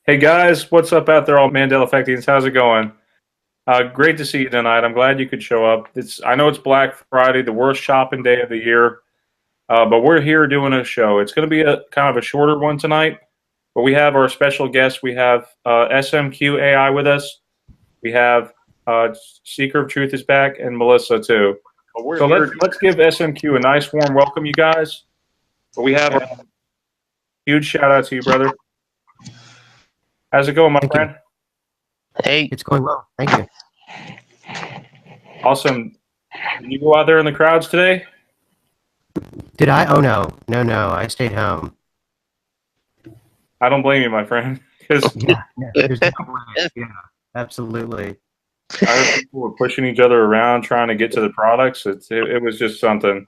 Hey guys, what's up out there, all Mandela Effectians? How's it going? Great to see you tonight. I'm glad you could show up. I know it's Black Friday, the worst shopping day of the year, but we're here doing a show. It's going to be a kind of a shorter one tonight, but we have our special guest. We have SMQ AI with us. We have Seeker of Truth is back, and Melissa too. So let's give SMQ a nice warm welcome, you guys. But we have a huge shout out to you, brother. How's it going, my Thank friend? You. Hey. It's going well. Thank you. Awesome. Did you go out there in the crowds today? Did I? Oh, no. No. I stayed home. I don't blame you, my friend. Yeah, there's no way. Yeah, absolutely. I heard people were pushing each other around trying to get to the products. It was just something.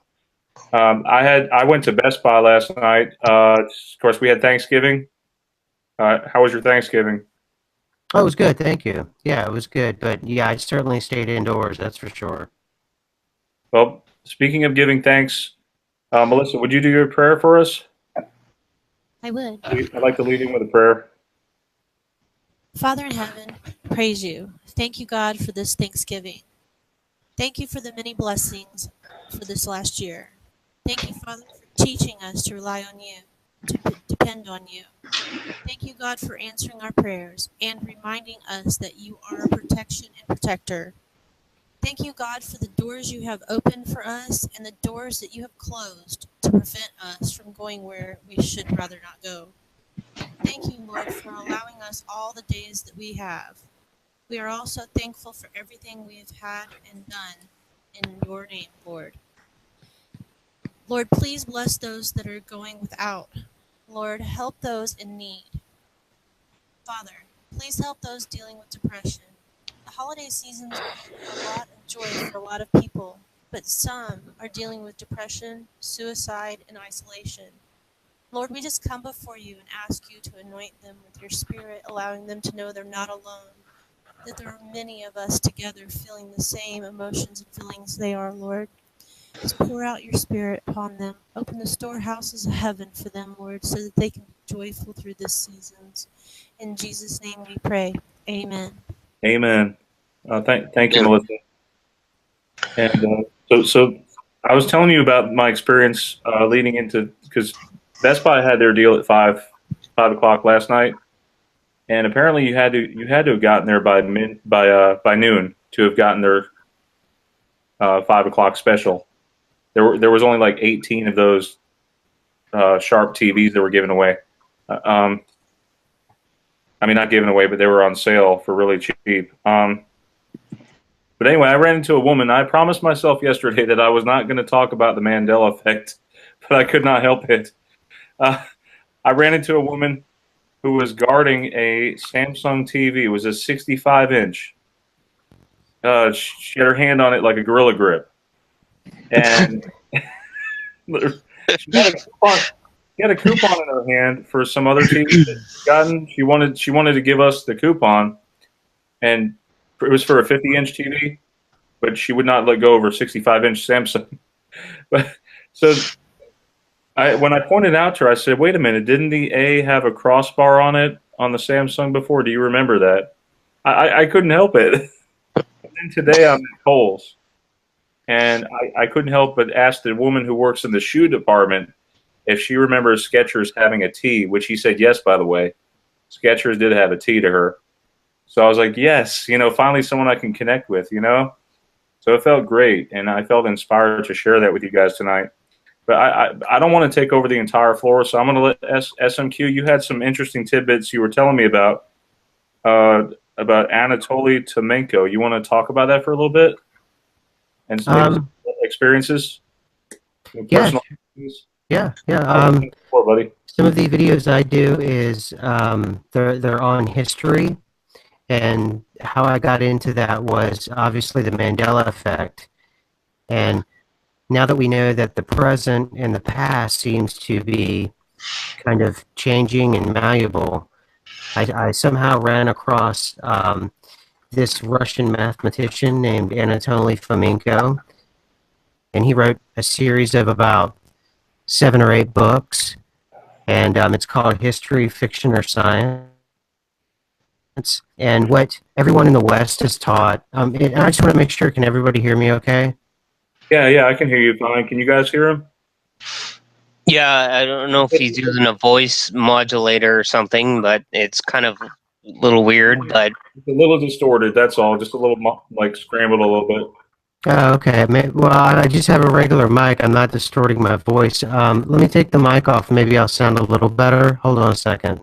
I went to Best Buy last night. Of course, we had Thanksgiving. How was your Thanksgiving? Oh, it was good. Thank you. Yeah, it was good. But yeah, I certainly stayed indoors. That's for sure. Well, speaking of giving thanks, Melissa, would you do your prayer for us? I would. I'd like to lead in with a prayer. Father in heaven, praise you. Thank you, God, for this Thanksgiving. Thank you for the many blessings for this last year. Thank you, Father, for teaching us to rely on you, to depend on you. Thank you, God, for answering our prayers and reminding us that you are our protection and protector. Thank you, God, for the doors you have opened for us and the doors that you have closed to prevent us from going where we should rather not go. Thank you, Lord, for allowing us all the days that we have. We are also thankful for everything we have had and done in your name, Lord. Lord, please bless those that are going without. Lord, help those in need. Father, please help those dealing with depression. The holiday seasons bring a lot of joy for a lot of people, but some are dealing with depression, suicide, and isolation. Lord, we just come before you and ask you to anoint them with your spirit, allowing them to know they're not alone, that there are many of us together feeling the same emotions and feelings they are, Lord. Just pour out your spirit upon them. Open the storehouses of heaven for them, Lord, so that they can be joyful through this seasons. In Jesus' name we pray. Amen. Amen. Thank you, Melissa. And so I was telling you about my experience leading into, because Best Buy had their deal at five o'clock last night, and apparently you had to have gotten there by noon to have gotten their 5 o'clock special. There was only like 18 of those Sharp TVs that were given away. I mean, not given away, but they were on sale for really cheap. But anyway, I ran into a woman. I promised myself yesterday that I was not going to talk about the Mandela effect, but I could not help it. I ran into a woman who was guarding a Samsung TV. It was a 65-inch. She had her hand on it like a gorilla grip. And she had a coupon in her hand for some other TV that she'd gotten. She wanted to give us the coupon, and it was for a 50-inch TV, but she would not let go of her 65-inch Samsung. But so when I pointed out to her, I said, "Wait a minute, didn't the A have a crossbar on it on the Samsung before? Do you remember that?" I couldn't help it. And then today I'm at Kohl's, and I couldn't help but ask the woman who works in the shoe department if she remembers Skechers having a T, which he said yes, by the way. Skechers did have a T to her. So I was like, yes, finally someone I can connect with, So it felt great, and I felt inspired to share that with you guys tonight. But I don't want to take over the entire floor, so I'm going to let SMQ. You had some interesting tidbits you were telling me about Anatoly Tomenko. You want to talk about that for a little bit? And some experiences? Yeah. Yeah. Buddy. Some of the videos I do is they're on history, and how I got into that was obviously the Mandela effect. And now that we know that the present and the past seems to be kind of changing and malleable, I somehow ran across this Russian mathematician named Anatoly Fomenko, and he wrote a series of about 7 or 8 books, and it's called History, Fiction, or Science. and what everyone in the West is taught. And I just want to make sure, can everybody hear me okay? Yeah, I can hear you fine. Can you guys hear him? Yeah, I don't know if he's using a voice modulator or something, but it's kind of a little weird. But It's a little distorted, that's all. Just a little, like, scrambled a little bit. Oh, okay. Well, I just have a regular mic. I'm not distorting my voice. Let me take the mic off. Maybe I'll sound a little better. Hold on a second.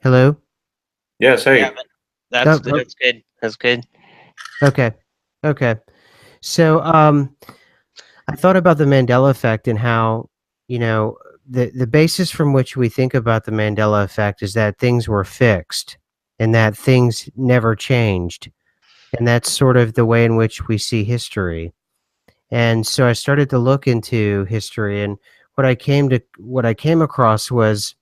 Hello? Yes, hey. yeah, that's Oh, oh, that's good. That's good. okay. Okay. So, I thought about the Mandela effect and how, you know, the basis from which we think about the Mandela effect is that things were fixed and that things never changed. And that's sort of the way in which we see history. And so I started to look into history, and what I came across was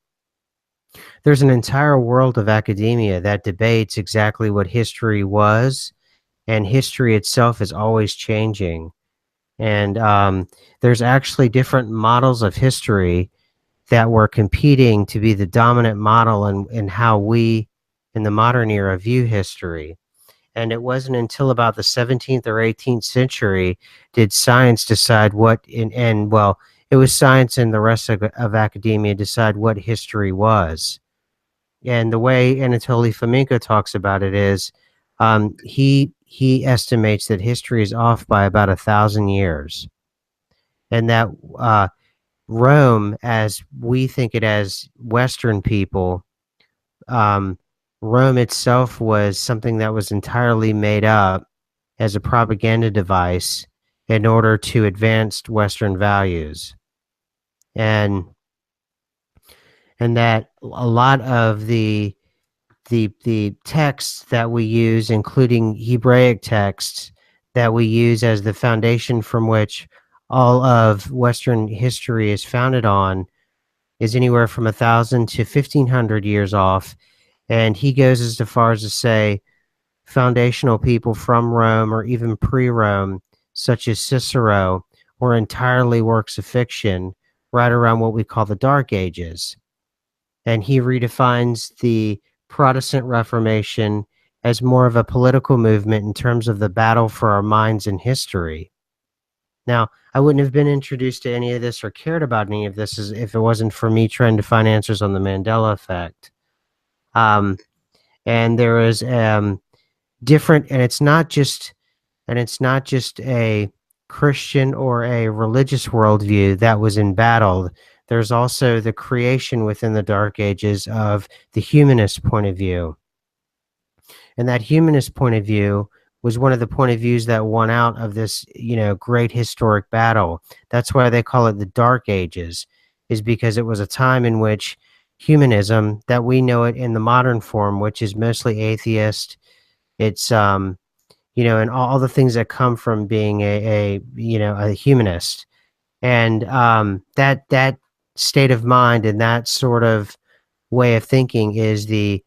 there's an entire world of academia that debates exactly what history was, and history itself is always changing. And there's actually different models of history that were competing to be the dominant model in how we in the modern era view history. And it wasn't until about the 17th or 18th century did science decide well, it was science and the rest of academia decide what history was. And the way Anatoly Fomenko talks about it is he estimates that history is off by about 1,000 years, and that Rome, as we think it as Western people, um, Rome itself was something that was entirely made up as a propaganda device in order to advance Western values, and that a lot of the texts that we use, including Hebraic texts that we use as the foundation from which all of Western history is founded on, is anywhere from 1,000 to 1,500 years off. And he goes as far as to say foundational people from Rome or even pre-Rome, such as Cicero, were entirely works of fiction right around what we call the Dark Ages. And he redefines the Protestant Reformation as more of a political movement in terms of the battle for our minds and history. Now, I wouldn't have been introduced to any of this or cared about any of this if it wasn't for me trying to find answers on the Mandela effect. And there is different, and it's not just a Christian or a religious worldview that was embattled. There's also the creation within the Dark Ages of the humanist point of view. And that humanist point of view was one of the point of views that won out of this, great historic battle. That's why they call it the Dark Ages, is because it was a time in which humanism, that we know it in the modern form, which is mostly atheist, it's and all the things that come from being a humanist, and that state of mind and that sort of way of thinking is the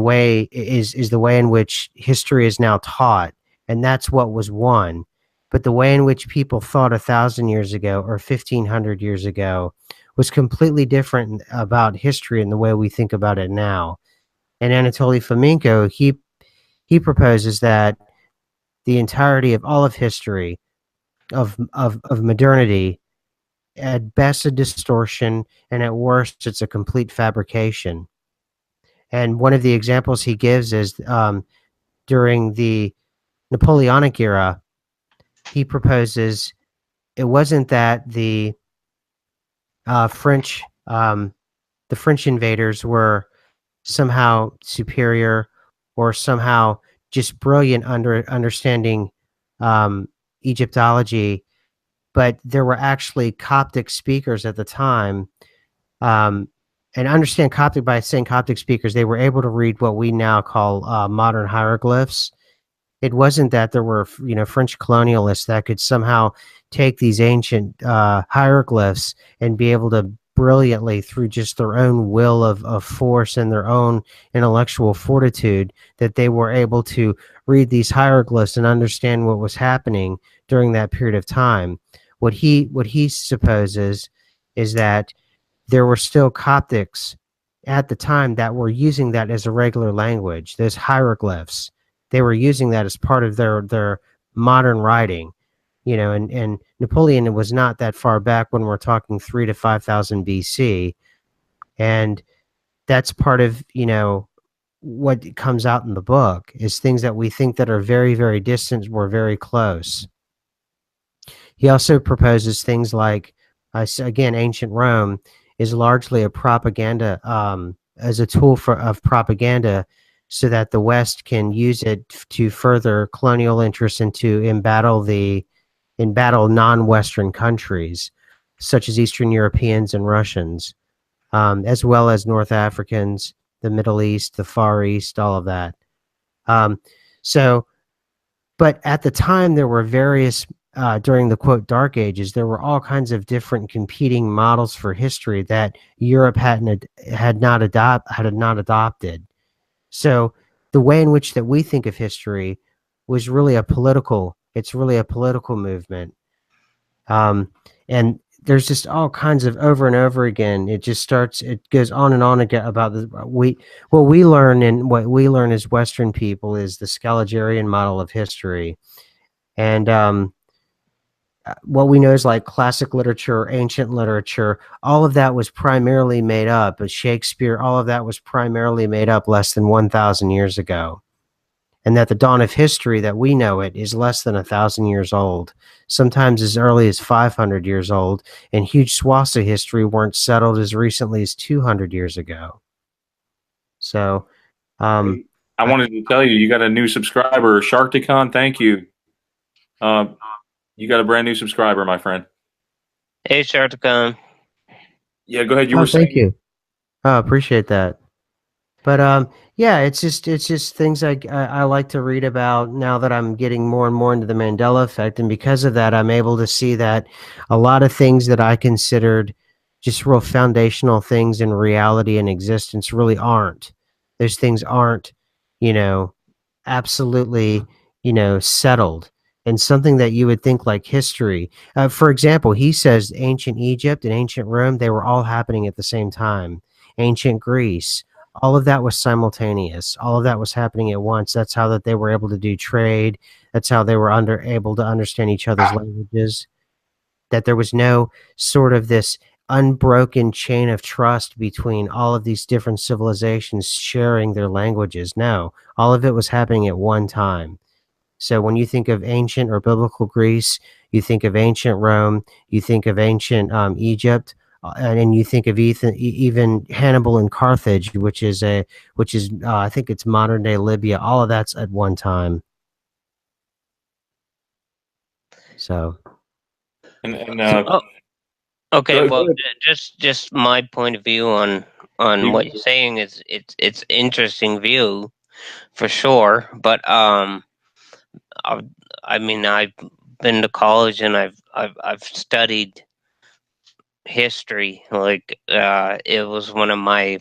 way in which history is now taught, and that's what was won. But the way in which people thought 1,000 years ago or 1,500 years ago was completely different about history and the way we think about it now. And Anatoly Fomenko, he proposes that the entirety of all of history, of modernity, at best a distortion, and at worst it's a complete fabrication. And one of the examples he gives is during the Napoleonic era, he proposes it wasn't that French the French invaders were somehow superior or somehow just brilliant understanding Egyptology, but there were actually Coptic speakers at the time. And understand Coptic, by saying Coptic speakers, they were able to read what we now call modern hieroglyphs. It wasn't that there were, French colonialists that could somehow take these ancient hieroglyphs and be able to brilliantly, through just their own will of force and their own intellectual fortitude, that they were able to read these hieroglyphs and understand what was happening during that period of time. What he supposes is that there were still Coptics at the time that were using that as a regular language. Those hieroglyphs, they were using that as part of their modern writing. And Napoleon was not that far back when we're talking 3 to 5,000 BC, and that's part of what comes out in the book is things that we think that are very, very distant were very close. He also proposes things like, again, ancient Rome is largely a propaganda, as a tool of propaganda, so that the West can use it to further colonial interests and to embattle non-Western countries, such as Eastern Europeans and Russians, as well as North Africans, the Middle East, the Far East, all of that. So, but at the time, there were various, during the quote Dark Ages, there were all kinds of different competing models for history that Europe had not adopted. So the way in which that we think of history was really it's really a political movement. And there's just all kinds of over and over again. It goes on and on again about what we learn as Western people is the Scaligerrian model of history. And what we know is like classic literature, ancient literature, all of that was primarily made up. But Shakespeare, all of that was primarily made up less than 1,000 years ago. And that the dawn of history that we know it is less than 1,000 years old, sometimes as early as 500 years old, and huge swaths of history weren't settled as recently as 200 years ago. So, I wanted to tell you, you got a new subscriber, Sharkticon. Thank you. You got a brand new subscriber, my friend. Hey, Sharkticon. Yeah, go ahead. You were thank saying. you. Appreciate that. But yeah, it's just things I like to read about now that I'm getting more and more into the Mandela effect, and because of that, I'm able to see that a lot of things that I considered just real foundational things in reality and existence really aren't. Those things aren't, absolutely, settled. And something that you would think like history. For example, he says ancient Egypt and ancient Rome, they were all happening at the same time. Ancient Greece, all of that was simultaneous. All of that was happening at once. That's how that they were able to do trade. That's how they were able to understand each other's languages. That there was no sort of this unbroken chain of trust between all of these different civilizations sharing their languages. No, all of it was happening at one time. So when you think of ancient or biblical Greece, you think of ancient Rome, you think of ancient Egypt, and you think of even Hannibal and Carthage, which is I think it's modern day Libya. All of that's at one time. So, Okay. Well, Go just my point of view on what you're saying is it's interesting view for sure, but I mean I've been to college and I've studied history. Like it was one of my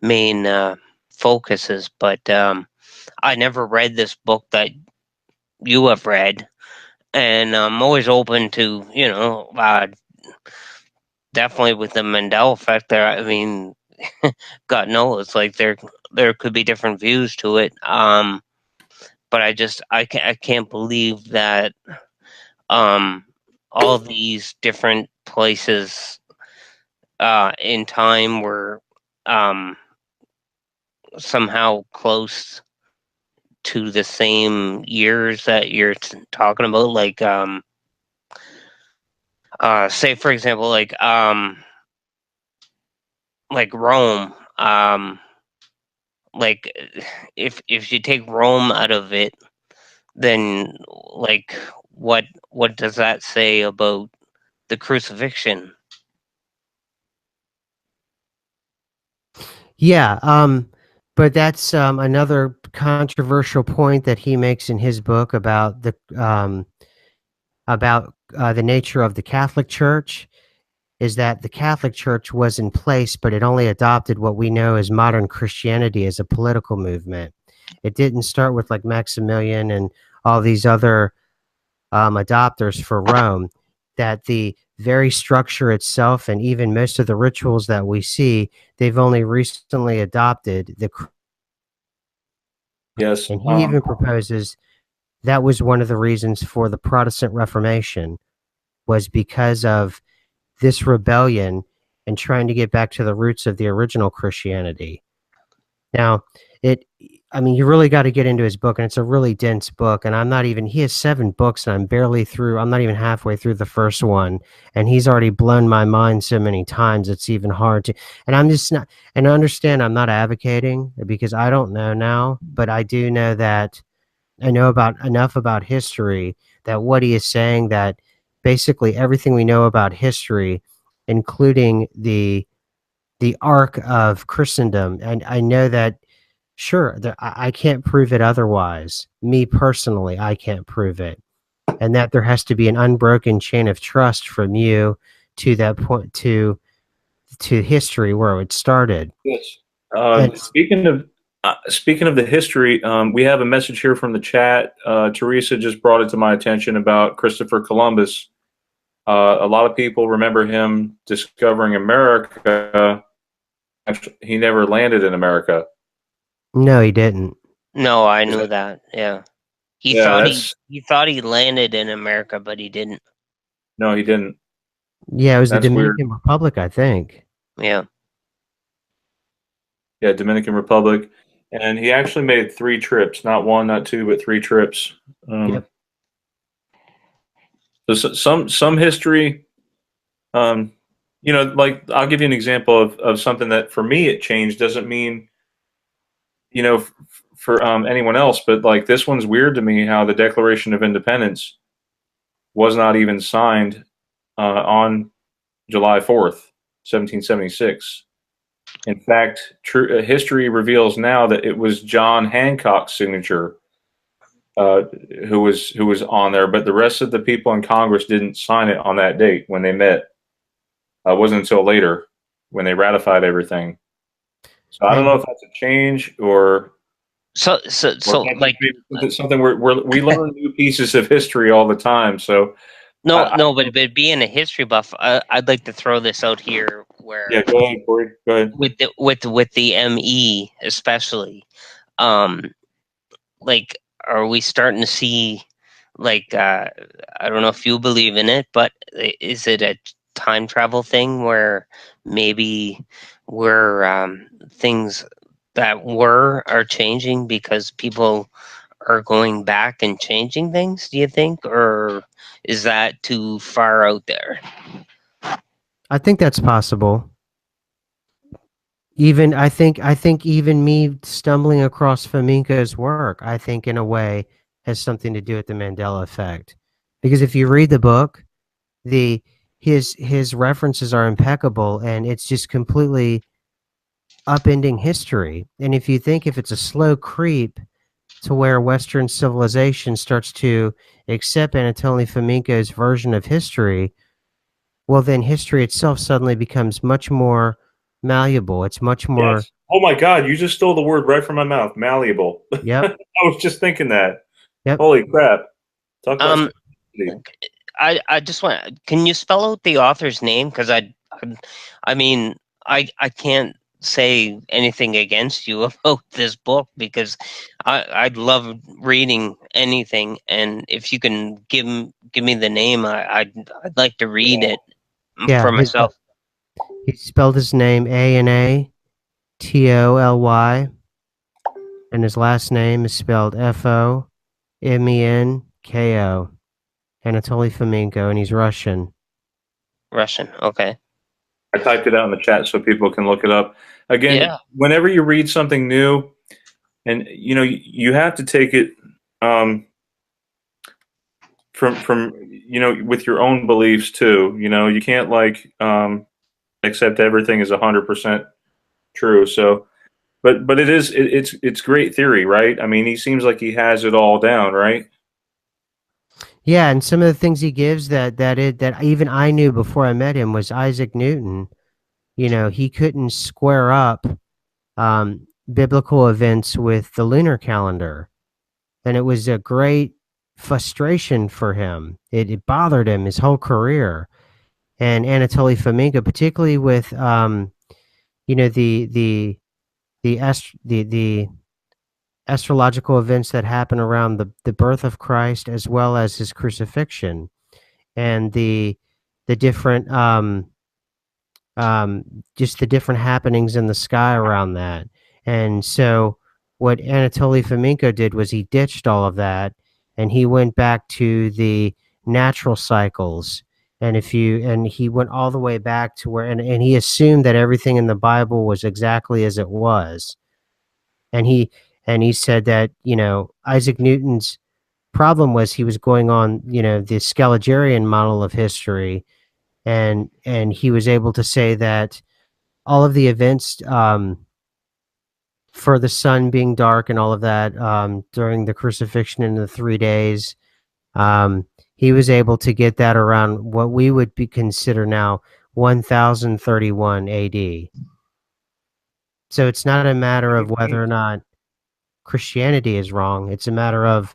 main focuses, but I never read this book that you have read, and I'm always open to definitely with the Mandela effect. There, I mean, God knows, like there could be different views to it. But I can't believe that all these different places in time were somehow close to the same years that you're talking about. Like say for example, like Rome. Like if you take Rome out of it, then like what does that say about the crucifixion? yeah, but that's another controversial point that he makes in his book about the nature of the Catholic Church is that the Catholic Church was in place, but it only adopted what we know as modern Christianity as a political movement. It didn't start with like Maximilian and all these other adopters for Rome. That the very structure itself and even most of the rituals that we see, they've only recently adopted the. Yes. And he even proposes that was one of the reasons for the Protestant Reformation, was because of this rebellion and trying to get back to the roots of the original Christianity. Now, you really got to get into his book, and it's a really dense book, and he has 7 books, and I'm not even halfway through the first one, and he's already blown my mind so many times, it's even hard to, and I'm just not, and I understand I'm not advocating, because I don't know now, but I do know that I know enough about history that what he is saying, that basically everything we know about history, including the arc of Christendom, and I know that, sure, I can't prove it otherwise. Me personally, I can't prove it, and that there has to be an unbroken chain of trust from you to that point, to history where it started. Yes. And Speaking of the history, we have a message here from the chat. Teresa just brought it to my attention about Christopher Columbus. A lot of people remember him discovering America. Actually, he never landed in America. no, he didn't. No, I knew that. Yeah. He thought he landed in America, but he didn't. No, he didn't. Yeah, it was the That's Dominican Republic, I think. Yeah. Yeah, Dominican Republic. And he actually made 3 trips, not 1, not 2, but 3 trips. Yep. So some history, like I'll give you an example of something that for me it changed. Doesn't mean, for anyone else, but like this one's weird to me, how the Declaration of Independence was not even signed on July 4th, 1776. In fact, history reveals now that it was John Hancock's signature who was on there, but the rest of the people in Congress didn't sign it on that date when they met. It wasn't until later when they ratified everything. So I don't know if that's a change or like something we learn new pieces of history all the time. So but being a history buff, I'd like to throw this out here where go ahead, Corey. Go ahead. With the ME especially, like, are we starting to see, like, I don't know if you believe in it, but is it a time travel thing where maybe things that are changing because people are going back and changing things, do you think? Or is that too far out there? I think that's possible. I think even me stumbling across Flamenco's work, I think in a way has something to do with the Mandela effect. Because if you read the book, his references are impeccable, and it's just completely upending history. And if it's a slow creep to where Western civilization starts to accept Anatoly Fomenko's version of history, well, then history itself suddenly becomes much more malleable. It's much more. Yes. Oh my God! You just stole the word right from my mouth. Malleable. Yep. I was just thinking that. Yep. Holy crap! Talk about. I just want. Can you spell out the author's name? Because I mean, I can't say anything against you about this book because I'd love reading anything, and if you can give me the name, I'd like to read it for myself. He spelled his name Anatoly, and his last name is spelled Fomenko. Anatoly Fomenko, and he's Russian. Russian, okay. I typed it out in the chat so people can look it up. Again, whenever you read something new, and you have to take it from with your own beliefs too. You can't accept everything as 100% true. So but it's great theory, right? I mean, he seems like he has it all down, right? Yeah, and some of the things he gives that even I knew before I met him was Isaac Newton. You know, he couldn't square up biblical events with the lunar calendar, and it was a great frustration for him. It bothered him his whole career. And Anatoly Fomenko, particularly with you know, the astrological events that happen around the birth of Christ as well as his crucifixion, and the different just the different happenings in the sky around that. And so what Anatoly Fomenko did was he ditched all of that and he went back to the natural cycles. And he went all the way back to where, and he assumed that everything in the Bible was exactly as it was. And he said that, you know, Isaac Newton's problem was he was going on, you know, the Scaligerian model of history, and he was able to say that all of the events for the sun being dark and all of that during the crucifixion in the 3 days, he was able to get that around what we would be consider now 1031 AD. So it's not a matter of whether or not Christianity is wrong. It's a matter of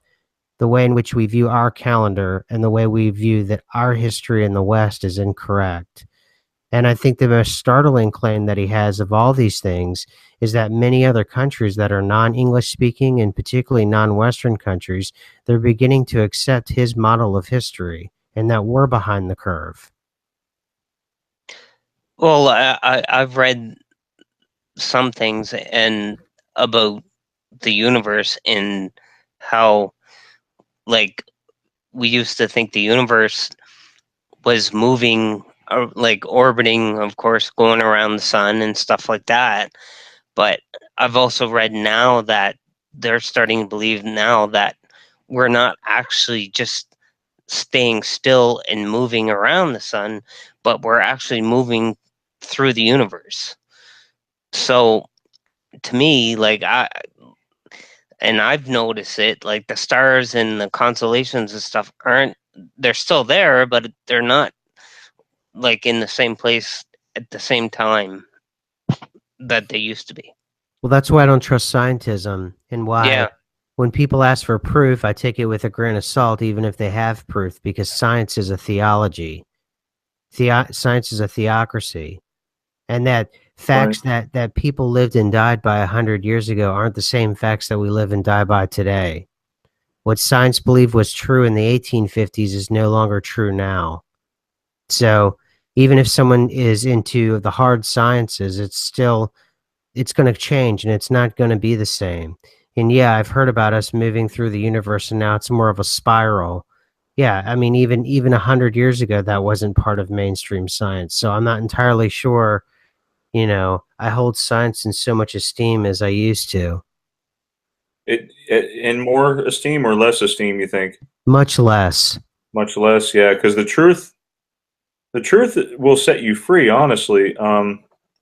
the way in which we view our calendar and the way we view that our history in the West is incorrect. And I think the most startling claim that he has of all these things is that many other countries that are non-English speaking, and particularly non-Western countries, they're beginning to accept his model of history and that we're behind the curve. Well, I've read some things and about the universe and how, like, we used to think the universe was moving, like orbiting, of course, going around the sun and stuff like that. But I've also read now that they're starting to believe now that we're not actually just staying still and moving around the sun, but we're actually moving through the universe. So to me, like, I've noticed it, like the stars and the constellations and stuff they're still there, but they're not like in the same place at the same time that they used to be. Well, that's why I don't trust scientism, and why Yeah. when people ask for proof, I take it with a grain of salt, even if they have proof, because science is a theology. Science is a theocracy. And that facts that people lived and died by 100 years ago aren't the same facts that we live and die by today. What science believed was true in the 1850s is no longer true now. So even if someone is into the hard sciences, it's going to change, and it's not going to be the same. And yeah, I've heard about us moving through the universe, and now it's more of a spiral. Yeah, I mean, even 100 years ago, that wasn't part of mainstream science. So I'm not entirely sure, you know, I hold science in so much esteem as I used to. It in more esteem or less esteem, you think? Much less. Much less, yeah, because the truth will set you free, honestly.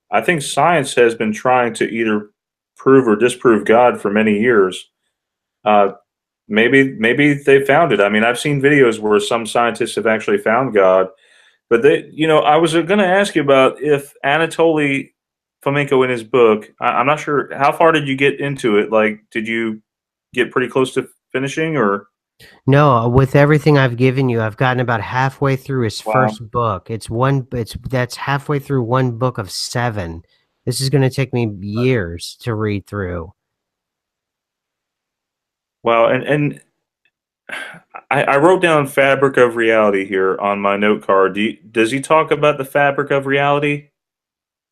I think science has been trying to either prove or disprove God for many years. Uh, maybe they found it. I mean, I've seen videos where some scientists have actually found God, but they, you know, I was going to ask you about if Anatoly Fomenko in his book. I'm not sure how far did you get into it. Like, did you get pretty close to finishing, or? No, with everything I've given you, I've gotten about halfway through his Wow. first book. That's halfway through one book of 7. This is going to take me years to read through. Wow, and I wrote down fabric of reality here on my note card. Does he talk about the fabric of reality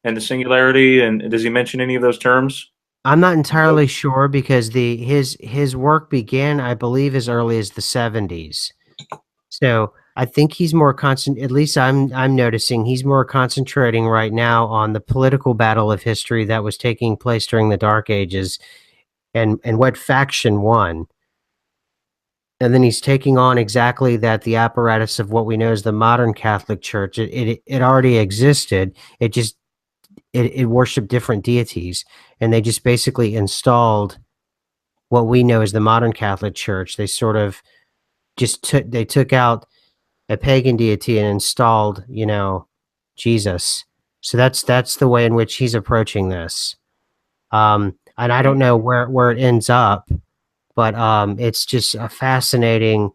and the singularity, and does he mention any of those terms? I'm not entirely sure because his work began, I believe, as early as the 70s. So I think he's more constant. At least I'm noticing he's more concentrating right now on the political battle of history that was taking place during the Dark Ages, and what faction won. And then he's taking on exactly that, the apparatus of what we know as the modern Catholic Church. It already existed. it worshiped different deities, and they just basically installed what we know as the modern Catholic Church. They sort of just took out a pagan deity and installed, Jesus. So that's the way in which he's approaching this. And I don't know where it ends up, but it's just a fascinating,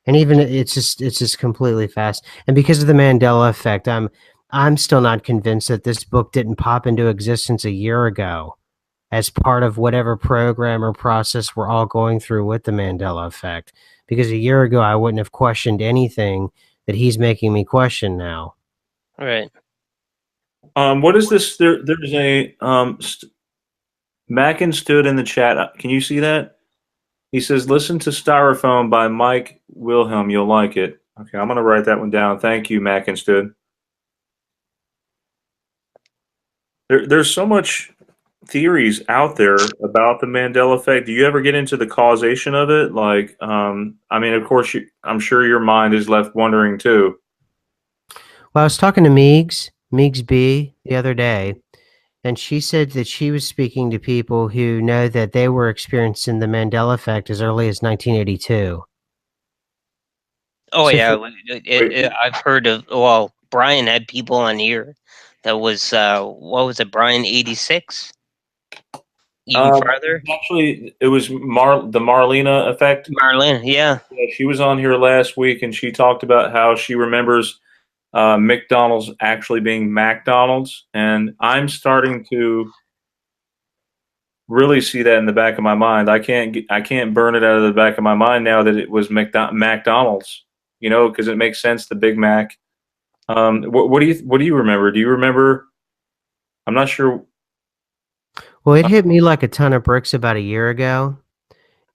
and even it's just completely fast. And because of the Mandela effect, I'm still not convinced that this book didn't pop into existence a year ago as part of whatever program or process we're all going through with the Mandela effect. Because a year ago, I wouldn't have questioned anything that he's making me question now. Right. What is this? There's a Mackin stood in the chat. Can you see that? He says, "Listen to Styrofoam by Mike Wilhelm. You'll like it." Okay, I'm gonna write that one down. Thank you, Mackin stood. There's so much theories out there about the Mandela effect. Do you ever get into the causation of it? Like, I mean, of course, I'm sure your mind is left wondering too. Well, I was talking to Meigs B, the other day, and she said that she was speaking to people who know that they were experiencing the Mandela effect as early as 1982. Oh So yeah, Wait, I've heard of. Well, Brian had people on here that was what was it, Brian 86? Even farther, actually, it was the Marlena effect. Marlene. Yeah. Yeah, she was on here last week, and she talked about how she remembers McDonald's actually being McDonald's, and I'm starting to really see that in the back of my mind. I can't burn it out of the back of my mind now that it was McDonald's, because it makes sense. The Big Mac. What do you remember? Do you remember? I'm not sure. Well, it hit me like a ton of bricks about a year ago,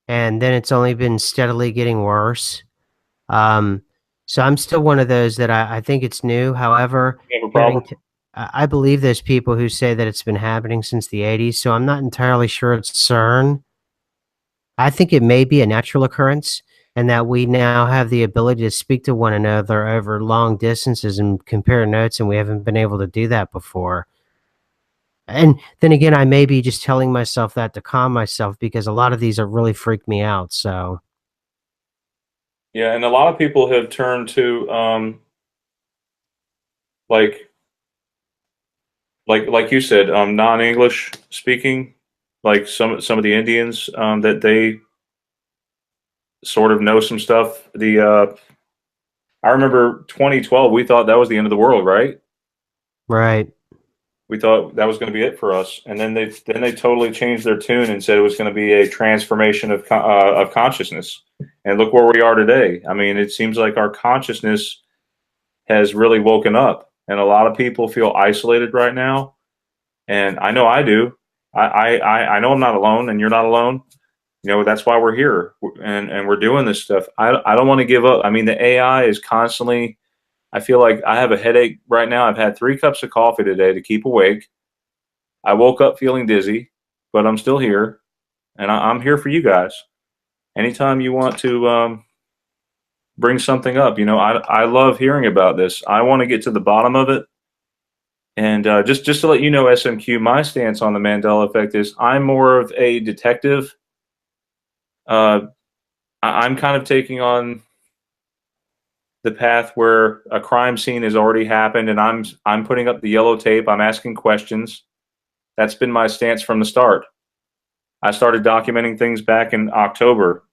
and then it's only been steadily getting worse. Um, so I'm still one of those that I think it's new. However, You have a problem? I believe there's people who say that it's been happening since the 80s, so I'm not entirely sure it's CERN. I think it may be a natural occurrence, and that we now have the ability to speak to one another over long distances and compare notes, and we haven't been able to do that before. And then again, I may be just telling myself that to calm myself because a lot of these have really freaked me out. So, Yeah, and a lot of people have turned to like like you said, non-English speaking, like some of the Indians that they sort of know some stuff. I remember 2012, we thought that was the end of the world, right? right, We thought that was going to be it for us, and then they totally changed their tune and said it was going to be a transformation of consciousness. And look where we are today. I mean, it seems like our consciousness has really woken up, and a lot of people feel isolated right now. And I know I do. I know I'm not alone, and you're not alone. That's why we're here, and we're doing this stuff. I don't want to give up. I mean, the AI is constantly. I feel like I have a headache right now. I've had 3 cups of coffee today to keep awake. I woke up feeling dizzy, but I'm still here, and I'm here for you guys. Anytime you want to bring something up, I love hearing about this. I want to get to the bottom of it. And just to let you know, SMQ, my stance on the Mandela effect is I'm more of a detective. I'm kind of taking on the path where a crime scene has already happened, and I'm putting up the yellow tape. I'm asking questions. That's been my stance from the start. I started documenting things back in October,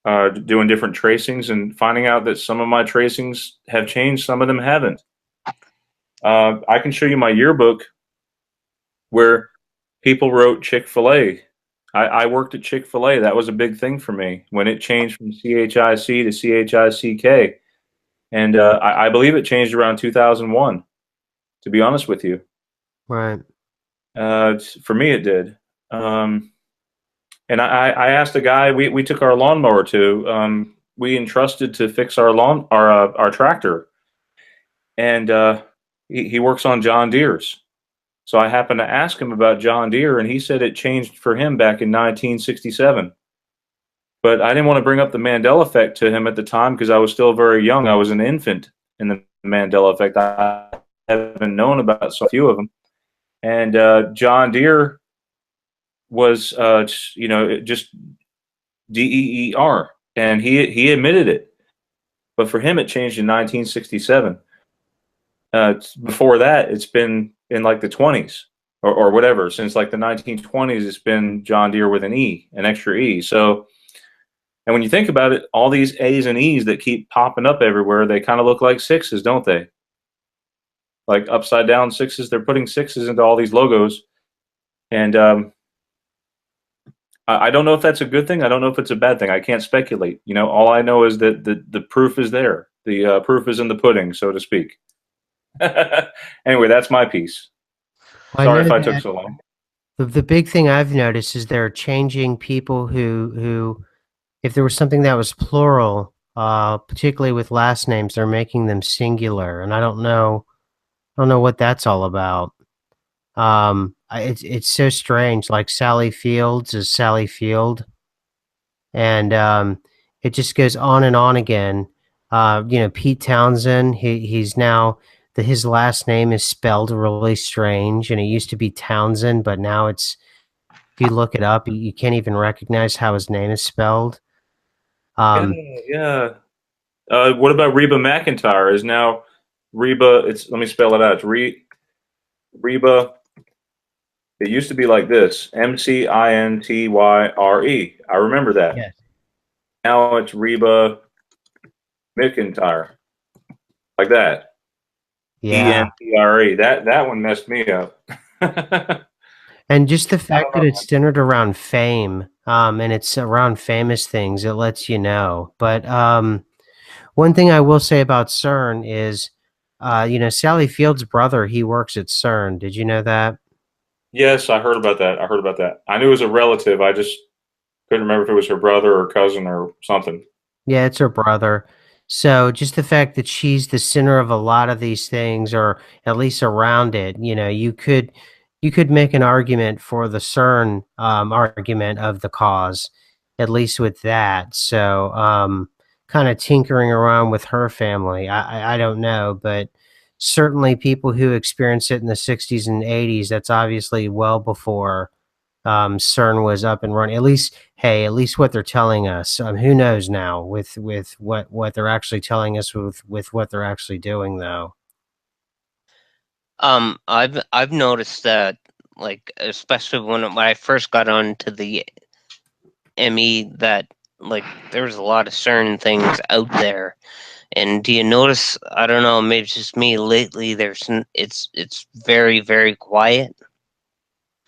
doing different tracings and finding out that some of my tracings have changed, some of them haven't. I can show you my yearbook where people wrote Chick-fil-A. I worked at Chick-fil-A. That was a big thing for me when it changed from CHIC to CHICK. And I believe it changed around 2001, to be honest with you. right. For me, it did. And I asked a guy we took our lawnmower to. We entrusted to fix our tractor, and he works on John Deere's. So I happened to ask him about John Deere, and he said it changed for him back in 1967. But I didn't want to bring up the Mandela effect to him at the time because I was still very young. I was an infant in the Mandela effect. I haven't known about so few of them. And John Deere was, just DEER, and he admitted it. But for him, it changed in 1967. Before that, it's been in like the 20s or whatever. Since like the 1920s, it's been John Deere with an extra E. So, and when you think about it, all these A's and E's that keep popping up everywhere, they kind of look like sixes, don't they? Like upside down sixes. They're putting sixes into all these logos. And I don't know if that's a good thing. I don't know if it's a bad thing. I can't speculate. All I know is that the proof is there. The proof is in the pudding, so to speak. Anyway, that's my piece. Well, Sorry if I took so long. The big thing I've noticed is they're changing people who if there was something that was plural, particularly with last names, they're making them singular, and I don't know what that's all about. It's so strange. Like Sally Fields is Sally Field, and it just goes on and on again. Pete Townsend. He's now his last name is spelled really strange, and it used to be Townsend, but now it's, if you look it up, you can't even recognize how his name is spelled. Yeah. What about Reba McEntire? Is now Reba? Let me spell it out. It's Reba. It used to be like this: McIntyre. I remember that. Yes. Now it's Reba McIntyre, like that. Yeah. ENTRE. That one messed me up. And just the fact that it's centered around fame, and it's around famous things, it lets you know. But one thing I will say about CERN is, Sally Field's brother, he works at CERN. Did you know that? Yes, I heard about that. I knew it was a relative. I just couldn't remember if it was her brother or cousin or something. Yeah, it's her brother. So just the fact that she's the center of a lot of these things, or at least around it, you could make an argument for the CERN argument of the cause, at least with that. So kind of tinkering around with her family, I don't know, but certainly people who experienced it in the 60s and 80s, that's obviously well before CERN was up and running. At least, hey, at least what they're telling us. Who knows now with what they're actually telling us with what they're actually doing, though. I've noticed that, like, especially when I first got onto the ME, that like there was a lot of certain things out there. And do you notice? I don't know. Maybe it's just me. Lately, it's very, very quiet.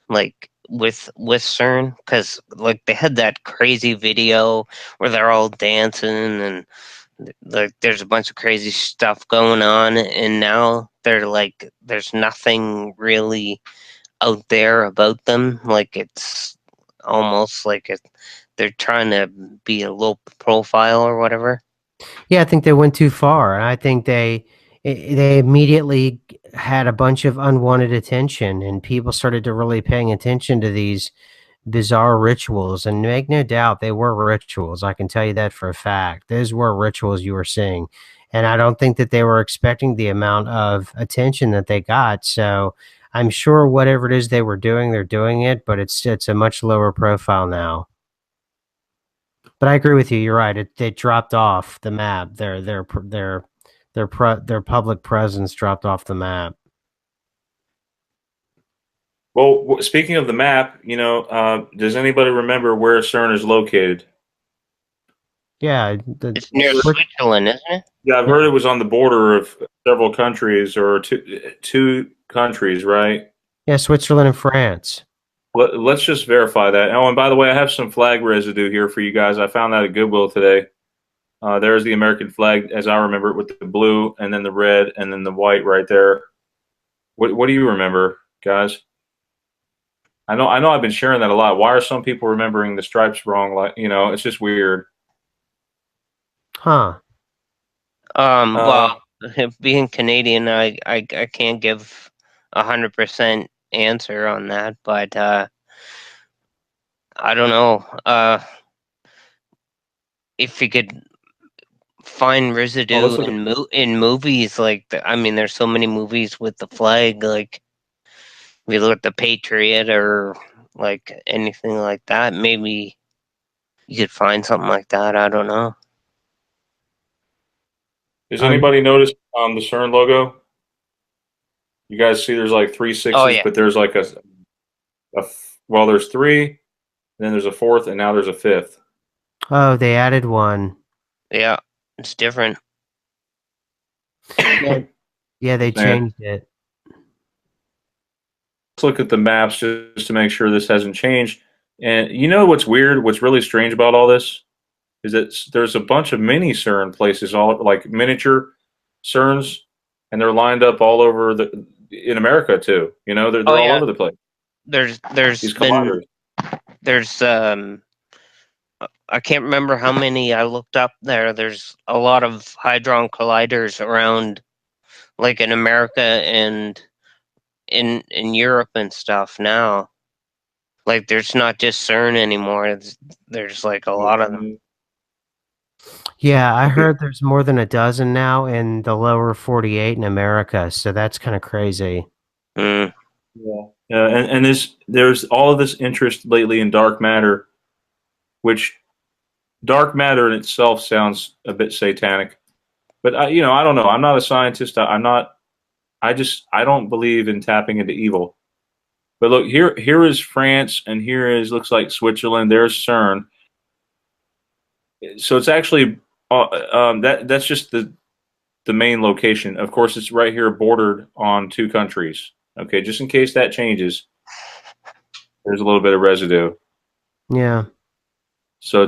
Like with CERN, because like they had that crazy video where they're all dancing and like there's a bunch of crazy stuff going on, and now they're like there's nothing really out there about them. Like it's almost like they're trying to be a low profile or whatever. Yeah, I think they went too far. I think they immediately had a bunch of unwanted attention, and people started to really paying attention to these bizarre rituals. And make no doubt, they were rituals. I can tell you that for a fact. Those were rituals you were seeing, and I don't think that they were expecting the amount of attention that they got. So I'm sure whatever it is they were doing, they're doing it, but it's a much lower profile now. But I agree with you. You're right. It dropped off the map. Their public presence dropped off the map. Well, speaking of the map, does anybody remember where CERN is located? Yeah, It's near Switzerland, isn't it? Yeah, I've heard it was on the border of several countries, or two countries, right? yeah, Switzerland and France. Let's just verify that. Oh, and by the way, I have some flag residue here for you guys. I found that at Goodwill today. There's the American flag, as I remember it, with the blue and then the red and then the white right there. What do you remember, guys? I know I've been sharing that a lot. Why are some people remembering the stripes wrong? Like, it's just weird. Huh. Well, being Canadian, I can't give 100% answer on that, but I don't know. If you could find residue in movies, like I mean, there's so many movies with the flag. Like, we look at the Patriot or like anything like that, maybe you could find something like that. I don't know. Does anybody notice the CERN logo? You guys see there's like 3 sixes, Oh, yeah. but there's like well, there's 3, then there's a 4th, and now there's a 5th. Oh, they added one. Yeah, it's different. Yeah, they changed it. Let's look at the maps just to make sure this hasn't changed. And you know what's weird? What's really strange about all this is that there's a bunch of mini CERN places, all like miniature CERNs, and they're lined up all over in America too. You know, they're all over the place. There's These been colliders. there's I can't remember how many I looked up there. There's a lot of hadron colliders around, like in America and in Europe and stuff now. Like there's not just CERN anymore. There's like a lot of them. Yeah, I heard there's more than a dozen now in the lower 48 in America, so that's kind of crazy. Mm. Yeah, and there's all of this interest lately in dark matter, which dark matter in itself sounds a bit satanic. But I don't know. I'm not a scientist. I'm not. I don't believe in tapping into evil. But look, here is France, and here looks like Switzerland. There's CERN. So it's actually that's just the main location. Of course, it's right here bordered on 2 countries. Okay, just in case that changes, there's a little bit of residue. Yeah. So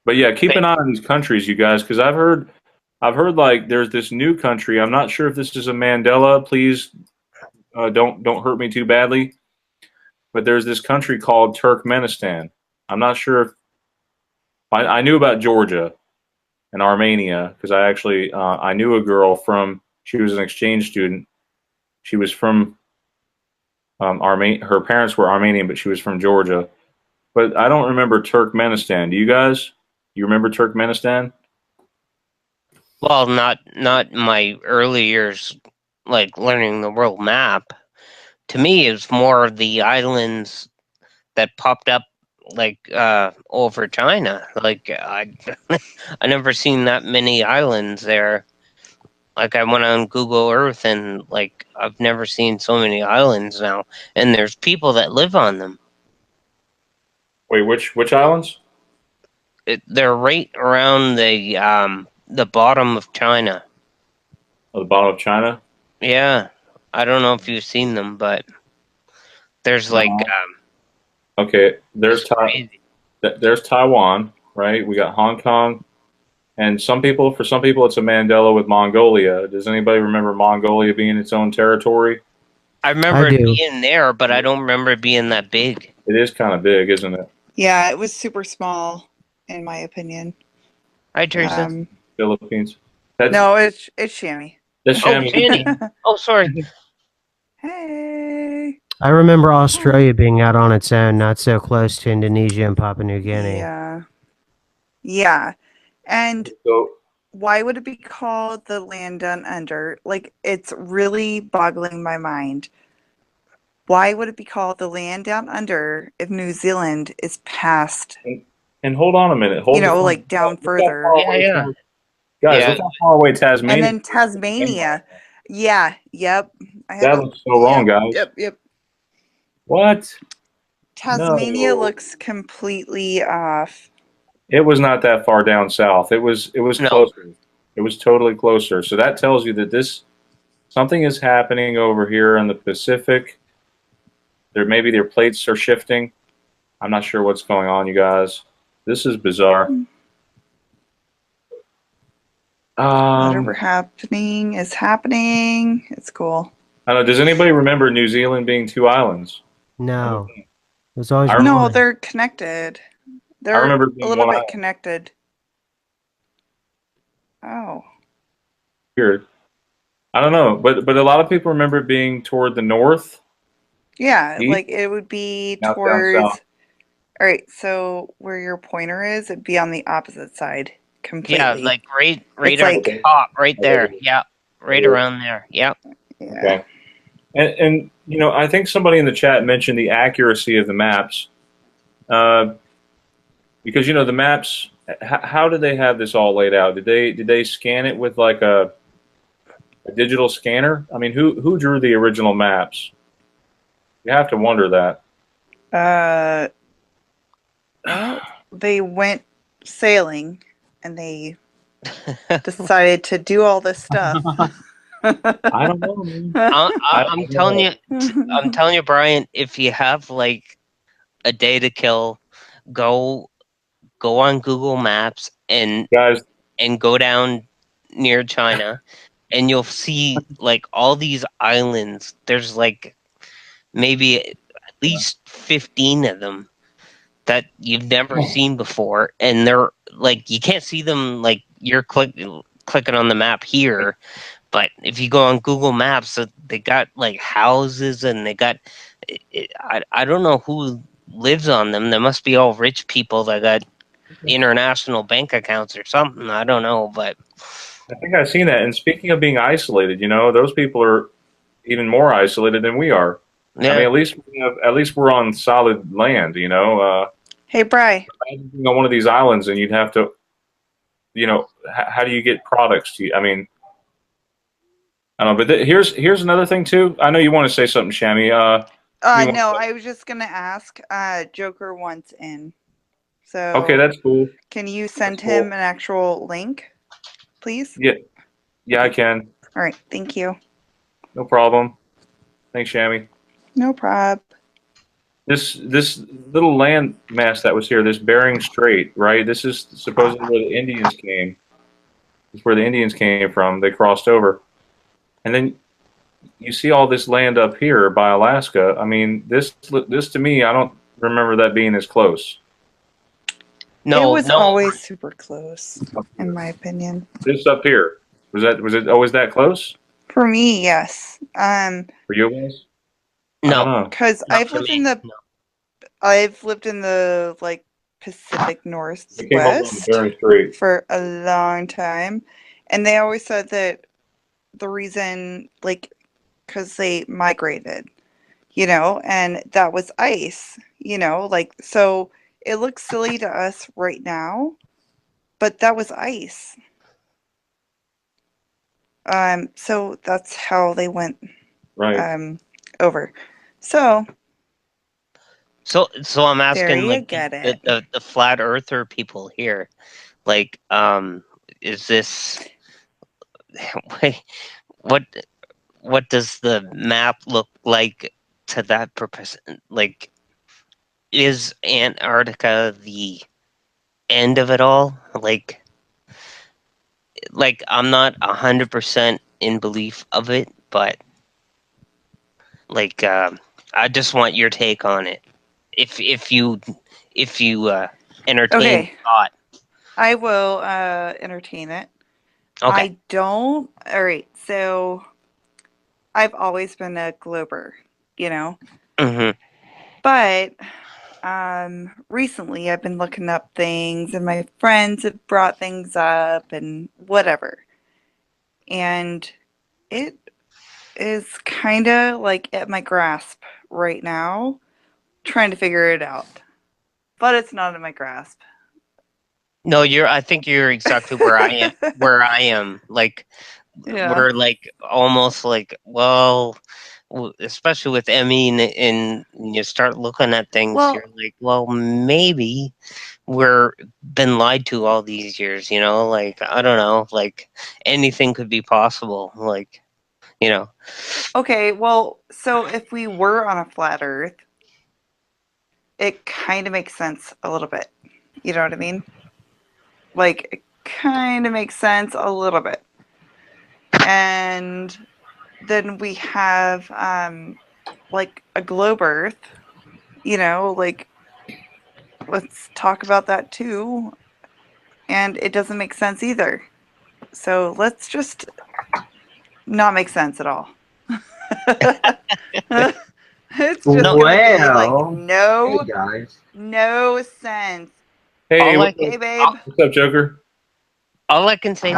but yeah, keep an eye on these countries, you guys, because I've heard like there's this new country. I'm not sure if this is a Mandela. Please don't hurt me too badly. But there's this country called Turkmenistan. I'm not sure if I knew about Georgia and Armenia because I actually I knew a girl she was an exchange student. She was from Armenia. Her parents were Armenian, but she was from Georgia. But I don't remember Turkmenistan. Do you guys? You remember Turkmenistan? Well, not my early years, like learning the world map. To me, it's more of the islands that popped up, like over China. Like I never seen that many islands there. Like I went on Google Earth and like I've never seen so many islands now, and there's people that live on them. Wait, which islands? They're right around the bottom of China. Oh, the bottom of China? Yeah, I don't know if you've seen them, but there's like okay, there's Taiwan, right? We got Hong Kong, and for some people, it's a Mandela with Mongolia. Does anybody remember Mongolia being its own territory? I remember it being there, but I don't remember it being that big. It is kind of big, isn't it? Yeah, it was super small, in my opinion. Hi, Teresa. Philippines. No, it's Shammy. That's Shammy. Oh, Shanny. Oh, sorry. Hey. I remember Australia being out on its own, not so close to Indonesia and Papua New Guinea. Yeah. And why would it be called the land down under? Like, it's really boggling my mind. Why would it be called the land down under if New Zealand is past? And hold on a minute. Like down further. Yeah. Guys, look how far away Tasmania. And then Tasmania. Yeah. Yep. That looks so wrong, guys. Yep. What? Tasmania looks completely off. It was not that far down south. It was closer. It was totally closer. So that tells you that something is happening over here in the Pacific. Maybe their plates are shifting. I'm not sure what's going on, you guys. This is bizarre. Whatever happening is happening. It's cool. I don't know. Does anybody remember New Zealand being 2 islands? No. It was always No, they're connected. They're I remember a little bit connected. Oh. Weird. I don't know, but a lot of people remember it being toward the north. Yeah, east, like it would be not towards. down south. All right, so where your pointer is, it'd be on the opposite side completely. Yeah, like right It's at like- the top, right there. Yeah, right around there. Yep. Yeah. Okay. And you know, I think somebody in the chat mentioned the accuracy of the maps, because you know the maps. How did they have this all laid out? Did they scan it with like a digital scanner? I mean, who drew the original maps? You have to wonder that. Well, they went sailing and they decided to do all this stuff. I don't know, man. I'm telling you, Brian. If you have like a day to kill, go on Google Maps and Guys, go down near China, and you'll see like all these islands. There's like maybe at least 15 of them that you've never seen before, and they're like you can't see them like you're clicking on the map here, but if you go on Google Maps, they got like houses and they got I don't know who lives on them. There must be all rich people that got international bank accounts or something. I don't know, but I think I've seen that. And speaking of being isolated, you know, those people are even more isolated than we are. yeah. I mean, at least we're on solid land, you know. Hey, Bri. Imagine being on one of these islands, and you'd have to, you know, how do you get products to you? I mean, I don't know. But here's another thing too. I know you want to say something, Shammy. No, I was just gonna ask. Joker wants in, so Okay, that's cool. Can you send That's cool. him an actual link, please? Yeah, I can. All right, thank you. No problem. Thanks, Shammy. No prob. This little land mass that was here, this Bering Strait, right? This is supposedly where the Indians came. This is where the Indians came from. They crossed over, and then you see all this land up here by Alaska. I mean, this to me, I don't remember that being as close. No, it was always super close, in my opinion. This up here, was it always that close? For me, yes. For you guys? No, because I've lived in the like Pacific Northwest for a long time, and they always said that the reason, like, because they migrated, you know, and that was ice, you know, like, so it looks silly to us right now, but that was ice. So that's how they went over. So I'm asking, like, the the flat earther people here, like, is this what does the map look like to that purpose? Like, is Antarctica the end of it all? Like I'm not 100% in belief of it, but like, I just want your take on it. If you entertain thought. I will entertain it. Okay. I don't. All right. So I've always been a glober, you know. Mm-hmm. But recently I've been looking up things, and my friends have brought things up and whatever. And it is kind of like at my grasp right now, trying to figure it out. But it's not in my grasp. No, I think you're exactly where I am. Like, we're like almost like, well, especially with Emmy, and you start looking at things, you're like, well, maybe we're been lied to all these years, you know? Like, I don't know, like anything could be possible, like, you know. Okay, well, so if we were on a flat Earth, it kind of makes sense a little bit. You know what I mean? Like, it kind of makes sense a little bit. And then we have, like, a globe Earth, you know, like, let's talk about that too. And it doesn't make sense either. So let's just not make sense at all. It's just gonna be like no sense. Hey, hey, babe. What's up, Joker? All I can say is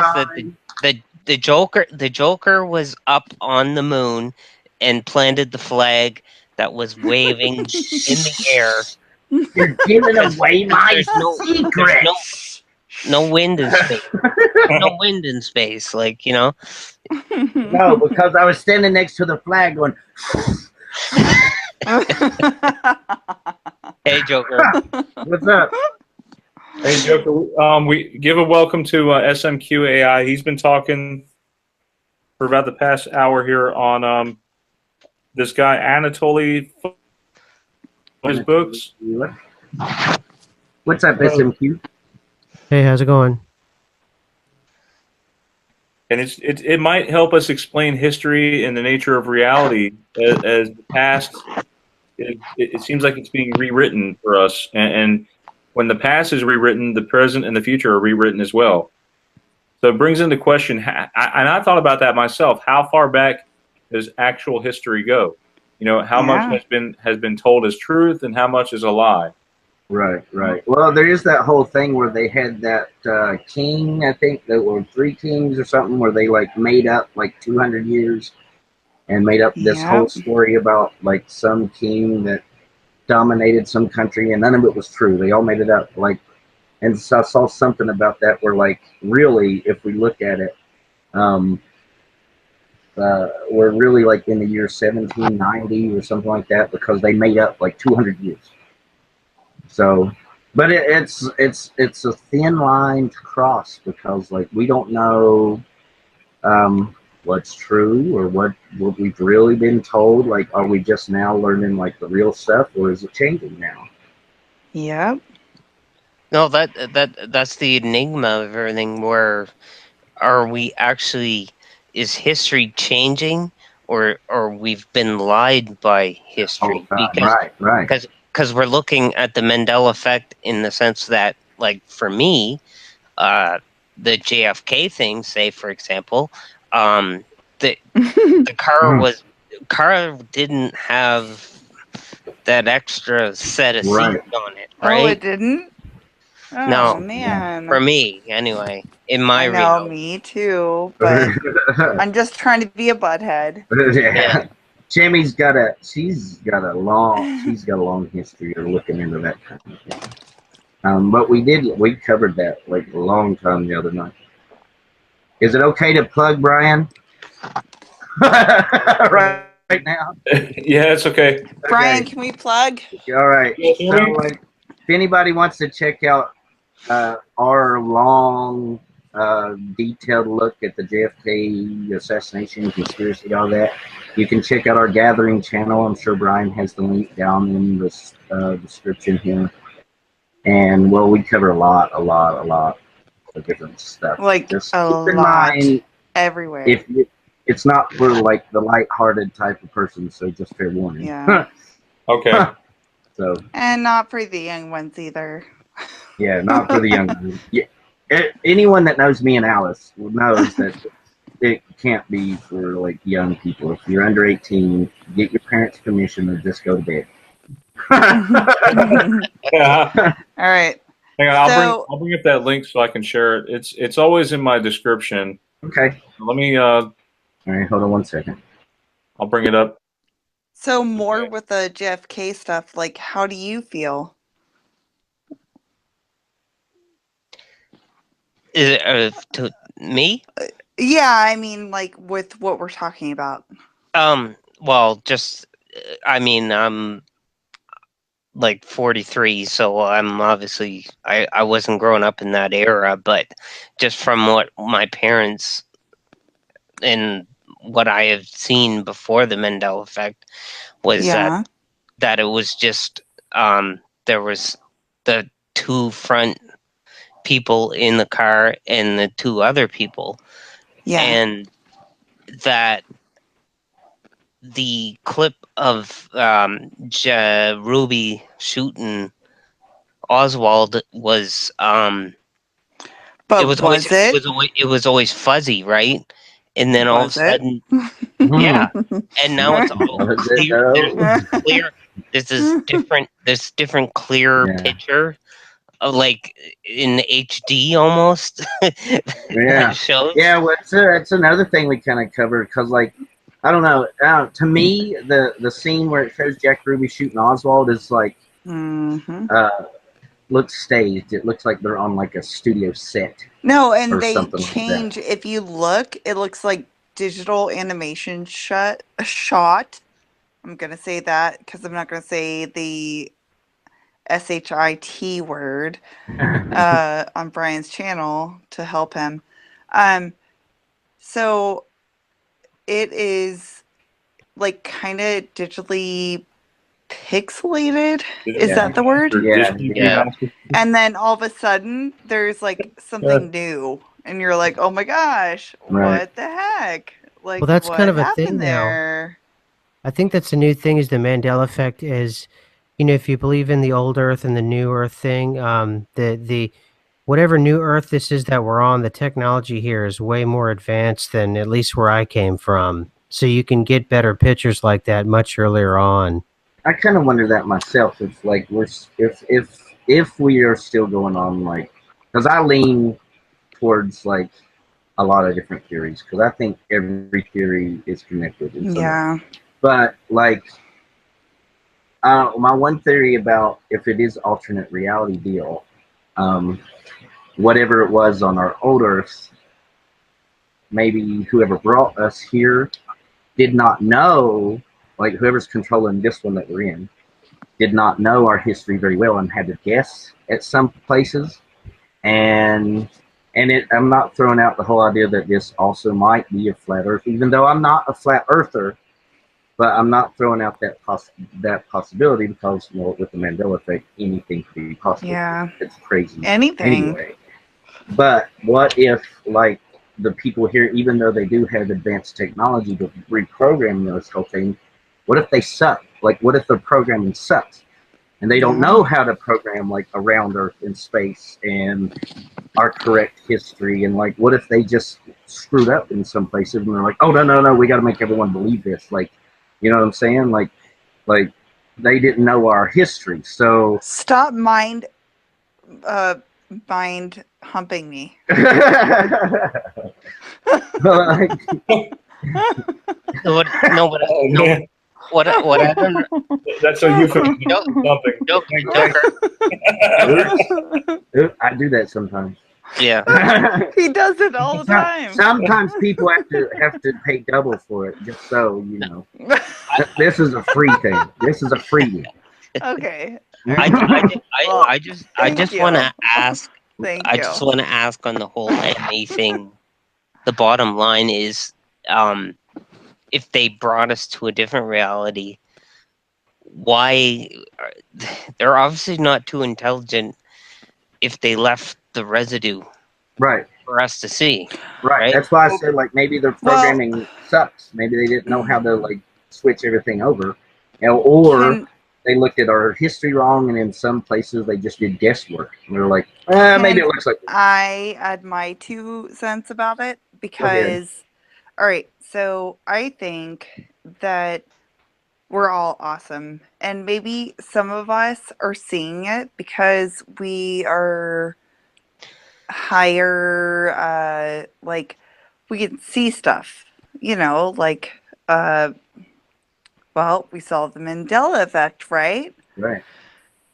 that the Joker was up on the moon and planted the flag that was waving in the air. You're giving away my There's secrets. no wind in space. No wind in space, like, you know. No, because I was standing next to the flag going. Hey, Joker. What's up? Hey, Joker. We give a welcome to SMQ AI. He's been talking for about the past hour here on this guy Anatoly, his books. What's up, SMQ? Hey, how's it going? And it might help us explain history and the nature of reality as the past. It seems like it's being rewritten for us, and when the past is rewritten, the present and the future are rewritten as well. So it brings into question, and I thought about that myself. How far back does actual history go? You know, how much has been told as truth, and how much is a lie? Right. Well, there is that whole thing where they had that king, I think there were 3 kings or something, where they like made up like 200 years and made up this whole story about like some king that dominated some country, and none of it was true. They all made it up. Like, and so I saw something about that where like really, if we look at it, we're really like in the year 1790 or something like that, because they made up like 200 years. So, but it's a thin line to cross, because like we don't know what's true or what we've really been told. Like, are we just now learning like the real stuff, or is it changing now? Yep. No, that's the enigma of everything. Where are we actually? Is history changing, or we've been lied by history? Because we're looking at the Mandela effect in the sense that, like, for me, the JFK thing, say for example, the car didn't have that extra set of seats on it, right? Oh, it didn't? Oh, no, man. For me, anyway, in my reality. Me too, but I'm just trying to be a butthead. Yeah. Jimmy's got a long history of looking into that kind of thing. But we covered that like a long time the other night. Is it okay to plug Brian? right now? Yeah, it's okay. Brian, can we plug? All right. So, like, if anybody wants to check out our long, detailed look at the JFK assassination, conspiracy, all that, you can check out our Gathering channel. I'm sure Brian has the link down in the description here. And well, we cover a lot of different stuff. Like, just a lot, in mind, everywhere. It's not for like the light-hearted type of person, so just fair warning. Yeah. Okay. So. And not for the young ones either. Yeah, not for the young ones. Yeah. Anyone that knows me and Alice knows that it can't be for like young people. If you're under 18, get your parents' permission or just go to bed. Yeah. All right. Hang on, I'll bring up that link so I can share it. It's always in my description. Okay. Let me all right, hold on one second. I'll bring it up. So more with the JFK stuff, like, how do you feel? To me? Yeah, I mean, like, with what we're talking about. Well, just, I mean, I'm like 43, so I'm obviously, I wasn't growing up in that era, but just from what my parents and what I have seen before the Mandela effect was that it was just, there was the 2 front people in the car and the 2 other people. Yeah. And that the clip of Ruby shooting Oswald was but it was always fuzzy, right? And then all of a sudden yeah. And now it's all clear. There's different clear picture like in HD almost. Yeah. Shows. Yeah, well, it's another thing we kind of covered because, like, I don't know. To me, the scene where it shows Jack Ruby shooting Oswald is like looks staged. It looks like they're on like a studio set. No, and or they something change. Like that. If you look, it looks like digital animation shot. I'm gonna say that because I'm not gonna say the SHIT word on Brian's channel to help him. So it is like kind of digitally pixelated. Is that the word? Yeah. And then all of a sudden, there's like something new, and you're like, "Oh my gosh, what the heck?" Like, well, that's what kind of a happened thing there? now. I think that's a new thing. Is the Mandela effect? Is if you believe in the old Earth and the new Earth thing, the whatever new Earth this is that we're on, the technology here is way more advanced than at least where I came from. So you can get better pictures like that much earlier on. I kind of wonder that myself. If like if we are still going on, like, because I lean towards like a lot of different theories because I think every theory is connected in some way. But like my one theory about if it is alternate reality deal, whatever it was on our old Earth, maybe whoever brought us here did not know, like whoever's controlling this one that we're in, did not know our history very well and had to guess at some places. And I'm not throwing out the whole idea that this also might be a flat Earth, even though I'm not a flat Earther. But I'm not throwing out that possibility because, with the Mandela effect, anything could be possible. Yeah, it's crazy. Anything. Anyway, but what if, like, the people here, even though they do have advanced technology to reprogram this whole thing, what if they suck? Like, what if their programming sucks? And they don't know how to program, like, around Earth and space and our correct history. And, like, what if they just screwed up in some places and they're like, oh, no, we got to make everyone believe this. Like, you know what I'm saying? Like they didn't know our history. So stop mind humping me. What I don't. That's a euphemism. I do that sometimes. Yeah. He does it all the time. Sometimes people have to pay double for it, just so you know. This is a free thing. This is a freebie. Okay. I just want to ask. I just want to ask on the whole anime thing. The bottom line is, if they brought us to a different reality, why they're obviously not too intelligent if they left the residue for us to see. Right. That's why I said, like, maybe their programming sucks. Maybe they didn't know how to, like, switch everything over, or they looked at our history wrong, and in some places they just did guesswork. And they're like, maybe it looks like this. I add my 2 cents about it because, all right, so I think that we're all awesome, and maybe some of us are seeing it because we are higher, like, we can see stuff, like, well, we saw the Mandela effect, right? Right.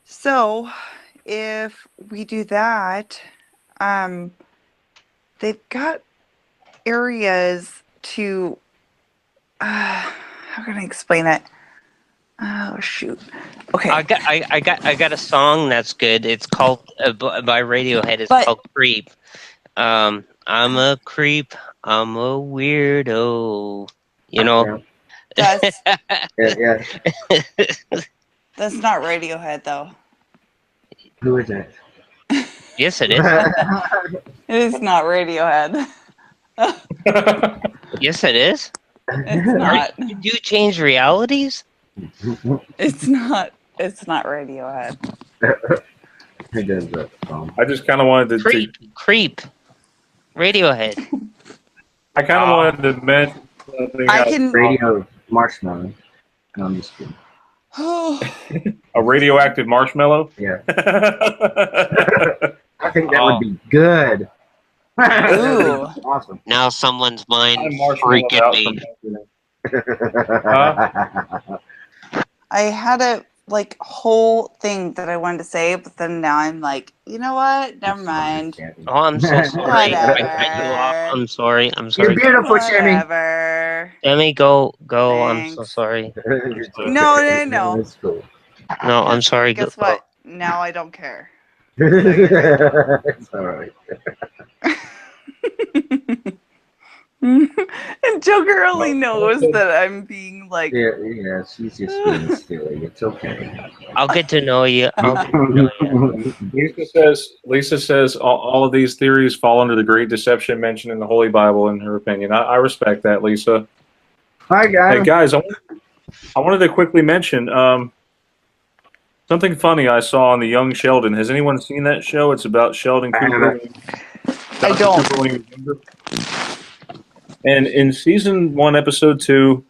So if we do that, they've got areas to, how can I explain it? Oh shoot. Okay. I got a song that's good. It's called by Radiohead. It's called Creep. I'm a creep. I'm a weirdo. You know. That's That's not Radiohead though. Who is it? Yes, it is. It is not Radiohead. Yes, it is. It's not. Did you change realities? It's not Radiohead. Who does that song? I just kind of wanted to Creep. Radiohead. I kind of wanted to mention something. I can Radio Marshmallow. No, I'm just kidding. A radioactive marshmallow? Yeah. I I think that would be good. That Ooh. would be awesome. Now someone's mind marshmallow freaking out me. from Huh? I had a like whole thing that I wanted to say, but then now I'm like, you know what? Never mind. Oh, I'm so sorry. I cut you off. Whatever. I'm sorry. I'm You're sorry. beautiful, Shimmy. Whatever. Demi, go. I'm so Thanks. sorry. No. That's cool. No, I'm sorry. Guess go. what? Now I don't care. So you're good. It's all right. And Joker only knows that I'm being like. Yeah, she's just being silly. It's okay. I'll get to know you. Lisa says all of these theories fall under the great deception mentioned in the Holy Bible, in her opinion. I respect that, Lisa. Hi, guys. Hey, guys, I wanted to quickly mention something funny I saw on the Young Sheldon. Has anyone seen that show? It's about Sheldon Cooper. I don't. Cooper when he was younger. And in season 1, episode 2,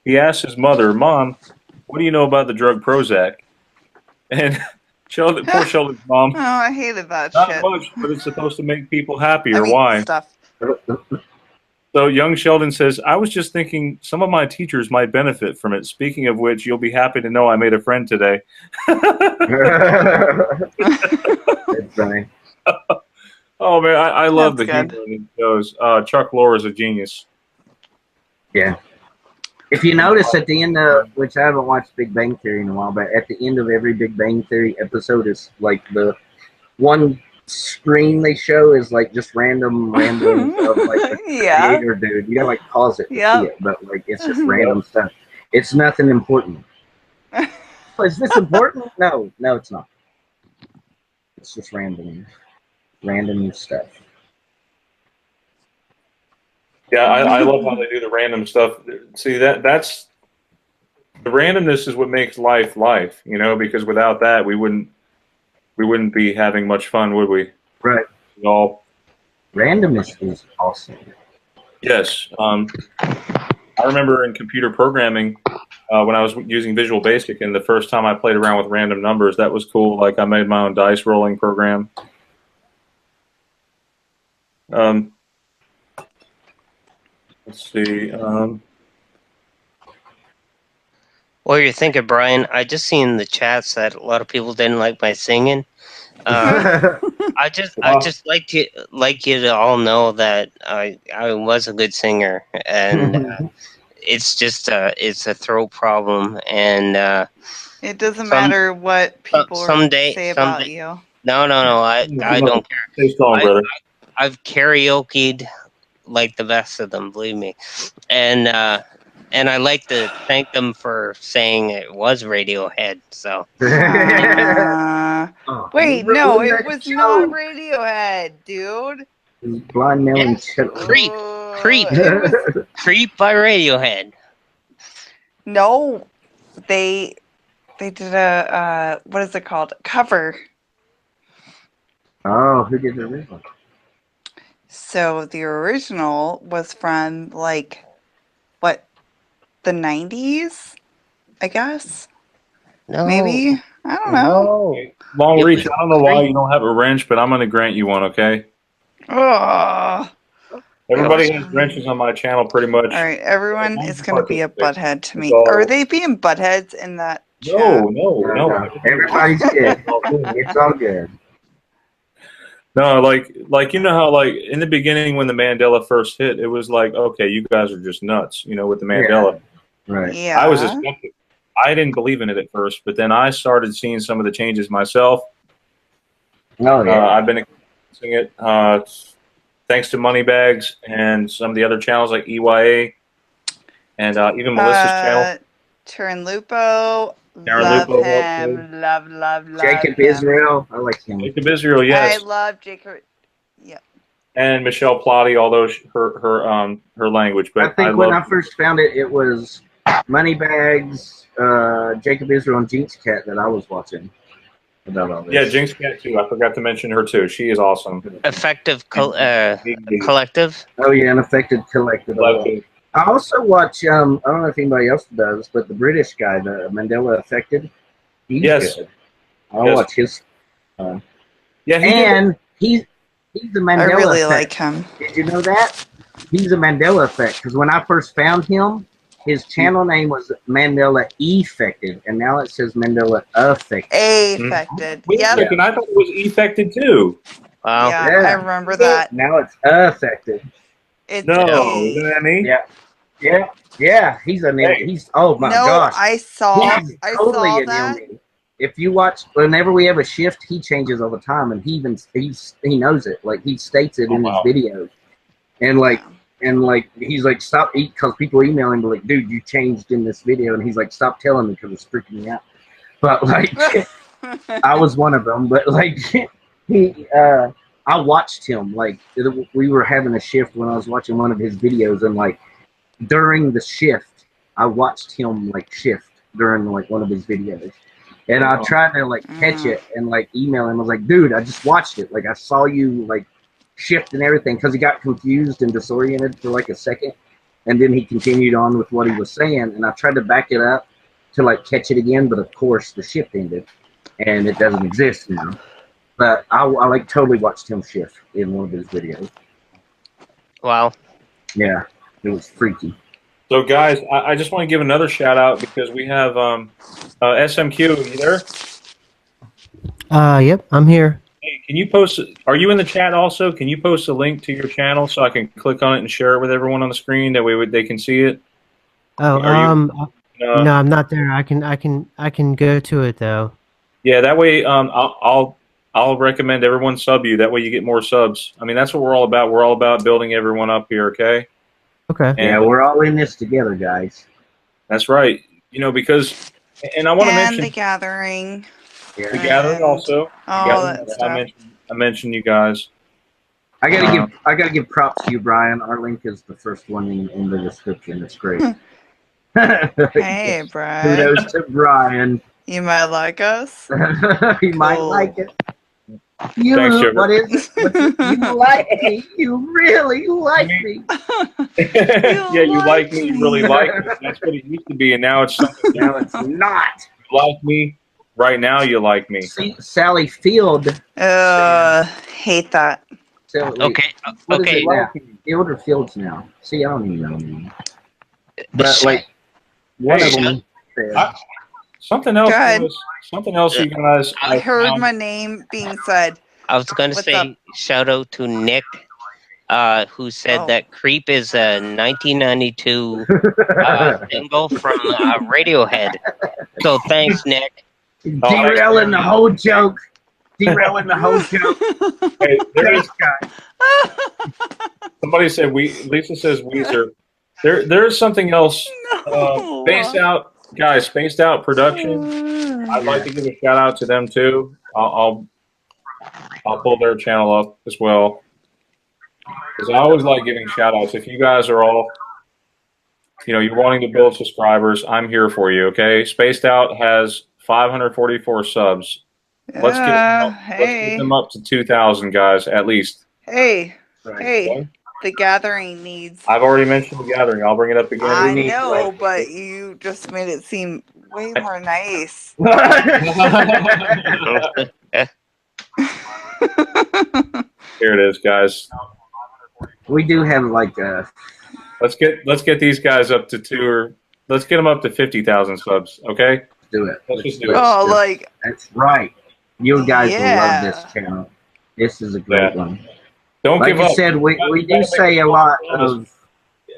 he asked his mother, "Mom, what do you know about the drug Prozac?" And poor Sheldon's mom, Oh, I hated that not shit. much, but it's supposed to make people happier. I mean, Why? stuff. So young Sheldon says, "I was just thinking some of my teachers might benefit from it. Speaking of which, you'll be happy to know I made a friend today." That's funny. Oh man, I love That's the good. humor in these shows. Chuck Lorre is a genius. Yeah. If you notice at the end of, which I haven't watched Big Bang Theory in a while, but at the end of every Big Bang Theory episode is like the one screen they show is like just random ramblings of like the Yeah. creator dude. You gotta like pause it to Yep. see it, but like it's just random stuff. It's nothing important. Is this important? No, it's not. It's just random stuff. Yeah, I love how they do the random stuff. See, that's the randomness is what makes life, you know, because without that we wouldn't be having much fun, would we? Right. Randomness is awesome. Yes. I remember in computer programming when I was using Visual Basic, and the first time I played around with random numbers, that was cool. Like I made my own dice rolling program. Let's see. What you're thinking, Brian? I just seen in the chats that a lot of people didn't like my singing. I just like you to all know that I was a good singer, and it's just it's a throat problem, and It doesn't matter what people say about you. No, I don't care. Stay strong, brother. I've karaoke'd like the best of them, believe me, and I like to thank them for saying it was Radiohead. So wait, no, it was not Radiohead, dude. Blind Melon Creep by Radiohead. No, they did a what is it called? Cover. Oh, who did the original? So the original was from like what, the 90s, I guess. No, maybe, I don't know. Long Reach. I don't know why you don't have a wrench, but I'm going to grant you one. Okay. Oh. Everybody has wrenches on my channel, pretty much. All right, everyone is going to be a butthead to me. So, are they being buttheads in that chat? No. Everybody's good. It's all good. No, like you know how like in the beginning when the Mandela first hit, it was like, okay, you guys are just nuts, you know, with the Mandela. Yeah. Right. Yeah. I was a skeptic. I didn't believe in it at first, but then I started seeing some of the changes myself. Oh yeah. I've been experiencing it thanks to Moneybags and some of the other channels like EYA and even Melissa's channel. Turin Lupo. Love him. Love Jacob him. Israel. I like him. Jacob Israel, yes. I love Jacob. Yep. And Michelle Plotty, although her language. But I think when I first found it, it was Moneybags, Jacob Israel, and Jinx Cat that I was watching about all this. Yeah, Jinx Cat too. I forgot to mention her too. She is awesome. Effective Collective. Oh yeah, an Effective Collective. I also watch. I don't know if anybody else does, but the British guy, the Mandela Affected, he's good. I'll watch his. Yeah, and he's the Mandela I really Effect. like him. Did you know that? He's a Mandela Effect because when I first found him, his channel name was Mandela Effected, and now it says Mandela Effect. Affected. Wait a second, I thought it was Effected too. Wow. Yeah, I remember that. Now it's Affected. It's no, isn't that me? Yeah. He's a he's oh my gosh. I saw Totally an that. Nilmy. If you watch, whenever we have a shift, he changes all the time, and he knows it. Like he states it in his videos, and he's like stop because people email him like, dude, you changed in this video, and he's like, stop telling me because it's freaking me out. But like, I was one of them. But like, I watched him. Like we were having a shift when I was watching one of his videos, and like during the shift, I watched him like shift during like one of his videos. And I tried to like catch it and like email him. I was like, dude, I just watched it. Like I saw you like shift and everything because he got confused and disoriented for like a second. And then he continued on with what he was saying. And I tried to back it up to like catch it again. But of course the shift ended and it doesn't exist now. But I like totally watched him shift in one of his videos. Wow. Yeah, it was freaky. So, guys, I just want to give another shout out because we have SMQ. Are you there? Yep, I'm here. Hey, can you post? Are you in the chat also? Can you post a link to your channel so I can click on it and share it with everyone on the screen? That way they can see it. Oh, no, I'm not there. I can go to it though. Yeah, that way I'll recommend everyone sub you. That way you get more subs. I mean, that's what we're all about. We're all about building everyone up here. Okay. Okay. Yeah, we're all in this together, guys. That's right. You know, because, and I want to mention the gathering. The gathering also. That stuff. I mentioned you guys. I gotta give props to you, Brian. Our link is the first one in the description. It's great. Hey, Brian. Kudos to Brian. You might like us. You might like it. Thanks, Sugar. What is it? You like me. You really like me. You like me. You really like me. That's what it used to be, and now it's something. Now it's not. You like me. Right now, you like me. See, Sally Field. Hate that. Okay. Field or Fields now? See, I don't even know. But like, one of them said. Something else. Something else, you guys. I heard my name being said. I was going to say shout out to Nick, who said that "Creep" is a 1992 single from Radiohead. So thanks, Nick. Derailing the whole joke. Derailing the whole joke. Hey, there's somebody said Lisa says Weezer. There's something else. Spaced Out guys. Spaced Out Production. I'd like to give a shout out to them too. I'll pull their channel up as well because I always like giving shout outs. If you guys are all, you're wanting to build subscribers, I'm here for you. Okay, Spaced Out has 544 subs. Let's get them up to 2,000 guys at least. Hey, the gathering needs. I've already mentioned the gathering. I'll bring it up again. I know, but you just made it seem way more nice. Here it is, guys. We do have like let's get these guys up to let's get them up to 50,000 subs. Okay. Do it. Let's just do it. Oh, that's right. You guys will love this channel. This is a great one. Don't give up. Like I said, we do say a lot of.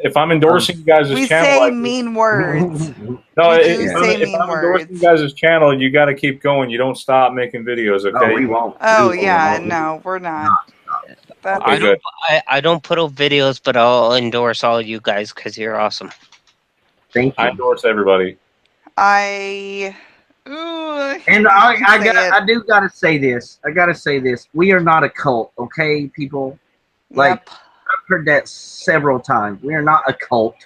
If I'm endorsing you guys' we channel, say mean words. No, if I'm endorsing you guys' channel, you got to keep going. You don't stop making videos, okay? No, we won't. No, we're not. I don't put up videos, but I'll endorse all you guys because you're awesome. Thank you. I endorse everybody. I do gotta say this. I gotta say this. We are not a cult, okay, people? Like, I've heard that several times. We are not a cult.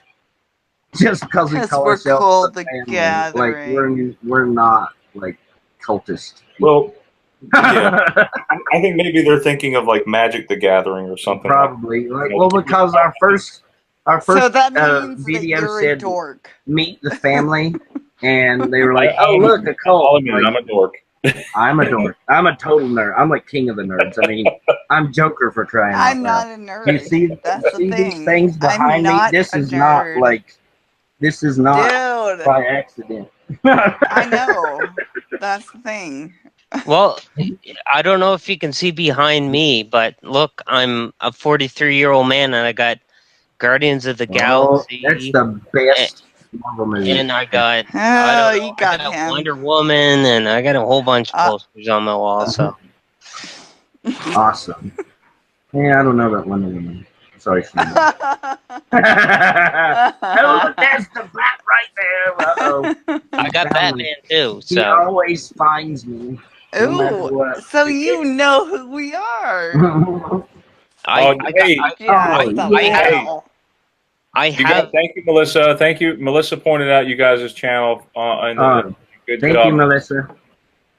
Just because we call ourselves the gathering. Like, we're not like cultists. Well, yeah. I think maybe they're thinking of like Magic the Gathering or something. Probably. Because our our first So that means that video you're a said dork. meet the family, and they were like, I- "Oh, look, a cult." I'll admit it, Like, I'm a dork. I'm a dork. I'm a total nerd. I'm like king of the nerds. I mean, I'm Joker for crying out I'm loud. not a nerd. You see, That's you the see thing. these things I'm behind me? not This a is not nerd. like, this is not Dude, by accident. I know. That's the thing. Well, I don't know if you can see behind me, but look, I'm a 43-year-old man, and I got Guardians of the Oh, Galaxy. that's the best Marvel movie. And I got, Oh, I don't know, you got I got him. Wonder Woman, and I got a whole bunch of posters on my wall. So Awesome. Yeah, I don't know that Wonder Woman. Sorry, Shane. Oh, look, there's the bat right there. Uh-oh. I got Batman too. He So always finds me. No matter Ooh, what. so you know who we are. I Yeah, Oh, the yeah. hell. I You guys, have. thank you, Melissa. Thank you. Melissa pointed out you guys' channel. And good Thank job. you, Melissa.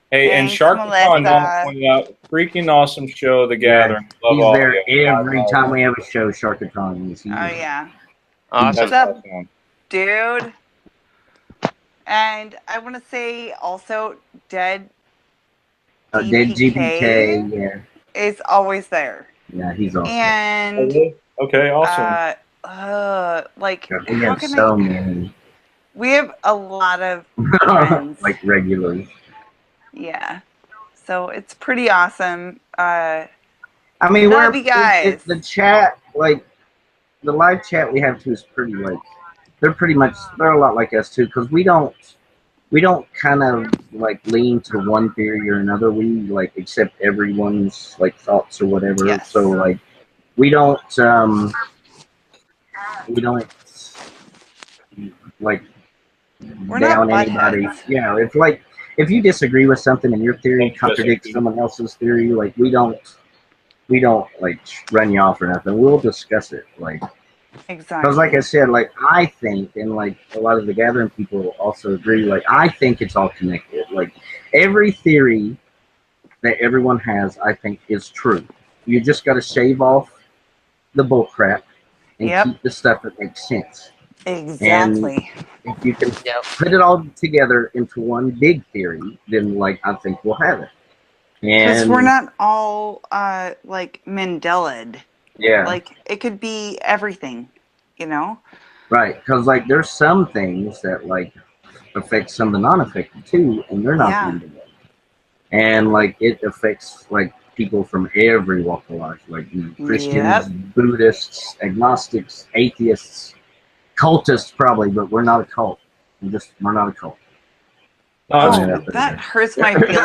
Hey, and Thanks, Shark the Con Melissa. pointed out, freaking awesome show, The Gathering. Love He's all there of you. every time we have a show, Sharkathon. Oh, yeah. Awesome. What's up, awesome. dude? And I want to say also, Dead Dead GBK, yeah. is always there. Yeah, he's awesome. And Okay, awesome. like, God, we how have can so many. we have a lot of friends. Like regulars. Yeah. So it's pretty awesome. I mean, Love you guys. the chat, like, the live chat we have too is pretty, like, they're a lot like us too, because we don't kind of, like, lean to one theory or another. We, like, accept everyone's, like, thoughts or whatever. Yes. So, like, we don't, like, We're down not anybody. buttheads. You know, if you disagree with something and your theory contradicts someone else's theory, like, we don't like run you off or nothing. We'll discuss it, like, Exactly. because, like I said, like, I think, and like a lot of the Gathering people also agree, like, I think it's all connected. Like, every theory that everyone has, I think, is true. You just got to shave off the bullcrap and keep the stuff that makes sense. Exactly. And if you can put it all together into one big theory, then, like, I think we'll have it. Because we're not all like Mandela. Yeah. Like, it could be everything, you know? Right, because, like, there's some things that, like, affect some of the non-affected too, and they're not Mandela. And, like, it affects, like, people from every walk of life, like Christians, Buddhists, agnostics, atheists, cultists probably, but we're not a cult. We're not a cult. That hurts my feelings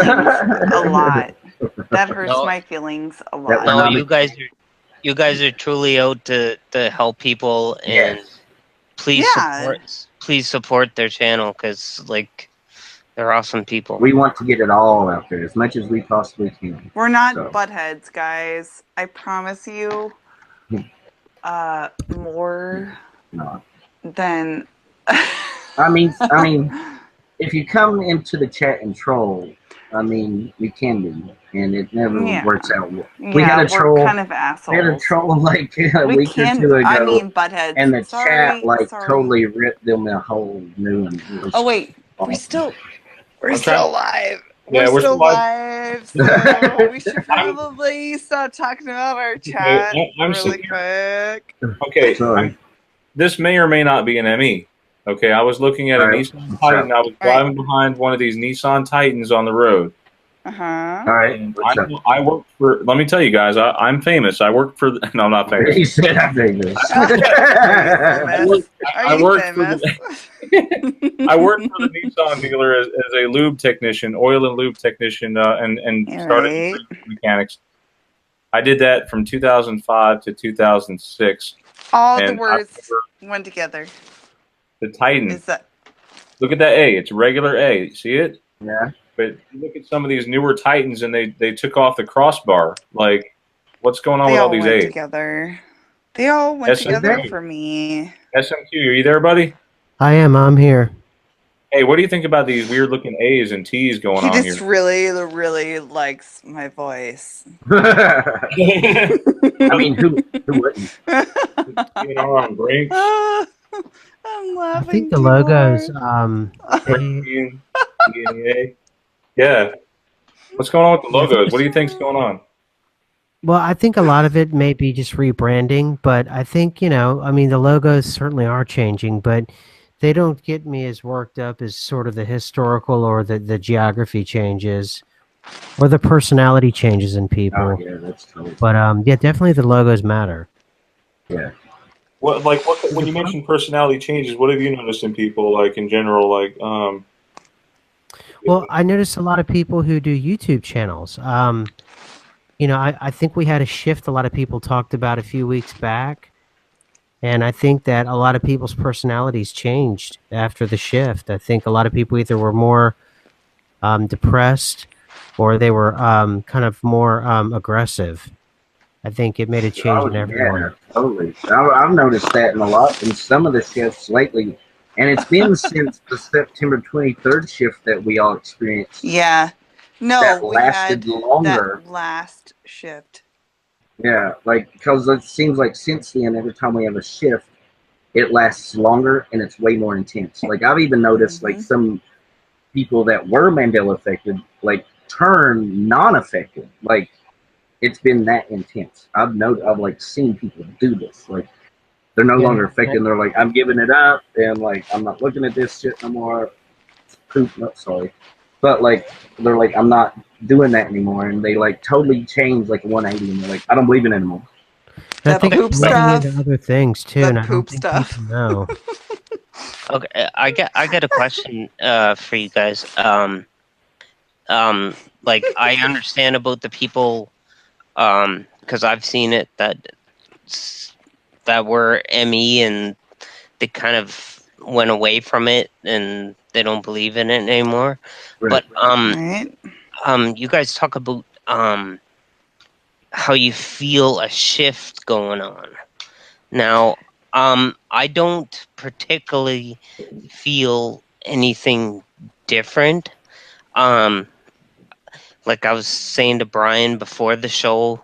a lot. That hurts my feelings a lot. No, you guys are truly out to help people, and please support their channel, because, like, they're awesome people. We want to get it all out there as much as we possibly can. We're not buttheads, guys. I promise you. More than. I mean, if you come into the chat and troll, I mean, we can be, and it never works out. We had a troll. Kind of assholes. We had a troll like a week or two ago. I mean, buttheads. And the chat totally ripped them a whole new one. Oh wait, we're still live. Yeah, we're still live. So we should probably stop talking about our chat really quick. Okay, this may or may not be an ME. Okay, I was looking at a Nissan Titan. I was driving behind one of these Nissan Titans on the road. All right. I work for. Let me tell you guys, I'm famous. I work for. No, I'm not famous. He said I'm famous. I work for the Nissan dealer as a lube technician, oil and lube technician, and started mechanics. I did that from 2005 to 2006. All the words went together. The Titan. Look at that A. It's regular A. See it? Yeah. But you look at some of these newer Titans, and they took off the crossbar. Like, what's going on with all these A's? They all went together for me. SMQ, are you there, buddy? I am. I'm here. Hey, what do you think about these weird looking A's and T's going He on just here? really likes my voice. I mean, who wouldn't? DNR on Brinks. I'm I laughing think the too logos, hard. DNA. Yeah. What's going on with the logos? What do you think's going on? well, I think a lot of it may be just rebranding, but I think, I mean, the logos certainly are changing, but they don't get me as worked up as sort of the historical or the geography changes or the personality changes in Oh people. yeah, that's totally. But yeah, definitely the logos matter. Yeah. What when you mention personality changes, what have you noticed in people, like in general, like Well, I noticed a lot of people who do YouTube channels. I think we had a shift a lot of people talked about a few weeks back. And I think that a lot of people's personalities changed after the shift. I think a lot of people either were more depressed or they were kind of more aggressive. I think it made a change Oh in yeah, everyone. totally. I've noticed that in some of the shifts lately, and it's been since the September 23rd shift that we all experienced. Yeah. No, That we lasted had longer. that last shift. Yeah, like because it seems like since then, every time we have a shift, it lasts longer and it's way more intense. Like I've even noticed like some people that were Mandela affected, like turn non-affected. Like it's been that intense. I've like seen people do this. Like they're no Yeah, longer affected. And they're like, I'm giving it up, and like I'm not looking at this shit no more. Poop, no, sorry, but like they're like, I'm not doing that anymore, and they like totally change like 180, and they're like, I don't believe in it anymore. And I The think poop it's bleeding stuff. into other things too, The and I don't poop think stuff. people know. Okay, I got a question for you guys. Like I understand about the people, because I've seen it that were ME and they kind of went away from it and they don't believe in it anymore. Right. But Right. you guys talk about how you feel a shift going on. Now, I don't particularly feel anything different. Like I was saying to Brian before the show,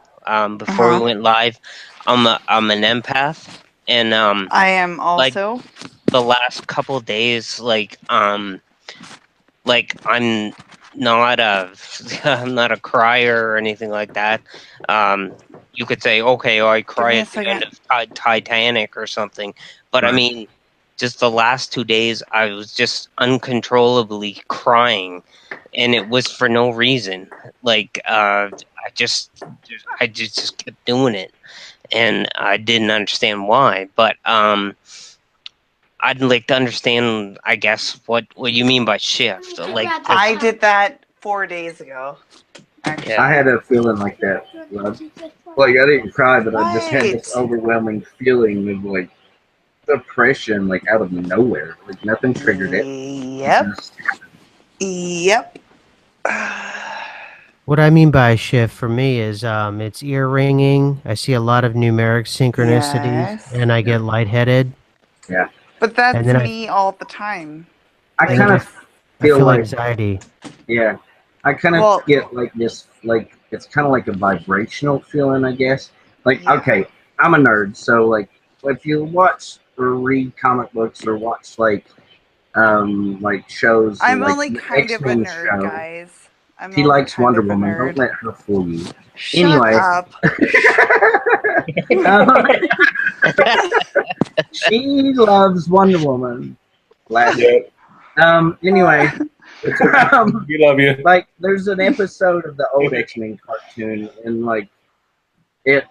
before we went live, I'm an empath, and I am like also. the last couple of days, like I'm not a I'm not a crier or anything like that. You could say, okay, I Give cry me a at the end second. of Titanic or something, but I Right. mean, just the last 2 days, I was just uncontrollably crying, and it was for no reason. Like I just kept doing it, and I didn't understand why. But I'd like to understand, I guess, what you mean by shift. Like, I did that 4 days ago. Actually. I had a feeling like that. Like I didn't cry, but I just had this Right. overwhelming feeling of like depression, like out of nowhere. Like nothing triggered it. Yep. Just, Yep. What I mean by a shift for me is it's ear ringing. I see a lot of numeric synchronicities, Yes. and I get lightheaded. yeah. But And that's then me all the time. I Like, kind of I feel feel like, anxiety. yeah, I kind of well, get like this, like it's kind of like a vibrational feeling, I guess. Like, yeah. okay, I'm a nerd, so like if you watch or read comic books or watch like shows, I'm like only the kind of a X-Men nerd, show. guys. I'm She only likes kind Wonder of a Woman. Don't nerd. let her fool you. Shut Anyway. up. She loves Wonder Woman. yeah, Anyway, we love you. like there's an episode of the old X-Men cartoon, and like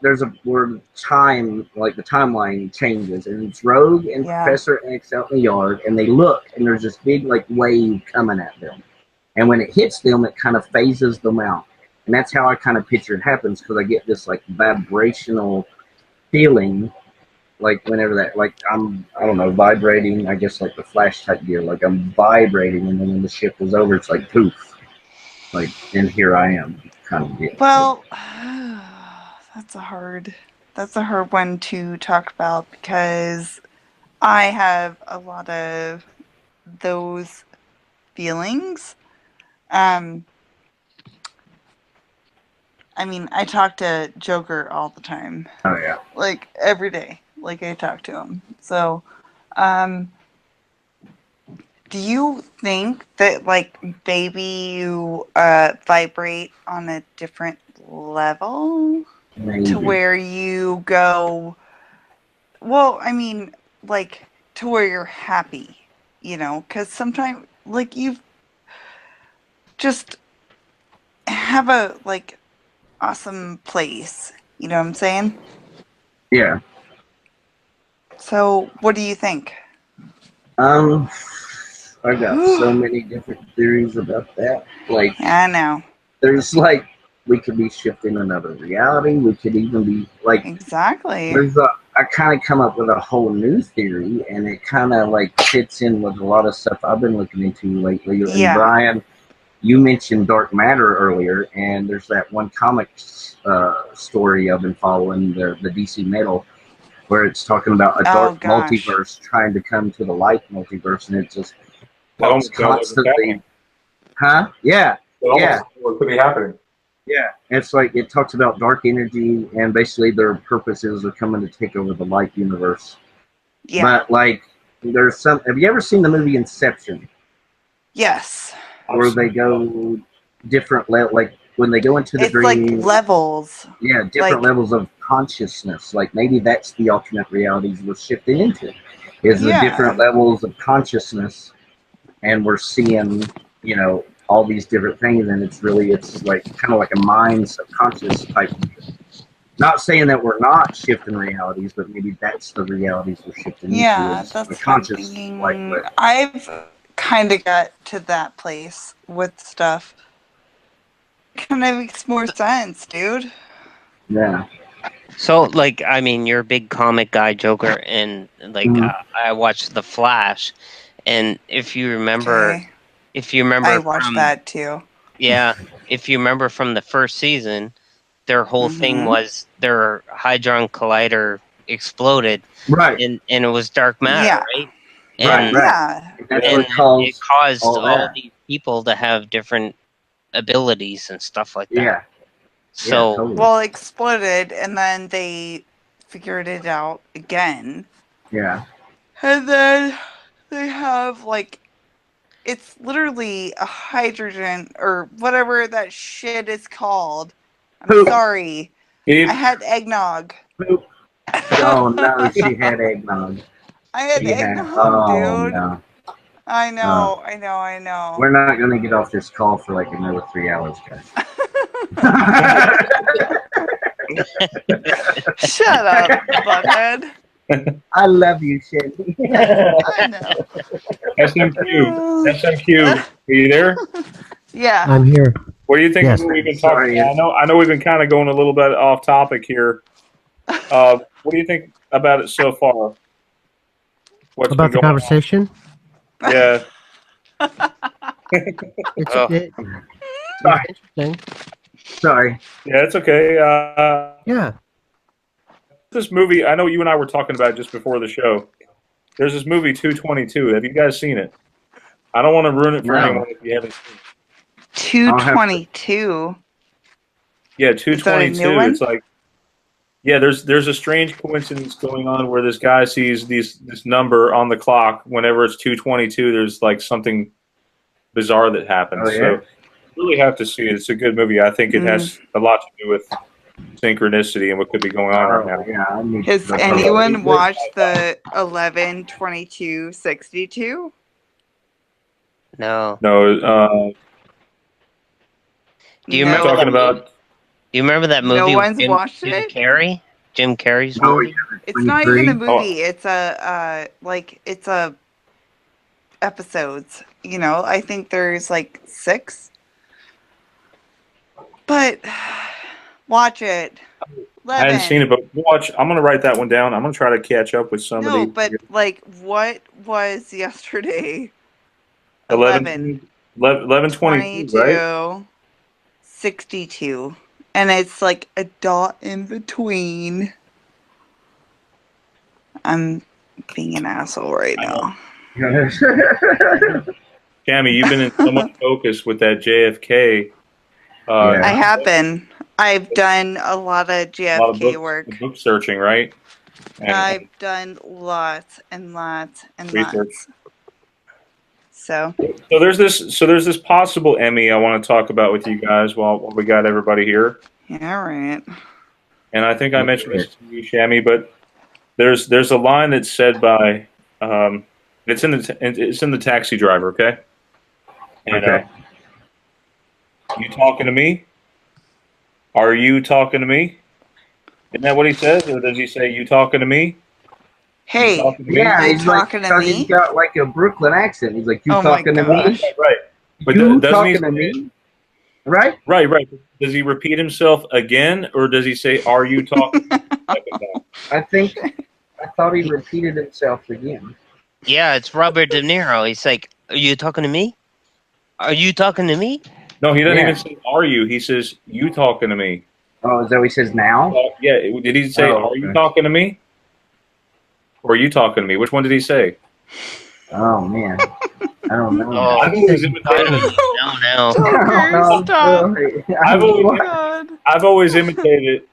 there's a where time, like the timeline changes, and it's Rogue and Yeah. Professor X out in the yard, and they look, and there's this big like wave coming at them, and when it hits them, it kind of phases them out, and that's how I kind of picture it happens, because I get this like vibrational feeling, like whenever that, like I don't know, vibrating, I guess like the Flash type deal, like I'm vibrating, and then when the shift is over, it's like poof, like, and here I am, kind of deal. Well, that's a hard one to talk about, because I have a lot of those feelings. I mean, I talk to Joker all the time. Oh yeah. Like every day. Like I talk to him. So, do you think that like maybe you vibrate on a different level Maybe. to where you go? Well, I mean, like to where you're happy, you know? Because sometimes, like you just have a like awesome place. You know what I'm saying? Yeah. So, what do you think? I got so many different theories about that. Like, I know. there's like, we could be shifting another reality. We could even be like, Exactly. I kind of come up with a whole new theory, and it kind of like fits in with a lot of stuff I've been looking into lately. And Yeah. Brian, you mentioned dark matter earlier, and there's that one comic story I've been following, the DC Metal, where it's talking about a dark multiverse trying to come to the light multiverse, and it just talks constantly. Huh? Yeah. Yeah. What could be happening? Yeah. It's like it talks about dark energy, and basically their purposes are coming to take over the light universe. Yeah. But like, there's some. Have you ever seen the movie Inception? Yes. Where they go different like when they go into the dream, like levels. Yeah, different levels of consciousness. Like maybe that's the alternate realities we're shifting into, is the different levels of consciousness, and we're seeing, you know, all these different things, and it's like kind of like a mind subconscious type. Not saying that we're not shifting realities, but maybe that's the realities we're shifting into. Yeah, that's the conscious. I've kind of got to that place with stuff. Kind of makes more sense, dude. Yeah. So, like, I mean, you're a big comic guy, Joker, and like, I watched The Flash, and if you remember, I watched that too. Yeah, if you remember from the first season, their whole thing was their Hadron Collider exploded, right? And it was dark matter, right? And, yeah, and it caused all these people to have different abilities and stuff like that. Yeah. So, totally. Well, it exploded, and then they figured it out again. Yeah. And then they have like, it's literally a hydrogen or whatever that shit is called. I'm sorry. I had eggnog. Oh no, she had eggnog. I had eggnog, dude. No. I know, I know. We're not going to get off this call for like another 3 hours, guys. Shut up, butthead. I love you, Shelly. I know. SMQ. Are you there? Yeah. I'm here. What do you think Yes. we've been talking about? I know we've been kind of going a little bit off topic here. What do you think about it so far? What's about the conversation? Yeah. It's interesting. Sorry. Yeah, it's okay. Yeah. This movie, I know you and I were talking about it just before the show. There's this movie 222. Have you guys seen it? I don't want to ruin it for anyone if you haven't seen it. 222. Yeah, 222. It's like, yeah, there's a strange coincidence going on where this guy sees this number on the clock. Whenever it's 222, there's like something bizarre that happens. Oh, yeah? So you really have to see it. It's a good movie. I think it has a lot to do with synchronicity and what could be going on right now. Yeah, has anyone watched the 11/22/62? No. No. Do you remember talking about? Do you remember that movie? No one's watched Jim it. Carrey? Jim Carrey's movie. It's not even a movie. It's a it's a episodes. You know, I think there's like 6. But watch it. 11. I hadn't seen it, but watch. I'm gonna write that one down. I'm gonna try to catch up with somebody. No, but like, what was yesterday? 11/22, right? 62, and it's like a dot in between. I'm being an asshole right now. Shammy, you've been in so much focus with that JFK. Yeah. I have been. I've done a lot of a lot of JFK work. book searching, right? And I've done lots and lots and research. lots. So there's this possible Emmy I want to talk about with you guys while we got everybody here. yeah, right. And I think I mentioned this to you, Shammy, but there's a line that's said by it's in the Taxi Driver, okay? And, Okay. you talking to me? Are you talking to me? Isn't that what he says, or does he say you talking to me? Hey, talking to me? Yeah, you he's like, talking to 'cause me? he's got like a Brooklyn accent. He's like, you Oh my talking to me? gosh. Right. But You doesn't he talking to say- me? Right? Right. Does he repeat himself again, or does he say, "Are you talking?" I thought he repeated himself again. Yeah, it's Robert De Niro. He's like, "Are you talking to me? Are you talking to me?" No, he doesn't Yeah. even say, "Are you?" He says, "You talking to me?" Oh, is that what he says now? Yeah. Did he say, Oh, "Are you okay. talking to me?" Or "Are you talking to me?" Which one did he say? Oh man, I don't know. Oh, I've always I imitated. don't even know now. Joker, stop. I've Oh always, my God. I've always imitated.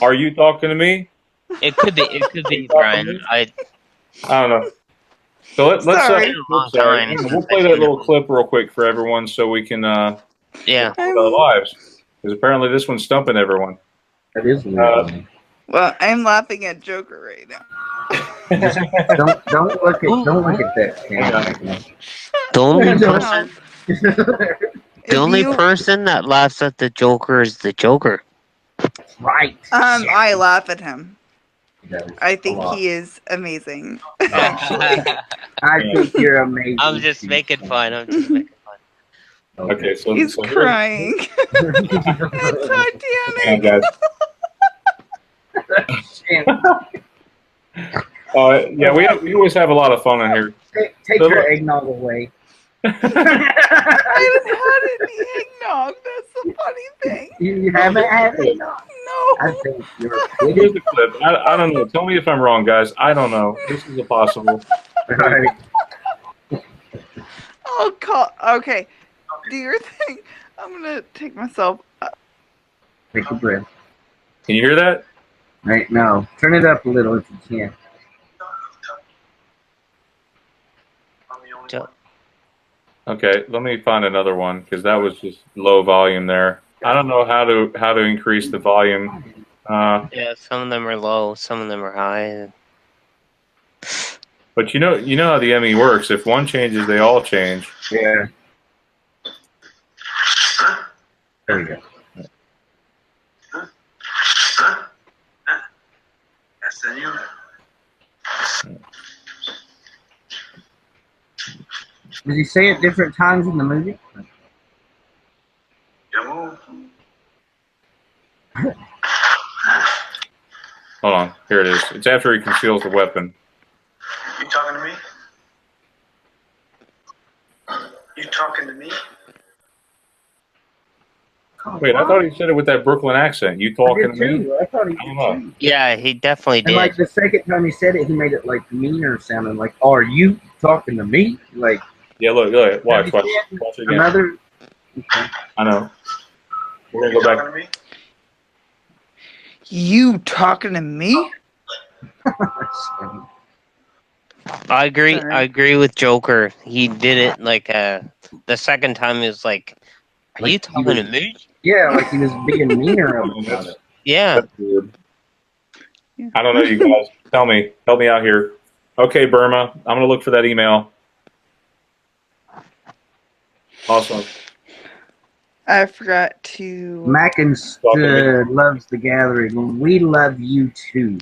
Are you talking to me? It could be, Brian. I don't know. So let's Sorry. It's been a long sorry. time since We'll play I've that seen little it. clip real quick for everyone, so we can Yeah. live our lives. Because apparently this one's stumping everyone. That is weird. Well, I'm laughing at Joker right now. Don't look at that camera. The only Don't- person, If the only you- person that laughs at the Joker is the Joker. Right. I laugh at him. That is I a think lot. he is amazing. Actually. I think you're amazing. I'm just making fun. I'm just making fun. Okay, so He's so crying. It's Hang on, Titanic. guys. Yeah, we always have a lot of fun in here. Take So your look- eggnog away. I haven't had any eggnog. That's the funny thing. You haven't had eggnog. No. I think you're Here's kidding. the clip. I don't know. Tell me if I'm wrong, guys. I don't know. This is impossible. Right. Oh, okay. Do your thing. I'm gonna take myself. Take a breath. Can you hear that? Right, no. Turn it up a little if you can. Jo- Okay, let me find another one because that was just low volume there. I don't know how to increase the volume. Yeah, some of them are low, some of them are high. But you know how the Emmy works. If one changes, they all change. Yeah. There we go. Does he say it different times in the movie? Hold on, here it is. It's after he conceals the weapon. You talking to me? You talking to me? Wait, I thought he said it with that Brooklyn accent. You I talking did to me? too. I thought he I don't did know. too. Yeah, he definitely And did. like the second time he said it, he made it like meaner sounding. Like, "Are you talking to me?" Like, Yeah, look, watch have you seen watch again. another. I know. We're gonna You go back. talking to me? You talking to me? I agree. Sorry. I agree with Joker. He did it like the second time. He was like, "Are Like you talking to me?" Yeah, like he was being meaner about it. Yeah. That's weird. I don't know, you guys. Help me out here. Okay, Burma, I'm gonna look for that email. Awesome. I forgot to. Mackinston loves the gathering. We love you too.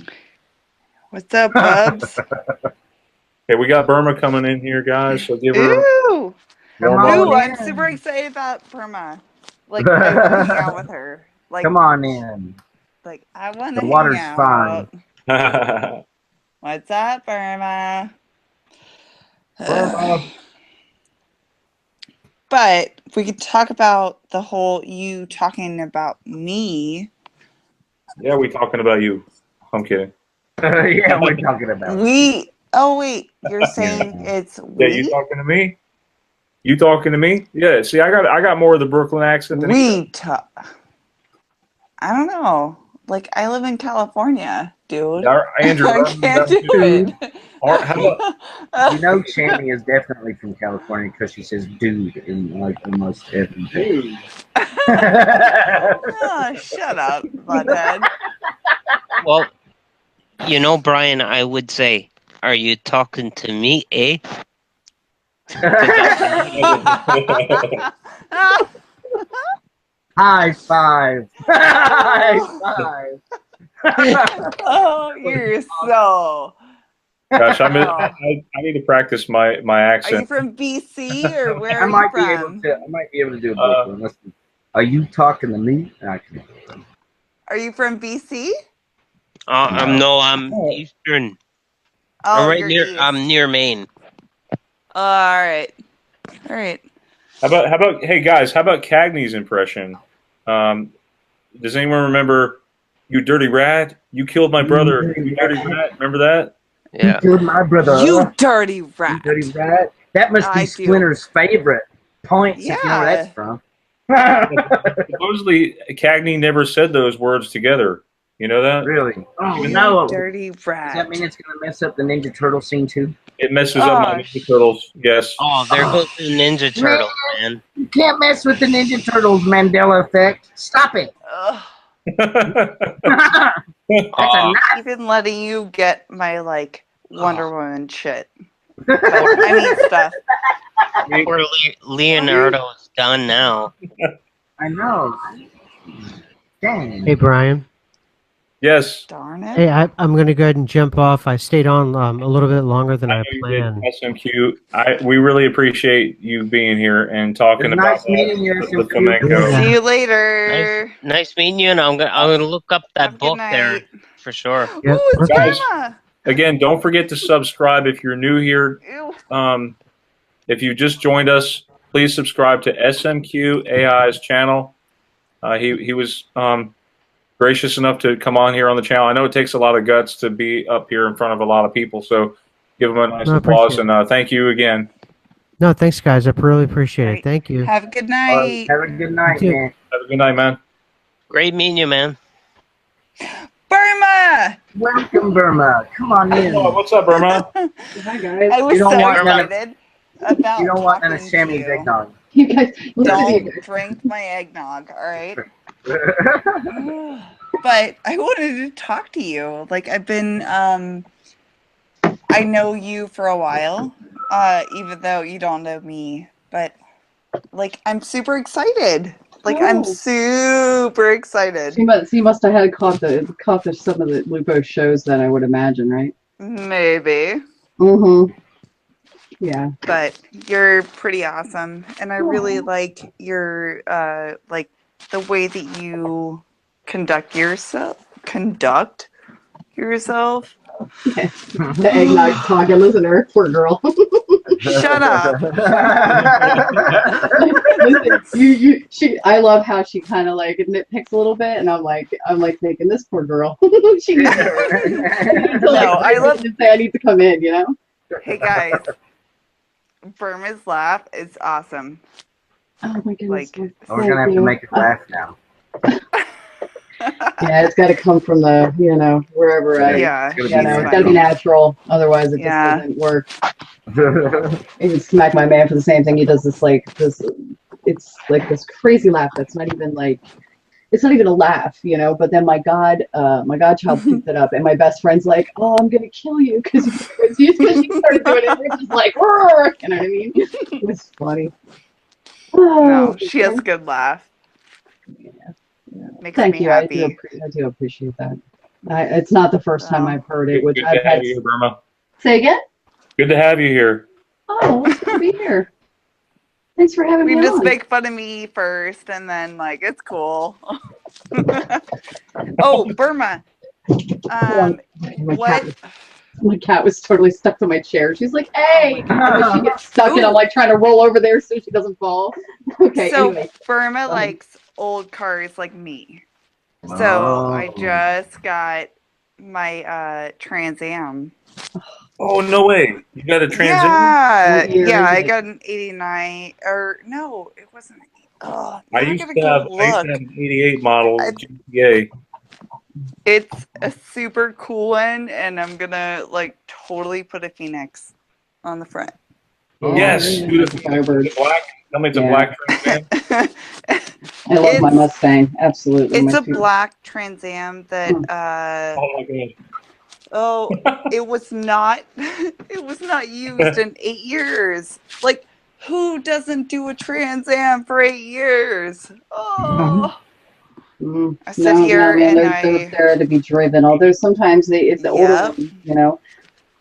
What's up, bubs? Okay, we got Burma coming in here, guys. So give her. Ooh. Come Warm on Ooh, I'm in. super excited about Burma. Like, I want to hang out with her. Like, Come on in. Like, I want The to water's hang fine. out. What's up, Burma? Burma. But we could talk about the whole you talking about me. Yeah, we talking about you. I'm kidding. Yeah, we're talking about. We. Oh wait, you're saying it's Yeah, you we? talking to me? You talking to me? Yeah. See, I got more of the Brooklyn accent than I don't know. Like, I live in California, dude. Andrew. I can't do it. How about, You know, Shammy is definitely from California because she says "dude" in like almost everything. Oh, shut up, butthead. Well, you know, Brian, I would say, are you talking to me, eh? High five! High five! Oh, you're so. gosh, I Oh. need to practice my Are accent. you from BC or where I are you might be from? able to do a Brooklyn. Listen, are you talking to me? Are you from BC? No, I'm Eastern. Oh, I'm you're near. East. I'm near Maine. All right. How about hey guys? How about Cagney's impression? Does anyone remember? You dirty rat! You killed my brother. You dirty rat! Remember that? Yeah. You killed my brother. You dirty rat. You dirty rat. That must be Splinter's favorite points. Yeah. If you know where that's from. Supposedly, Cagney never said those words together. You know that? Really? Oh You no! dirty rat. Does that mean it's going to mess up the Ninja Turtle scene too? It messes up my Ninja Turtles. Yes. Oh, there goes the Ninja Turtle, man. You can't mess with the Ninja Turtles, Mandela Effect. Stop it. Even letting you get my Wonder Woman shit. I mean stuff. Poor Leonardo's done now. I know. Dang. Hey, Brian. Yes. Darn it. Hey, I'm going to go ahead and jump off. I stayed on a little bit longer than I planned. SMQ. We really appreciate you being here and talking about nice meeting you, the flamenco. See you later. Nice meeting you, and I'm gonna look up that book there for sure. Yep. Ooh, it's Guys, Grandma. again, don't forget to subscribe if you're new here. Ew. If you just joined us, please subscribe to SMQ AI's channel. He was gracious enough to come on here on the channel. I know it takes a lot of guts to be up here in front of a lot of people, so give him a nice applause, and thank you again. No, thanks, guys. I really appreciate it. Thank you. Have a good night. Have a good night, man. Have a good night, man. Great meeting you, man. Burma! Welcome, Burma. Come on in. Oh, what's up, Burma? Hi, guys. I was so excited about You don't want none of talking to Sammy's you. eggnog. You guys, Don't drink my eggnog, all right? But I wanted to talk to you. I've been, I know you for a while, even though you don't know me. But, I'm super excited. I'm super excited. so you must have had caught some of the Lupo shows then, I would imagine, right? Maybe. Mm-hmm. Yeah. But you're pretty awesome. And I really like your, the way that you conduct yourself. The eggnog talking, listen to her, poor girl. Shut up. Listen, I love how she kind of nitpicks a little bit, and I'm thinking this poor girl. She needs to, I need to come in, you know. Hey guys, Burma's laugh is awesome. Oh my goodness. We're gonna have to make it laugh now. Yeah, it's got to come from the, wherever I, it's got to be natural. Otherwise, it just doesn't work. Even smack my man for the same thing. He does this it's like this crazy laugh that's not even it's not even a laugh, But then my godchild picked it up, and my best friend's like, "Oh, I'm gonna kill you," because she started doing it. We're just like, "Roar!" You know what I mean? It was funny. No, she has a good laugh. Yeah. Makes Thank me you. happy. I do appreciate that. It's not the first time I've heard it, which Good I've to have had. you, Burma. Say again? Good to have you here. Oh, it's good to be here. Thanks for having me You just on. make fun of me first, and then it's cool. Oh, Burma. My cat was totally stuck to my chair. She's like, "Hey!" And then she gets stuck, and I'm trying to roll over there so she doesn't fall. Okay. So anyway. Burma likes old cars like me. So I just got my Trans Am. Oh, no way. You got a Trans Am? Yeah, I got an 89, or no, it wasn't. Oh, I used to have an 88 model GTA. It's a super cool one, and I'm gonna like totally put a Phoenix on the front. Yes, beautiful. Black. Tell me it's a black Trans Am. I love my Mustang. Absolutely. It's a black Trans Am that oh my god. Oh, it was not used in 8 years. Like, who doesn't do a Trans Am for 8 years? Oh. I sit here and they're there to be driven. Although sometimes if the older one, you know,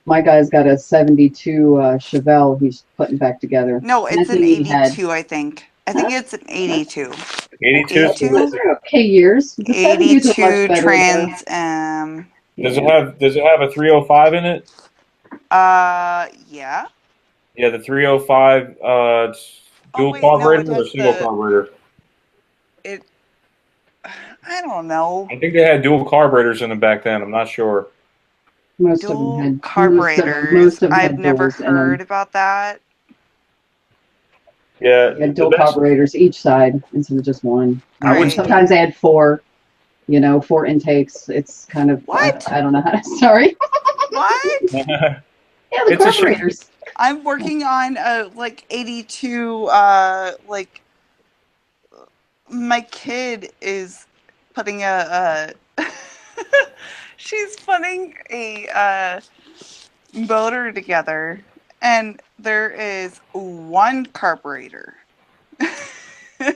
my guy's got a 72 Chevelle he's putting back together. No, it's an 82, I think. I think it's an 82. 82? Okay, years. The 82 Trans Am. Does it have a 305 in it? Yeah. Yeah, the 305 dual carburetor or single carburetor? I don't know. I think they had dual carburetors in them back then. I'm not sure. Most of them had carburetors. Most of them I've never heard about that. Yeah, dual carburetors each side instead of just one. Sometimes they had 4. You know, 4 intakes. It's kind of what? I don't know how to. Sorry. What? Yeah, the carburetors. I'm working on like 82. Like my kid is putting she's putting a motor together, and there is 1 carburetor. Yeah,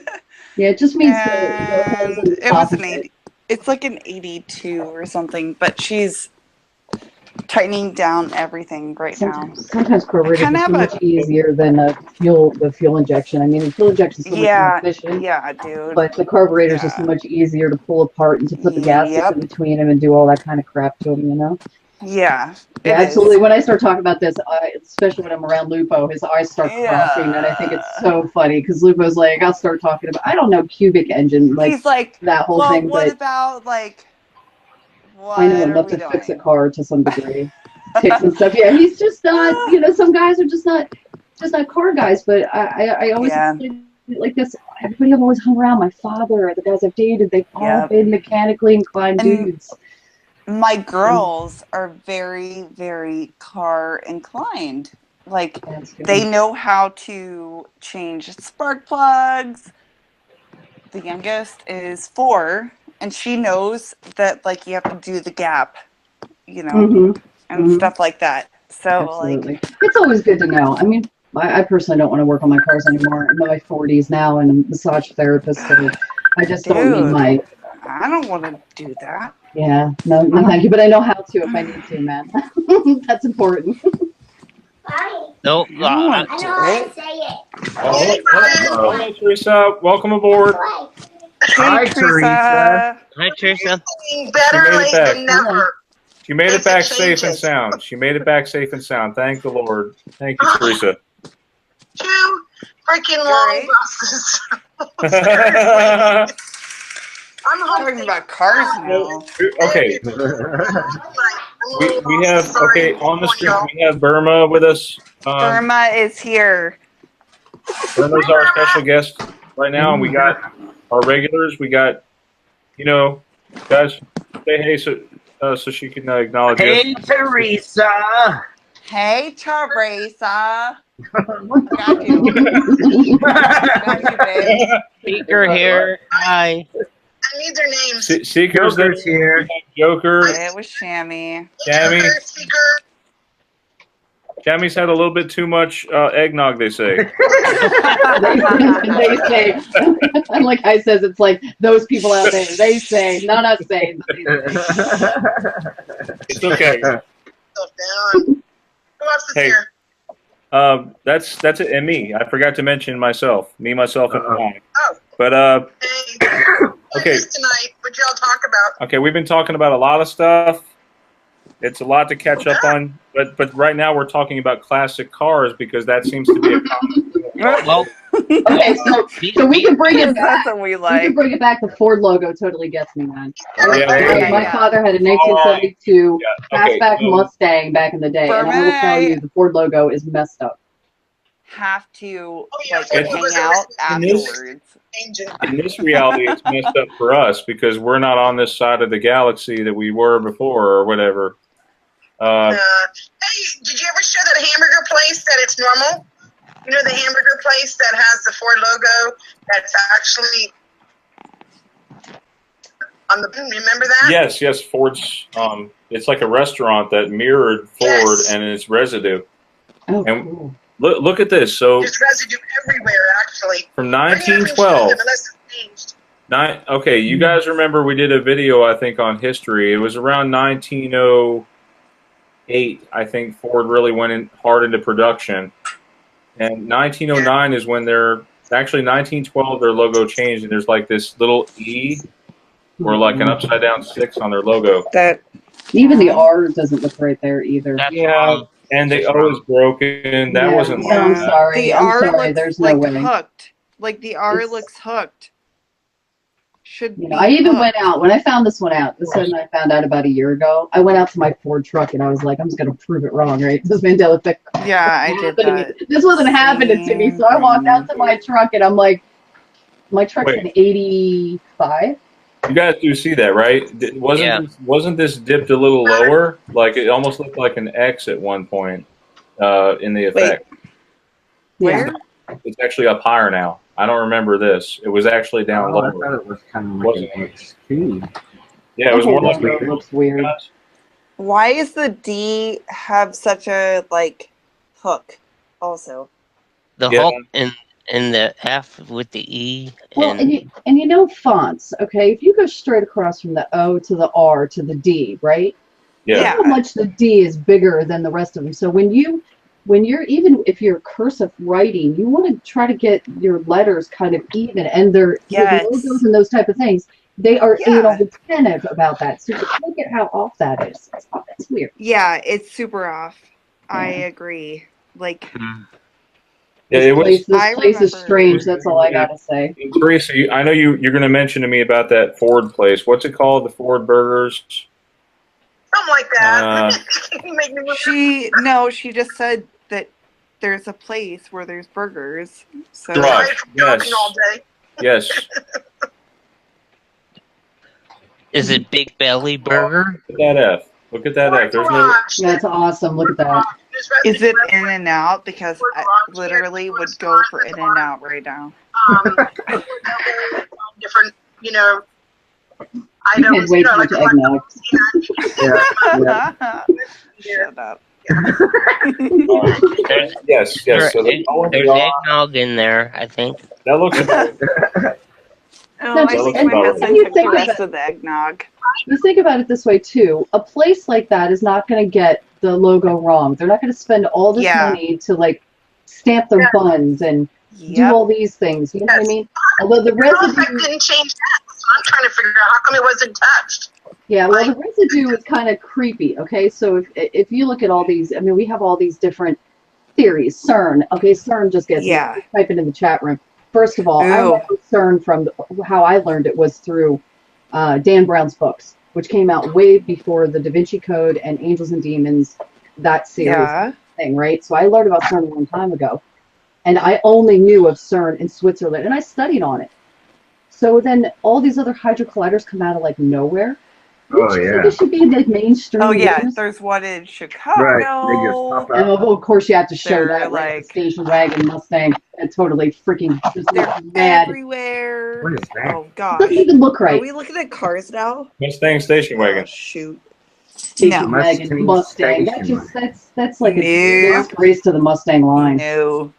it just means it was an 80. It's like an 82 or something, but she's tightening down everything now. Sometimes carburetors are so much easier than the fuel injection. I mean, the fuel injection is so much more efficient. Yeah, dude. But the carburetors are so much easier to pull apart and to put the gaskets in between them and do all that kind of crap to them, you know? Yeah. Yeah, absolutely. When I start talking about this, especially when I'm around Lupo, his eyes start flashing, and I think it's so funny because Lupo's like, I'll start talking about, I don't know, cubic engine, like, he's like that whole thing. What about like? What I know enough to fix a car to some degree, ticks and stuff. Yeah, he's just not. You know, some guys are just not car guys. But I always like this. Everybody I've always hung around. My father, the guys I've dated, they've all been mechanically inclined dudes. My girls are very, very car inclined. Like, they know how to change spark plugs. The youngest is 4, and she knows that, like, you have to do the gap, you know, and stuff like that. So, absolutely. like, it's always good to know. I mean, I personally don't want to work on my cars anymore. I'm in my 40s now, and I'm a massage therapist, so I just don't need my. I don't want to do that. Yeah, no, thank you. But I know how to if I need to, man. That's important. No, I know how to say it. Hello, Teresa. Welcome aboard. Hi, Teresa. Hi, Teresa. Better late than never. She made it back safe and sound. She made it back safe and sound. Thank the Lord. Thank you, Teresa. 2 freaking long buses. I'm talking about cars now. Okay. we have on the street we have Burma with us. Burma is here. Burma's our special guest right now, and we got our regulars. We got, you know, guys, say hey so she can acknowledge us. Hey, Teresa. Hey, Teresa. Got you. Got you, babe. Speaker here. Hi. I need their names. Seeker's here. Joker. It was Shammy. Shammy. Shammy's had a little bit too much eggnog, they say. They say. Like I says, it's like those people out there. They say, not us saying. It's okay. Who else is here? That's it, and me. I forgot to mention myself. Me, myself, and I. Oh. But okay. Tonight, what y'all talk about? Okay, we've been talking about a lot of stuff. It's a lot to catch up on, but right now we're talking about classic cars because that seems to be a common. Well, Okay, so we can bring it back. That's what we We like. can bring it back. The Ford logo totally gets me, man. My Yeah. father had a 1972 okay, fastback Mustang back in the day, and I will tell you, the Ford logo is messed up. Have to It's- hang out afterwards. In this reality, it's messed up for us because we're not on this side of the galaxy that we were before or whatever. Hey, did you ever show that hamburger place that it's normal? You know the hamburger place that has the Ford logo that's actually on the, remember that? Yes, Ford's, it's like a restaurant that mirrored Ford and it's Residue. Oh, and cool. Look at this. So there's residue everywhere, actually. From 1912. Okay, you guys remember we did a video, I think, on history. It was around 1908, I think Ford really went hard into production. And 1909 is when actually 1912 their logo changed, and there's like this little E or like an upside down 6 on their logo. Even the R doesn't look right there either. Yeah, and the O is broken. That wasn't like I'm that. sorry. The I'm R sorry. looks There's no way. hooked. Like the R looks hooked. Should be I even hooked. went out when I found this one out. This one I found out about a year ago. I went out to my Ford truck and I was like, I'm just gonna prove it wrong, right? This Mandela Effect. Yeah, I did that. This wasn't happening to me, so I walked out to my truck and I'm like, my truck's an 85. You guys do see that, right? Wasn't this dipped a little lower? Like it almost looked like an X at one point in the effect. Where? It's actually up higher now. I don't remember this. It was actually down lower. I thought it was kind of like an XT. Yeah, it was more like it looks weird. Why is the D have such a hook? Also, the hook and the F with the E. Well, and you know fonts, okay? If you go straight across from the O to the R to the D, right? Yeah. How much the D is bigger than the rest of them. So when you're even if you're cursive writing, you want to try to get your letters kind of even, and their logos and those type of things. They are attentive about that. So look at how off that is. It's weird. Yeah, it's super off. I agree. This place is strange. That's all I gotta say. Teresa, I know you're going to mention to me about that Ford place. What's it called? The Ford Burgers? Something like that. She just said that there's a place where there's burgers. So yes. All day. Yes. Is it Big Belly Burger? Look at that F. Look at that F. There's no. That's awesome. Look at that. Is it In-N-Out? Because I literally would go for In-N-Out right now. Different, You had way too much eggnog. Shut up. Yes. So there's eggnog in there, I think. That looks about I think my husband took the rest of the eggnog. You think about it this way too. A place like that is not going to get the logo wrong. They're not going to spend all this money to stamp their buns and do all these things. You know what I mean? Although the residue didn't change that. So I'm trying to figure out how come it wasn't touched. Yeah, well, the residue is kind of creepy. Okay, so if you look at all these, I mean, we have all these different theories. CERN. Okay, CERN just gets type it in the chat room. First of all, I learned CERN from how I learned it was through Dan Brown's books, which came out way before the Da Vinci Code and Angels and Demons, that series thing, right? So I learned about CERN a long time ago, and I only knew of CERN in Switzerland, and I studied on it. So then all these other hydrocolliders come out of nowhere. Oh yeah. It should be mainstream. Oh yeah, news. There's one in Chicago. Right. And of course you have to show that like station wagon Mustang and totally freaking just they're mad. Everywhere. What is that? Oh gosh. It doesn't even look right. Are we looking at cars now? Mustang station wagon. Oh, shoot. Station wagon Mustang. That's like a race to the Mustang line. No.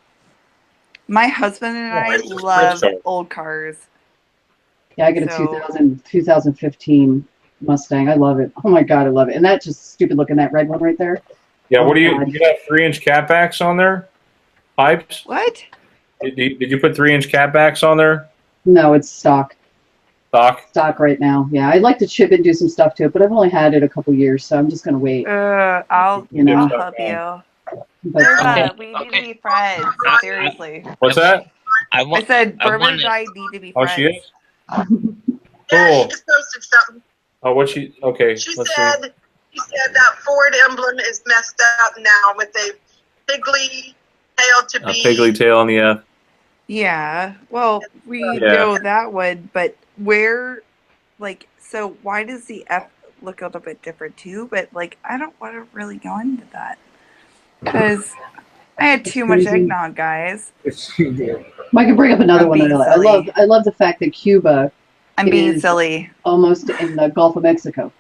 My husband and I love old cars. Yeah, I get a 2015 Mustang. I love it. Oh my god, I love it. And that just stupid looking, that red one right there. Yeah, what do you have 3-inch catbacks on there? Pipes? What? Did you put 3-inch catbacks on there? No, it's stock. Stock right now. Yeah, I'd like to chip it and do some stuff to it, but I've only had it a couple years, so I'm just gonna wait. I'll help you. But, we need to be friends. Seriously. What's that? I said Burma and I need to be friends. Oh, she is? Yeah, she just posted something. Oh, what she? Okay. She said that Ford emblem is messed up now with a piggly tail to be. A piggly tail on the F. Yeah. Well, we know that one, but where, like, so why does the F look a little bit different too? But like, I don't want to really go into that because I had too much eggnog, guys. I can bring up another one. I love the fact that Cuba. I'm being silly. Almost in the Gulf of Mexico.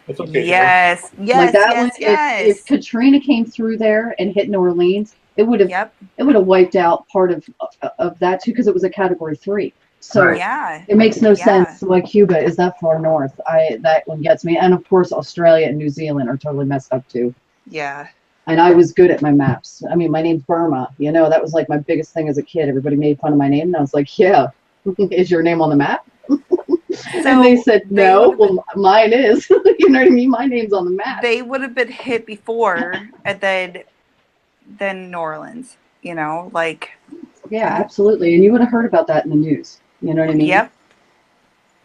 It's okay. Yes, like that one. If Katrina came through there and hit New Orleans, it would have wiped out part of that too, because it was a Category 3. So it makes no sense why Cuba is that far north. That one gets me, and of course Australia and New Zealand are totally messed up too. Yeah. And I was good at my maps. I mean, my name's Burma. You know, that was like my biggest thing as a kid. Everybody made fun of my name, and I was like, yeah, is your name on the map? And they said, no, well, mine is. You know what I mean? My name's on the map. They would have been hit before, and then New Orleans, you know, like. Yeah, absolutely. And you would have heard about that in the news. You know what I mean? Yep.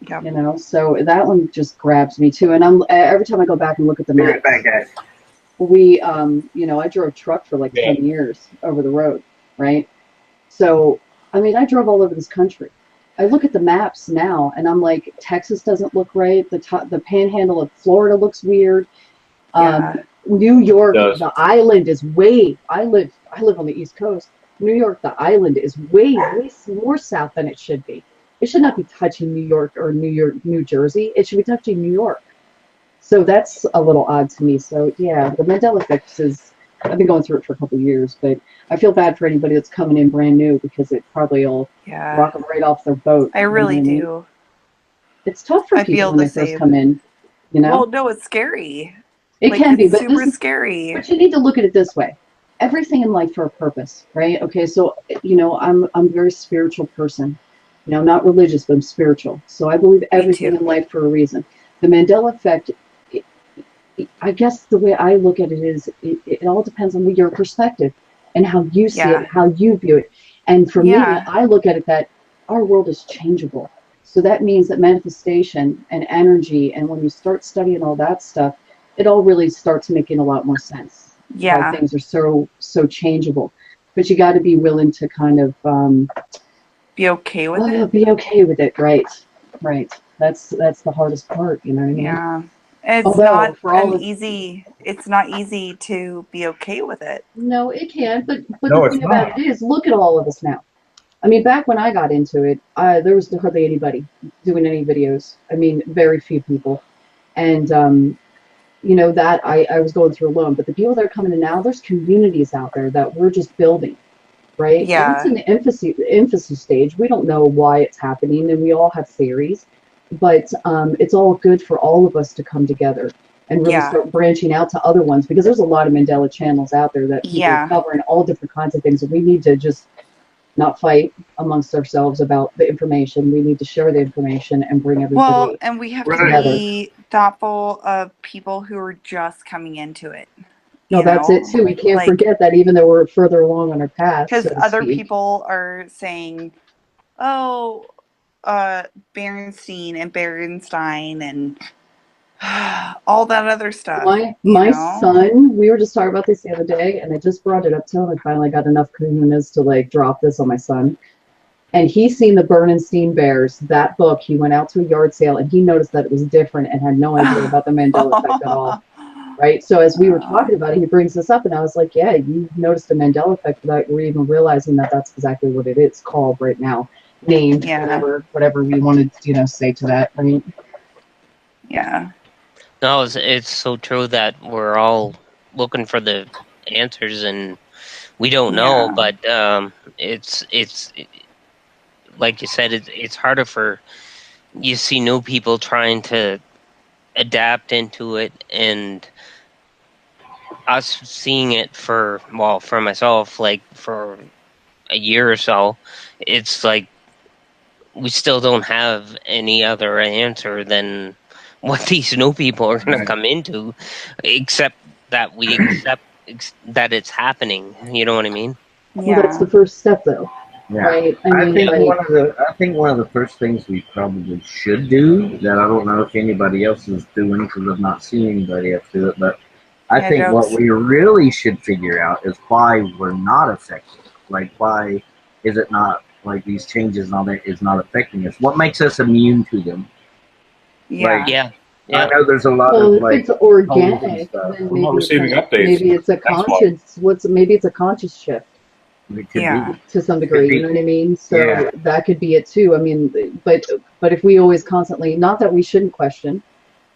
You know, so that one just grabs me too. And every time I go back and look at the map, we, you know, I drove truck for like 10 years over the road, right? So, I mean, I drove all over this country. I look at the maps now, and I'm like, Texas doesn't look right. The panhandle of Florida looks weird. New York, the island is way. I live on the East Coast. New York, the island is way more south than it should be. It should not be touching New York or New Jersey. It should be touching New York. So that's a little odd to me. So yeah, the Mandela Effect is. I've been going through it for a couple of years, but I feel bad for anybody that's coming in brand new, because it probably will rock them right off their boat. I really do. It's tough for people when they first come in, you know? Well, no, it's scary. It can be, but super scary. But you need to look at it this way. Everything in life for a purpose, right? Okay, so, you know, I'm a very spiritual person. You know, not religious, but I'm spiritual. So I believe everything in life for a reason. The Mandela Effect, I guess the way I look at it is it all depends on your perspective and how you see it, how you view it. And for me, I look at it that our world is changeable. So that means that manifestation and energy, and when you start studying all that stuff, it all really starts making a lot more sense. Yeah. How things are so changeable. But you got to be willing to kind of be okay with it. Be okay with it, right? Right. That's the hardest part, you know what I mean? Yeah. It's not easy to be okay with it. No, it can, but the thing about it is, look at all of us now. I mean, back when I got into it, there was hardly anybody doing any videos. I mean, very few people. And, you know, that I was going through alone. But the people that are coming in now, there's communities out there that we're just building, right? Yeah. And it's in the infancy stage. We don't know why it's happening, and we all have theories. But it's all good for all of us to come together and really start branching out to other ones, because there's a lot of Mandela channels out there that people are covering all different kinds of things. And we need to just not fight amongst ourselves about the information. We need to share the information and bring everybody together. Well, and we have to be thoughtful of people who are just coming into it. No, that's it too. We can't forget that, even though we're further along on our path. Because other people are saying, oh, Berenstein and Berenstein and all that other stuff. My son, we were just talking about this the other day, and I just brought it up to him. I finally got enough coolness to like drop this on my son. And he's seen the Berenstein Bears, that book. He went out to a yard sale and he noticed that it was different and had no idea about the Mandela Effect at all. Right? So as we were talking about it, he brings this up, and I was like, yeah, you noticed the Mandela Effect without even realizing that that's exactly what it is called right now. Named, whatever we wanted to, say to that. I mean, yeah. No, it's so true that we're all looking for the answers, and we don't know. But it's like you said, it's harder for you see new people trying to adapt into it, and us seeing it for myself, like for a year or so, it's like we still don't have any other answer than what these new people are going to come into, except that we accept that it's happening. You know what I mean? Yeah. Well, that's the first step, though. Yeah. Right? I think one of the first things we probably should do that I don't know if anybody else is doing because I've not seen anybody else do it, but I think what we really should figure out is why we're not affected. Like, why is it not, like, these changes and all that is not affecting us? What makes us immune to them? Yeah. I know there's a lot of, like, if it's organic, then we're not receiving updates. Maybe it's a conscious. Maybe it's a conscious shift. It could be. To some degree, you know what I mean? So that could be it too. I mean, but if we always constantly, not that we shouldn't question,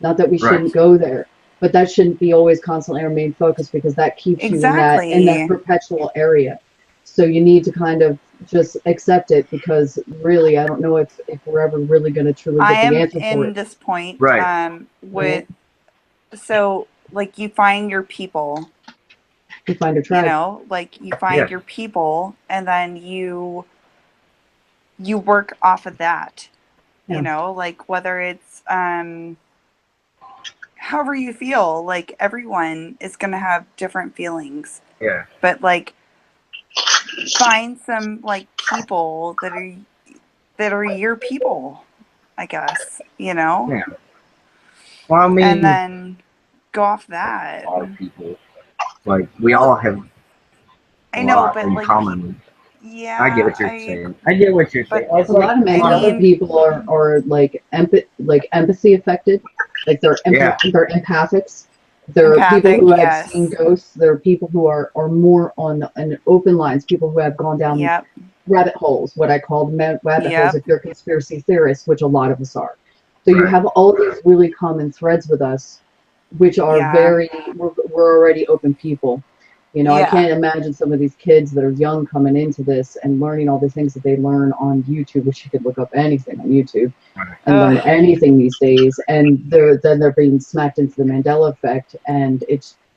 not that we shouldn't go there, but that shouldn't be always constantly our main focus, because that keeps you in that perpetual area. So you need to kind of just accept it, because really, I don't know if we're ever really going to truly get the answer for it. I am in this point so, like, you find your people. You find your tribe. You know, like, you find your people, and then you work off of that. You know, like, whether it's however you feel, like, everyone is going to have different feelings. Yeah. But, like, find some, like, people that are your people, I guess, you know? Yeah. Well, I mean, and then go off that. A lot of people, like, we all have I know, but, in like, common. Yeah, I get what you're saying. I get what you're saying. A lot of Mandela people are like empathy affected. Like, they're empathics. There are people who have seen ghosts. There are people who are more on open lines. People who have gone down rabbit holes, what I call rabbit holes if you're conspiracy theorists, which a lot of us are. So you have all these really common threads with us, which are we're already open people. You know, I can't imagine some of these kids that are young coming into this and learning all the things that they learn on YouTube, which you could look up anything on YouTube and learn anything these days. And they're being smacked into the Mandela effect, and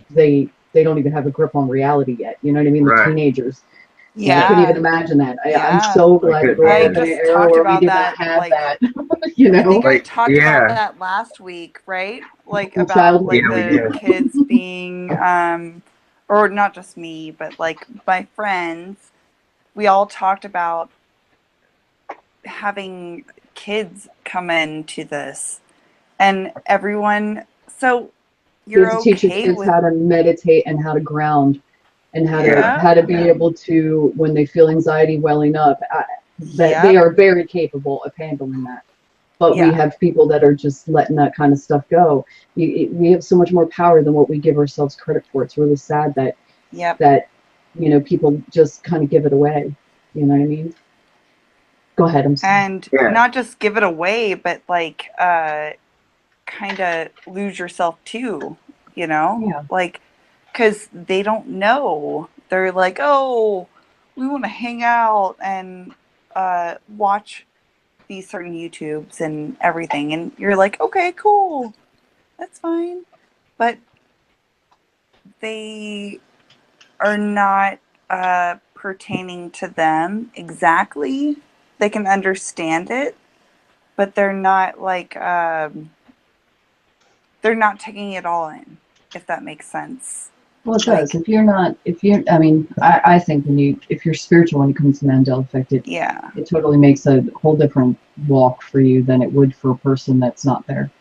they don't even have a grip on reality yet. You know what I mean? The teenagers. Yeah. I couldn't even imagine that. I'm so glad that we're in an era where we did not have that. You know? I think I talked about that last week, right? Like, about like the kids being or not just me, but like my friends, we all talked about having kids come into this, and everyone. So you're have to teach your kids how to meditate and how to ground, and how to be able to, when they feel anxiety welling up, that they are very capable of handling that. But we have people that are just letting that kind of stuff go. We have so much more power than what we give ourselves credit for. It's really sad that that people just kind of give it away. You know what I mean? Go ahead. I'm sorry. And not just give it away, but like kind of lose yourself too. You know, like, because they don't know. They're like, oh, we want to hang out and watch these certain YouTubes and everything, and you're like, okay, cool, that's fine, but they are not pertaining to them exactly. They can understand it, but they're not like they're not taking it all in, if that makes sense. Well, it does. I mean, I think if you're spiritual when it comes to Mandela Effect, it totally makes a whole different walk for you than it would for a person that's not there.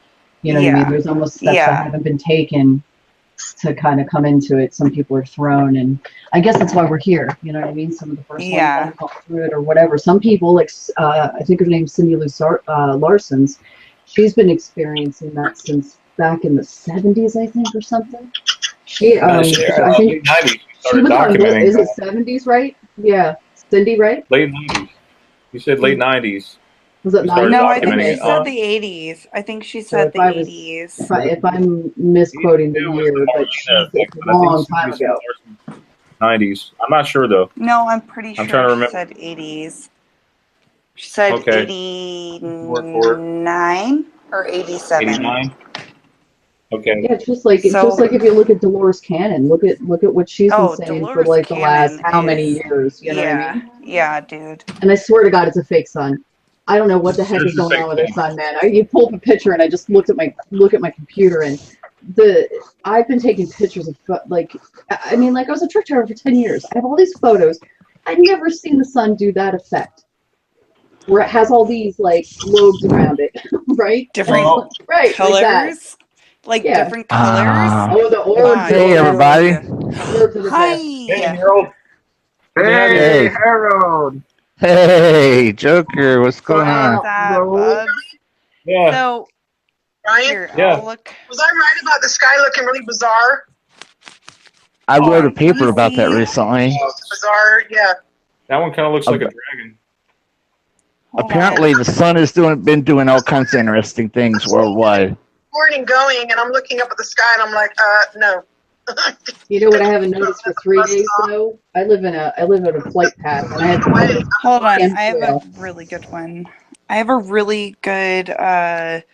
You know what I mean? There's almost steps that haven't been taken to kind of come into it. Some people are thrown, and I guess that's why we're here. You know what I mean? Some of the first ones haven't gone through it or whatever. Some people, like I think her name's Cindy Lou Larson's, she's been experiencing that since back in the 70s, I think, or something. I think she was on, is it 70s, right? Yeah, Cindy, right? Late 90s. You said late 90s. Was it 90s? No, I think she said the 80s. I think she said the 80s. If I'm misquoting the year, but it's a long time ago. 90s. I'm not sure, though. No, I'm pretty sure she said 80s. She said 89 or 87. 89? Okay. Yeah, it's just like if you look at Dolores Cannon, look at what she's been saying for like the last how many years, you know what I mean? Yeah, dude. And I swear to God, it's a fake sun. I don't know what the heck is going on with her sun, man. You pull up a picture, and I just look at my computer, and I've been taking pictures of, like, I mean, like, I was a truck driver for 10 years. I have all these photos I've never seen the sun do that effect. Where it has all these like lobes around it, right? Different right, colors, like different colors. Oh, the orbs. Hey, everybody. Hi. Hey, Harold. Hey, Harold. Hey, Joker. What's going on? What's up, bubs? Yeah. So, Ryan? here, Yeah. I'll look. Was I right about the sky looking really bizarre? I wrote a paper about that recently. Bizarre, yeah. That one kind of looks like a dragon. Apparently, the sun has been doing all kinds of interesting things worldwide. Morning going, and I'm looking up at the sky, and I'm like, no. You know what I haven't noticed for 3 days though? I live in a flight path, and I had to Hold on, I have a really good one. I have a really good sky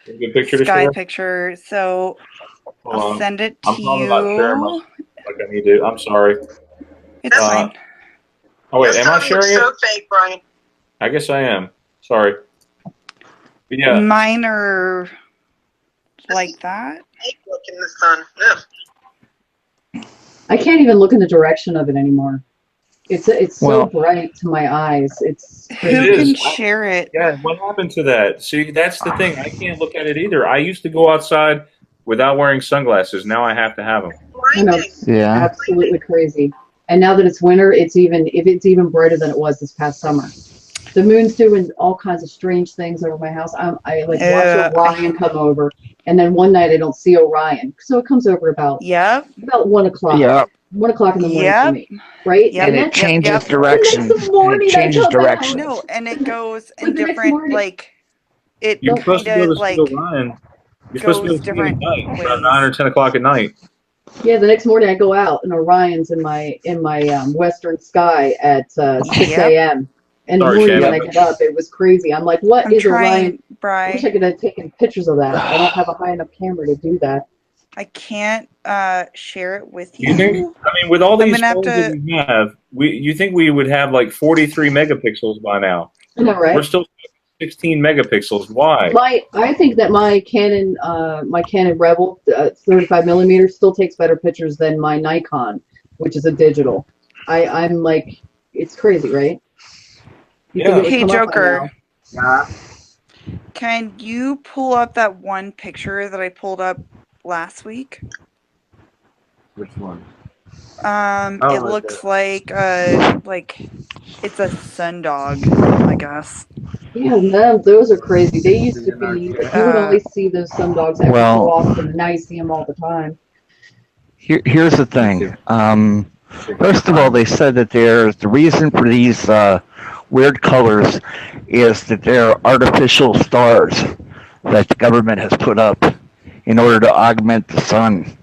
picture, so I'll send it to you. I'm not sharing my, like I need to. I'm sorry. It's fine. Oh wait, am I sharing it? So fake, Brian. I guess I am. Sorry. But yeah. Mine are like that. Look in the sun. Ugh. I can't even look in the direction of it anymore. It's so bright to my eyes. It's who can share it? Yeah, what happened to that? See, that's the thing. I can't look at it either. I used to go outside without wearing sunglasses. Now I have to have them. I know. Yeah. Absolutely crazy. And now that it's winter, it's even brighter than it was this past summer. The moon's doing all kinds of strange things over my house. I watch Orion come over, and then one night I don't see Orion, so it comes over about 1 o'clock. Yep. 1 o'clock in the morning for me, right? Yep. And it changes direction. It changes direction. No, and it goes in different like it You're supposed to kind go of to like Orion. You're supposed to go to at night, around 9 or 10 o'clock at night. Yeah, the next morning I go out and Orion's in my western sky at 6 a.m. And the morning when I get up, it was crazy. I'm like, what is Orion? I wish I could have taken pictures of that. I don't have a high enough camera to do that. I can't share it with you. You think? I mean, with all these phones that we have, you think we would have like 43 megapixels by now? I know, right? We're still 16 megapixels. Why? I think that my Canon Rebel 35 millimeter still takes better pictures than my Nikon, which is a digital. I'm like, it's crazy, right? Yeah. Hey, Joker. Can you pull up that one picture that I pulled up last week? Which one? It looks like it's a sundog, I guess. Yeah, no, those are crazy. They used to be, you would only see those sundogs every so often, and now you see them all the time. Here's the thing. First of all, they said that the reason for these weird colors is that they're artificial stars that the government has put up in order to augment the sun,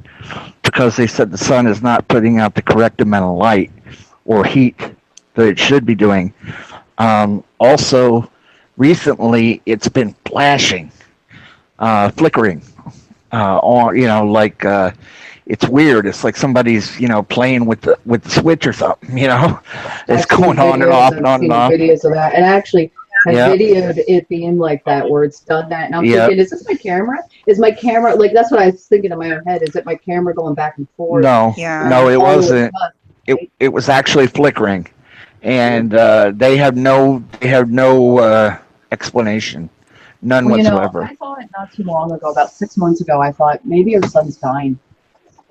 because they said the sun is not putting out the correct amount of light or heat that it should be doing. Also, recently it's been flashing, flickering, it's weird. It's like somebody's, playing with the switch or something, It's going on and off and on and off. Videos of that, and actually have videoed it being like that, where it's done that, and I'm thinking, is this my camera? Is my camera, like, that's what I was thinking in my own head, is it my camera going back and forth? No, it wasn't. It was actually flickering, and they have no explanation, none whatsoever. I thought not too long ago, about 6 months ago, I thought maybe our son's dying.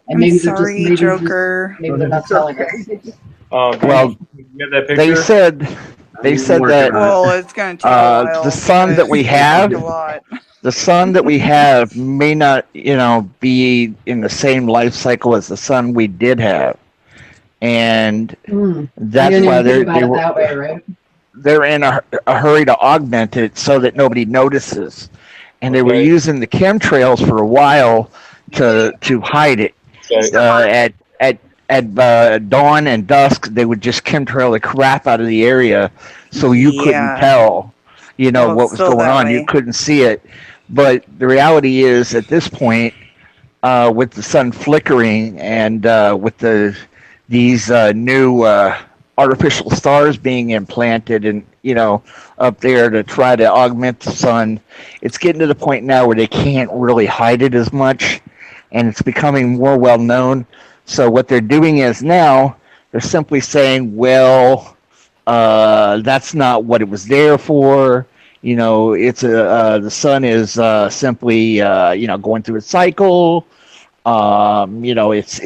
And I'm sorry, Joker. Maybe they're not telling us. Well, they said that it's going to take a while, the sun that we have, may not, be in the same life cycle as the sun we did have, and that's why they're in a hurry to augment it so that nobody notices, and they were using the chemtrails for a while to hide it. At dawn and dusk, they would just chemtrail the crap out of the area, so you couldn't tell, what was going on. You couldn't see it. But the reality is, at this point, with the sun flickering and with these new artificial stars being implanted and up there to try to augment the sun, it's getting to the point now where they can't really hide it as much, and it's becoming more well known. So what they're doing is now they're simply saying, well, That's not what it was there for. You know, it's the sun is simply going through a cycle. You know, it's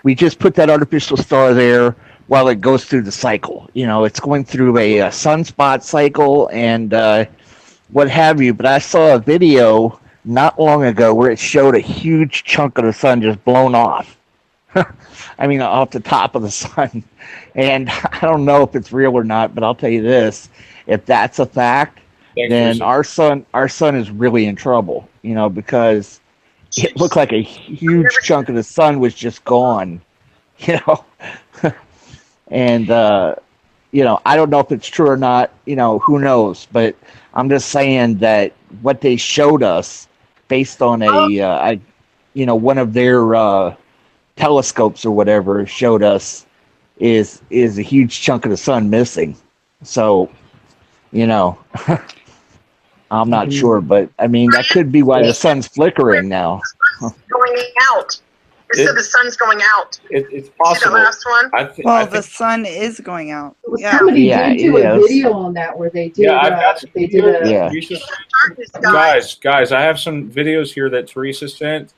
we just put that artificial star there while it goes through the cycle. You know, it's going through a sunspot cycle and what have you. But I saw a video not long ago where it showed a huge chunk of the sun just blown off. I mean, off the top of the sun. And I don't know if it's real or not, but I'll tell you this: if that's a fact, then our sun is really in trouble. You know, because it looked like a huge chunk of the sun was just gone. You know, and you know, I don't know if it's true or not. You know, who knows? But I'm just saying that what they showed us, based on one of their telescopes or whatever, showed us is a huge chunk of the sun missing. So, you know, I'm not sure, but I mean that could be why the sun's flickering now. Going out. They said the sun's going out. It's possible. See the last one? Well, the sun is going out. Yeah. Somebody did do a video on that where they did. Guys, I have some videos here that Teresa sent.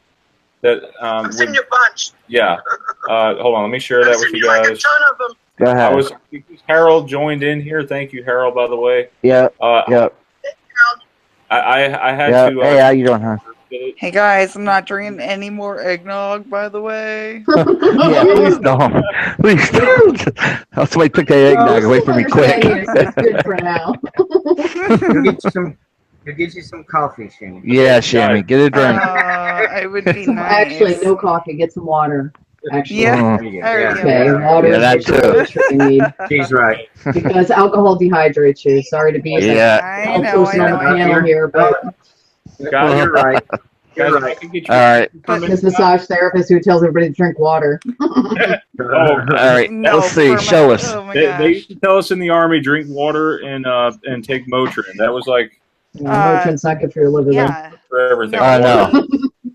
That I'm sending you a bunch. Yeah. Hold on, let me share that with you guys. Like a ton of them. Go ahead. Harold joined in here. Thank you, Harold, by the way. Yeah. I had to. Hey, how you doing, huh? Hey guys, I'm not drinking any more eggnog, by the way. Yeah, please don't. Please don't. Somebody took that eggnog away from me quick. Good for now. We'll get you some coffee, Shammy. Yeah, Shammy, get a drink. I would be nice. Actually, no coffee. Get some water. Actually. Yeah. Okay, water. Yeah, that too. She's right. Because alcohol dehydrates you. Sorry to be I know. on the panel here, but Guys, you're right. You're right. All right. This massage therapist who tells everybody to drink water. All right. Let's see. Show us. Oh my They used to tell us in the Army, drink water and take Motrin. That was like Motrin's not good for your liver. Yeah. for everything. I know.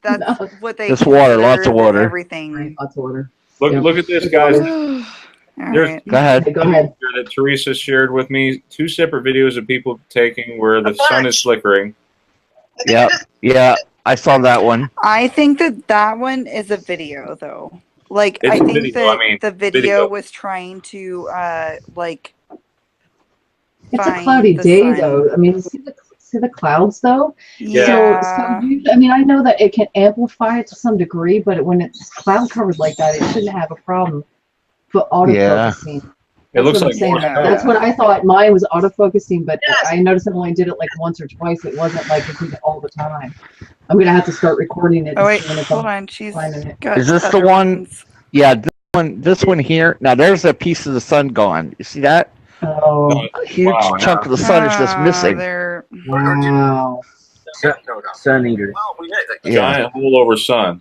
That's what they Just water, lots of consider water. Everything. Lots of water. Look at this, guys. Right. Go ahead. Go ahead. That Teresa shared with me 2 separate videos of people taking where the sun is flickering. Yeah, I saw that one. I think that one is a video, though. Like, It's I a think video, that I mean, the video was trying to, like, It's a find cloudy the day, sun. though. I mean, see the clouds, though? Yeah. So I mean, I know that it can amplify it to some degree, but when it's cloud covered like that, it shouldn't have a problem for autofocusing. It looks That's like what I'm saying. That's what I thought. Mine was autofocusing, but I noticed it only did it like once or twice. It wasn't like it did it all the time. I'm gonna have to start recording it. Oh wait, hold on. She's got Is this the other one? ones. Yeah, this one here. Now there's a piece of the sun gone. You see that? Oh, A huge chunk of the sun is just missing. Wow. Sun eater. Giant hole over sun.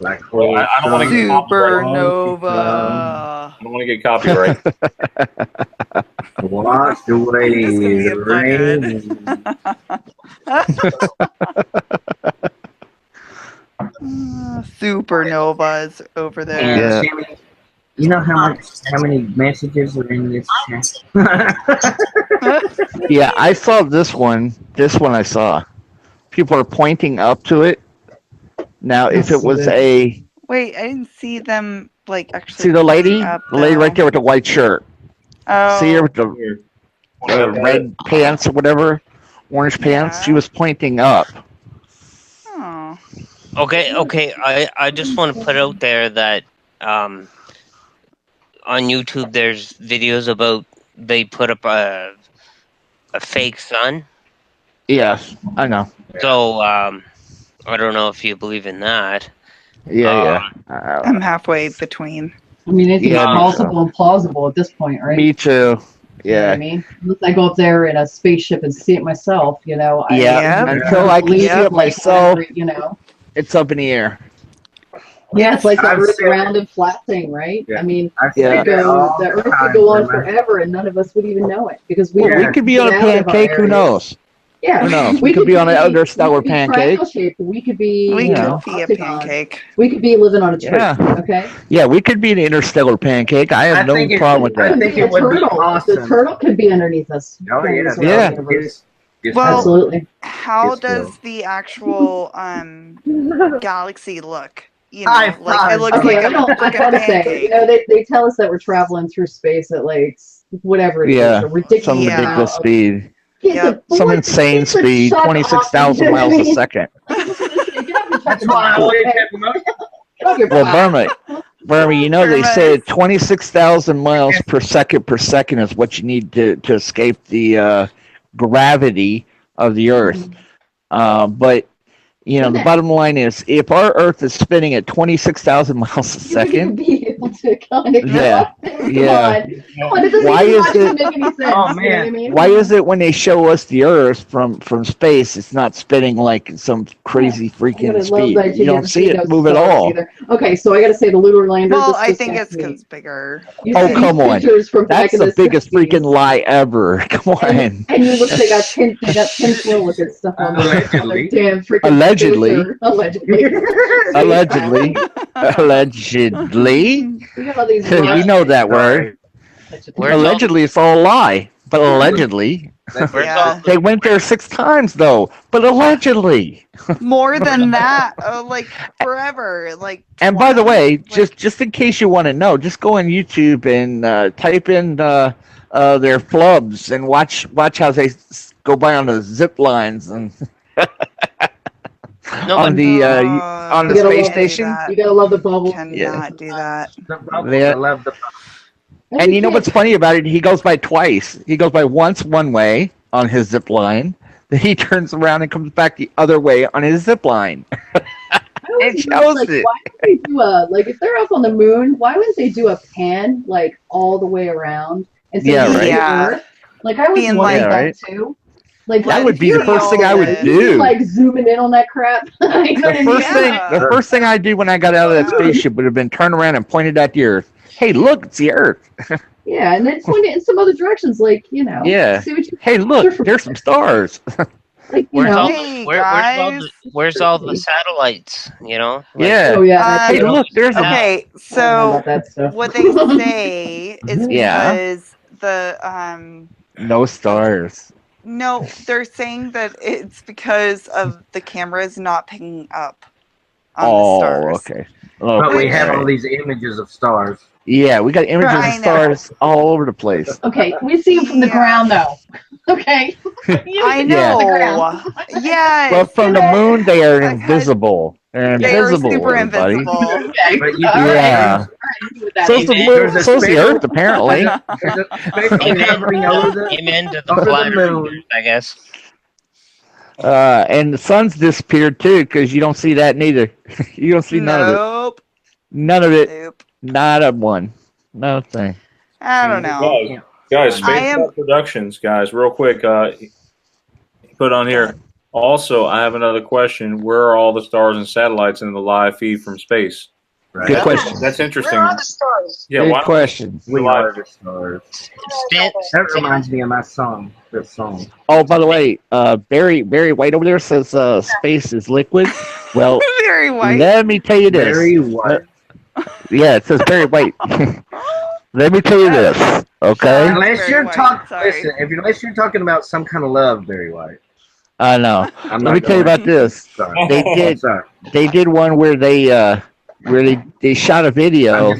Black hole. I don't want to get Supernova. I don't want to get copyright. Washed away the rain. Supernovas over there. And Sammy, you know how many messages are in this chat? Yeah, I saw this one. This one I saw. People are pointing up to it. Now, if it was a... Wait, I didn't see them, like, actually... See the lady? up, The lady right there with the white shirt. Oh. See her with the red pants or whatever? Orange pants? She was pointing up. Oh. Okay. I just want to put out there that on YouTube there's videos about they put up a fake sun. Yes, I know. So I don't know if you believe in that. Yeah. I'm halfway between. I mean, it's possible and plausible at this point, right? Me too. Yeah. You know what I mean, unless I go up there in a spaceship and see it myself, you know. Until I can see it myself, you know, it's up in the air. Yeah, it's like that really round and flat thing, right? Yeah. I mean, the Earth could go on forever, and none of us would even know it because we could be on a pancake. Who knows? Yeah, Who knows? We could be on an interstellar pancake. Triangle shaped. We could be. We could know, be a octagon. pancake. We could be living on a tree. Yeah. Okay. Yeah, we could be an interstellar pancake. I have no problem with that. I think it would be awesome. The turtle could be underneath us. Oh yeah, yeah. Well, absolutely. How does the actual galaxy look? You know, like it looks like I gotta say, you know, they tell us that we're traveling through space at like whatever it is, a ridiculous, some ridiculous speed. Yep. Some insane speed, 26,000 miles a second. That's why I always have Well, Burma, you know they say 26,000 miles per second is what you need to escape the gravity of the Earth. But you know, the bottom line is, if our Earth is spinning at 26,000 miles a second, be able to kind of yeah. Come on, it doesn't Why is it? make any sense. Oh You know what I man, mean? Why is it when they show us the Earth from space, it's not spinning like some crazy freaking speed? You don't see it move at all. Okay, so I got to say the lunar lander. Well, I think it's because it's bigger. Oh, come on. That's the biggest freaking lie ever. Come on. And you look, they got tinfoil with this stuff on Allegedly. Damn freaking Allegedly. Allegedly. Allegedly. We got all these We know that word. Allegedly, it's all a lie. But allegedly. Yeah. They went there 6 times, though. But allegedly. More than that, like forever, like. And by the way, just in case you want to know, just go on YouTube and type in their flubs and watch how they go by on the zip lines and on the space station. You gotta love the bubble. Cannot do that. I love the. And you know what's funny about it? He goes by twice. He goes by once one way on his zip line. Then he turns around and comes back the other way on his zip line. It shows it. Why would they do if they're up on the moon, why wouldn't they do a pan like all the way around? Yeah, right. Earth? Like I was wondering that too. Like that would be the first thing I would do. Like zooming in on that crap. The first thing I'd do when I got out of that spaceship would have been turn around and pointed at the Earth. Hey, look, it's the Earth. Yeah, and then point it in some other directions, like, you know. Yeah. See what you hey, look, there's some stars. Like, where's all the satellites? You know. Like, yeah. Oh yeah. Hey, look, there's okay. So what they say is because the no stars. No, they're saying that it's because of the cameras not picking up on the stars. Okay. But we have all these images of stars. Yeah, we got images of stars all over the place. Okay, we see them from the ground, though. Okay. I know. Yeah. Well, from the moon, they are invisible. They're invisible, super everybody. invisible. Yeah. So's the Earth, apparently. Amen to the flat earthers, I guess. And the sun's disappeared too, because you don't see that neither. You don't see none of it. None of it. Nope. Not a one. No thing. I don't know. Guys, Space Productions, guys, real quick. Put on here. Also, I have another question. Where are all the stars and satellites in the live feed from space? Right. Good question. That's interesting. Where are the stars? Yeah, good question. We are the stars. That reminds me of my song. That song. Oh, by the way, Barry White over there says space is liquid. Well, Very White. Let me tell you this. Very White. Yeah, it says Barry White. Let me tell you this, okay? Unless you're talking about some kind of love, Barry White. I know. Let me tell you about this. Sorry. They did one where they shot a video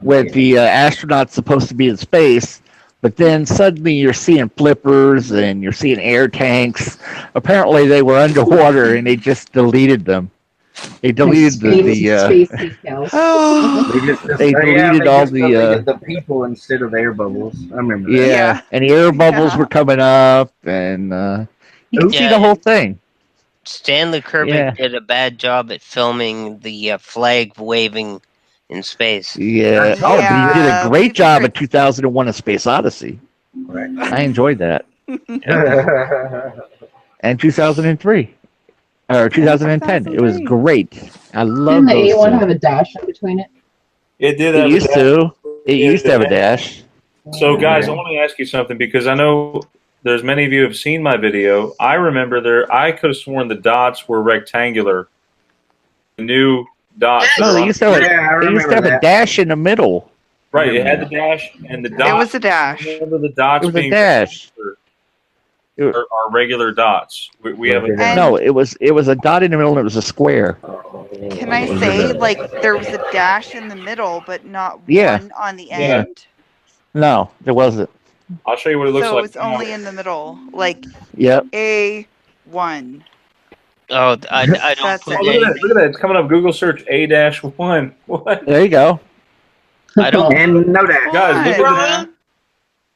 with the astronauts supposed to be in space, but then suddenly you're seeing flippers and you're seeing air tanks. Apparently they were underwater and they just deleted them. They deleted They deleted all the people instead of air bubbles. I remember that. Yeah, and the air bubbles were coming up, and you can see the whole thing. Stanley Kubrick did a bad job at filming the flag waving in space. Yeah. Oh, but he did a great job at 2001: A Space Odyssey. Right. I enjoyed that. And 2003. Or 2010. It was great. I love those. Didn't the A1 have a dash in between it? It did. It used to. It used to have a dash. So, guys, I want to ask you something because I know there's many of you have seen my video. I remember I could have sworn the dots were rectangular. The new dots. No, they used to have a dash in the middle. Right, it had the dash and the dots. It was a dash. Remember the dots It was being a dash. Are regular dots. We have a no. It was a dot in the middle and it was a square. Can I say like there was a dash in the middle, but not one on the end? No, there wasn't. I'll show you what it looks like. So it was only in the middle, like A1. Oh, I don't. Look at that! It's coming up. Google search A-1. What? There you go. I don't. And no dash. Guys,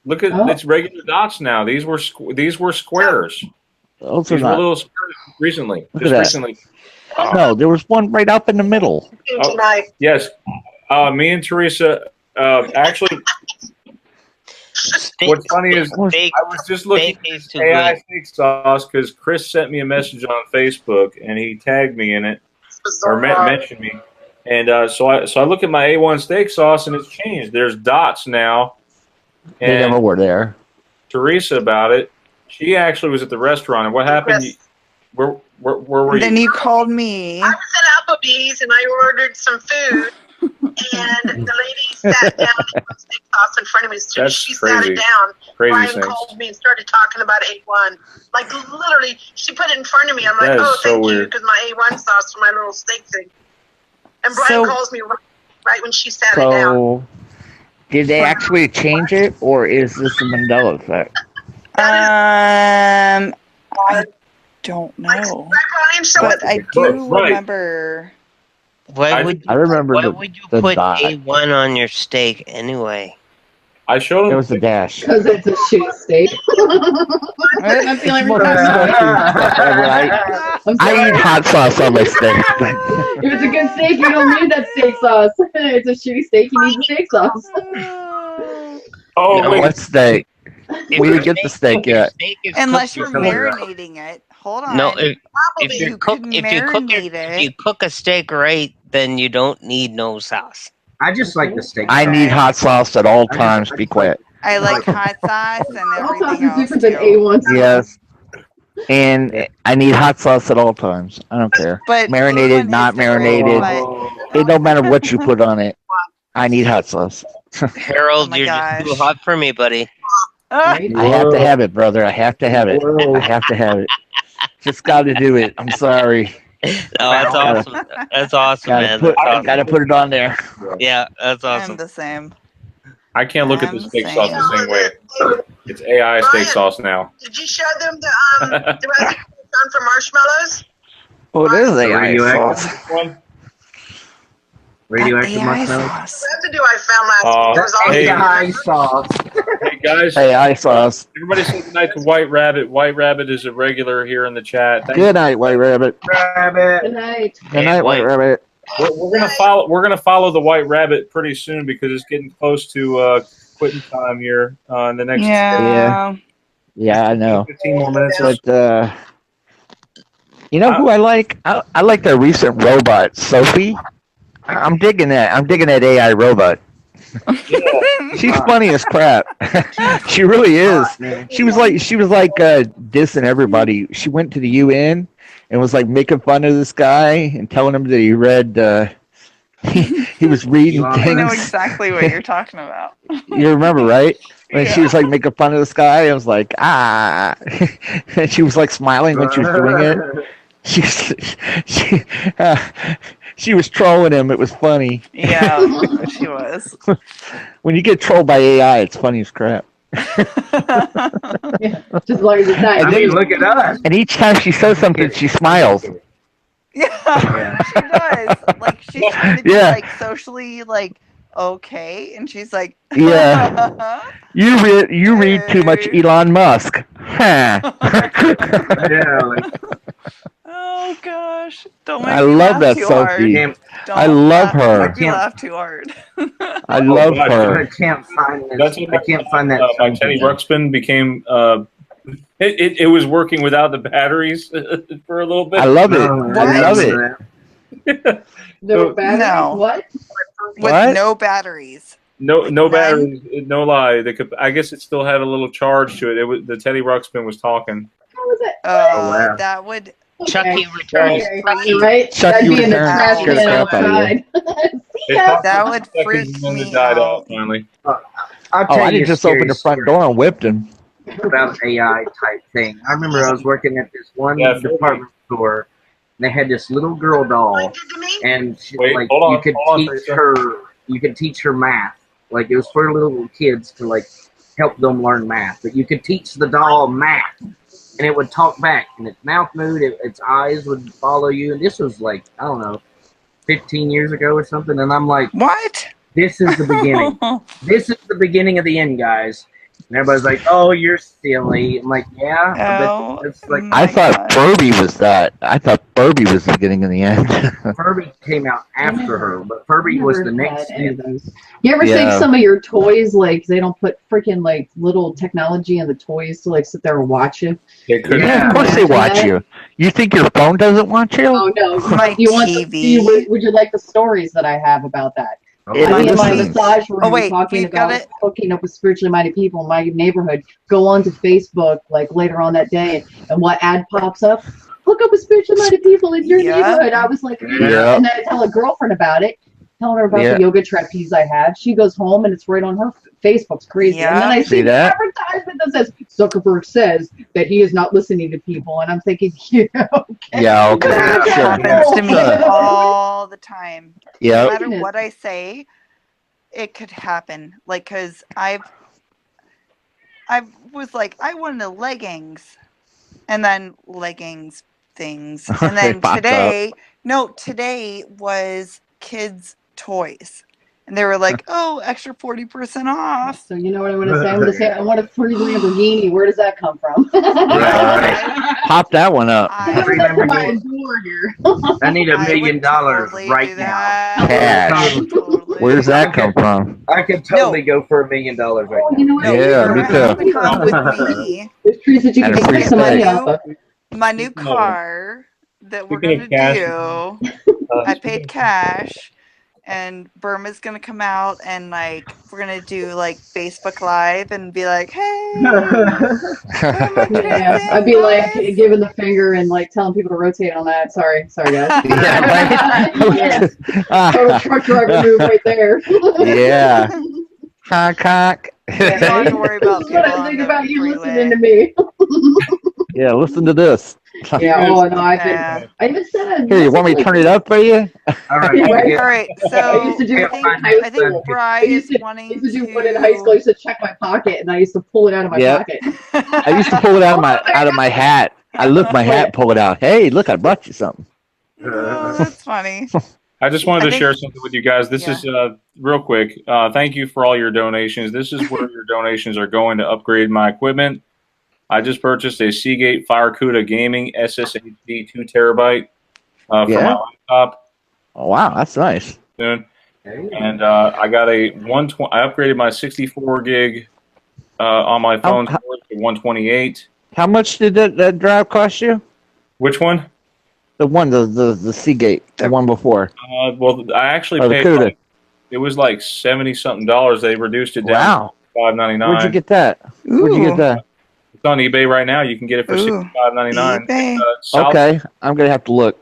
look at it's regular dots now. These were squares. Those These are were not. little squares recently. Look Just at that. recently. No, there was one right up in the middle. Oh, yes. Me and Teresa actually. What's funny is I was just looking at AI steak sauce because Chris sent me a message on Facebook and he tagged me in it or mentioned me, and so I look at my A1 steak sauce and it's changed. There's dots now. And They never were there. Teresa about it. She actually was at the restaurant, and what happened? Where were you? Then you called me. I was at Applebee's and I ordered some food, and the lady sat down and put steak sauce in front of me. As soon as she sat it down, Ryan called me and started talking about A1. Like literally, she put it in front of me. I'm like, oh, thank you, because my A1 sauce for my little steak thing. And Brian calls me right when she sat it down. Did they actually change it, or is this the Mandela effect? I don't know, but I do remember. Why would I remember why would you put A1 on your steak anyway? I showed him. It was the dash. Because it's a shitty steak. That's the only reason. I eat hot sauce on my steak. If it's a good steak, you don't need that steak sauce. It's a shitty steak, you need the steak sauce. Oh, wait. What steak? We didn't get the steak yet. Unless you're marinating it. Hold on. No, if you cook a steak right, then you don't need no sauce. I just like the steak. I need hot sauce at all times. Be quiet. I like hot sauce and everything else. Different than A1 sauce. Yes. And I need hot sauce at all times. I don't care. But marinated, not marinated. It don't matter what you put on it. I need hot sauce. Harold, you're just too hot for me, buddy. I have to have it, brother. I have to have it. I have to have it. Just got to do it. I'm sorry. No, that's awesome. That's awesome, man. Gotta put it on there. Yeah, that's awesome. I'm the same. I can't look at the steak sauce the same way. It's AI steak sauce now. Did you show them the recipe done for marshmallows? Oh, it is AI sauce. Radioactive marshmallows. Residue I found last week. It was all AI sauce. Hey guys. AI sauce. Everybody say good night to White Rabbit. White Rabbit is a regular here in the chat. Good night, White Rabbit. Good night. Good night, White Rabbit. We're gonna follow the White Rabbit pretty soon because it's getting close to quitting time here in the next. Yeah, I know. 15 more minutes. But you know who I like? I like the recent robot, Sophie. I'm digging that. I'm digging that AI robot. She's funny as crap. She really is. She was like dissing everybody. She went to the UN and was like making fun of this guy and telling him that he read he was reading things. I know exactly what you're talking about. You remember, right? When she was like making fun of this guy, I was like, ah, and she was like smiling when she was doing it. She was trolling him. It was funny. Yeah, she was. When you get trolled by AI, it's funny as crap. Yeah, just as long as it's not. I mean, look at us. And each time she says something, she smiles. Yeah, she does. Like she's trying to be like socially like okay, and she's like, yeah. You read too much Elon Musk. Huh. Yeah. Like, oh gosh! Don't make I me love laugh that too Sophie. hard. I love her. Don't laugh too hard. I love her. I can't find this. I can't find that. My Teddy Ruxpin became. It was working without the batteries for a little bit. I love it. I love it. No batteries? No. What? With no batteries. no batteries, no lie. I guess it still had a little charge to it. It was the Teddy Ruxpin was talking. How was it? wow. That would. Chucky returns. Right? Chucky That'd be in the returns trash scared can the crap out of you. outside. It popped That for would 2 seconds freak and then me it died out. out finally. I'll tell I you didn't a just scary open the front story door and whipped him. about AI type thing. I remember I was working at this one Yeah, department store. And they had this little girl doll, and she, Wait, like hold on, you could hold on, teach Teresa. her. You could teach her math. Like it was for little kids to like help them learn math. But you could teach the doll math, and it would talk back, and its mouth moved, its eyes would follow you. And this was like, I don't know, 15 years ago or something. And I'm like, What? this is the beginning. This is the beginning of the end, guys. And everybody's like, oh, you're silly. I'm like, yeah. Oh, But it's like, I thought Furby was that. I thought Furby was the beginning of the end. Furby came out after her, but Furby was the next step. You ever think some of your toys, like, they don't put freaking, like, little technology in the toys to, like, sit there and watch you? Yeah, of course they watch you. You think your phone doesn't watch you? Oh, no. My You want TV. would you like the stories that I have about that? It I'd be in my listens. massage room Oh, wait, talking we've got about it. hooking up with spiritually minded people in my neighborhood. Go on to Facebook, like, later on that day, and what ad pops up? Hook up with spiritually minded people in your neighborhood. I was like, Yeah. and then I tell a girlfriend about it, telling her about the yoga trapeze I have. She goes home, and it's right on her Facebook's crazy. And then I see the advertisement that says, Zuckerberg says that he is not listening to people. And I'm thinking, okay. Yeah, okay. That happens to me all the time. Yeah. No matter what I say, it could happen. Like, because I was like, I wanted leggings, and then leggings things, and then today was kids' toys, and they were like, oh, extra 40% off. So you know what I'm going to say? I'm going to say, I want a free Lamborghini. Where does that come from? Pop that one up. I remember my door here. I need $1 million right now. Cash. Where does that come from? I could totally go for $1 million right now. You know what? Yeah, me too. Come with me. There's trees that you can take some money off of. My new car that we're going to do, I paid cash, and Burma's going to come out, and like we're going to do like Facebook Live and be like, hey. Yeah, I'd be like giving the finger and like telling people to rotate on that. Sorry guys. Total truck driver move right there. Yeah. Cock. Yeah, don't have to worry about people. What I think about you listening to me. Yeah, listen to this. Yeah, oh no, I even said. Here, you want me to turn it up for you? All right. All right. So I used to do I think Bri is wanting to do one in high school. I used to check my pocket, and I used to pull it out of my pocket. I used to pull it out of my hat. I lift my hat, pull it out. Hey, look, I brought you something. Oh, that's funny. I just wanted to share something with you guys. This is real quick. Thank you for all your donations. This is where your donations are going to upgrade my equipment. I just purchased a Seagate Firecuda Gaming SSHD 2 terabyte for my laptop. Oh wow, that's nice. Soon. And I got a 120. I upgraded my 64 gig on my phone to 128. How much did that drive cost you? Which one? The one, the Seagate, the one before. Well, I actually paid. Like, it was like $70-something. They reduced it down to $5.99. Where'd you get that? Where'd you get that? It's on eBay right now. You can get it for $65.99. Okay, I'm gonna have to look.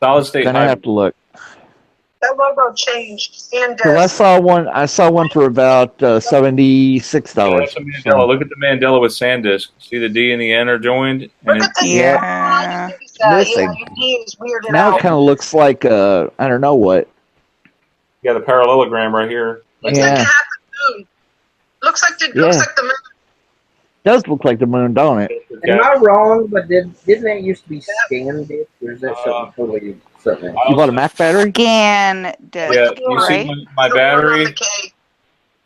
Solid state. Gonna have to look. That logo changed. And I saw one for about $76. That's a Mandela. Look at the Mandela with SanDisk. See the D and the N are joined. And Yeah. Listen, now it kind of looks like I don't know what. You got a parallelogram right here. Looks like half the moon. Looks like the moon. Does look like the moon, don't it? Am I wrong? But didn't that used to be scan disk, or is that something totally something? You bought a Mac battery? Scan disk. Yeah, you see my battery.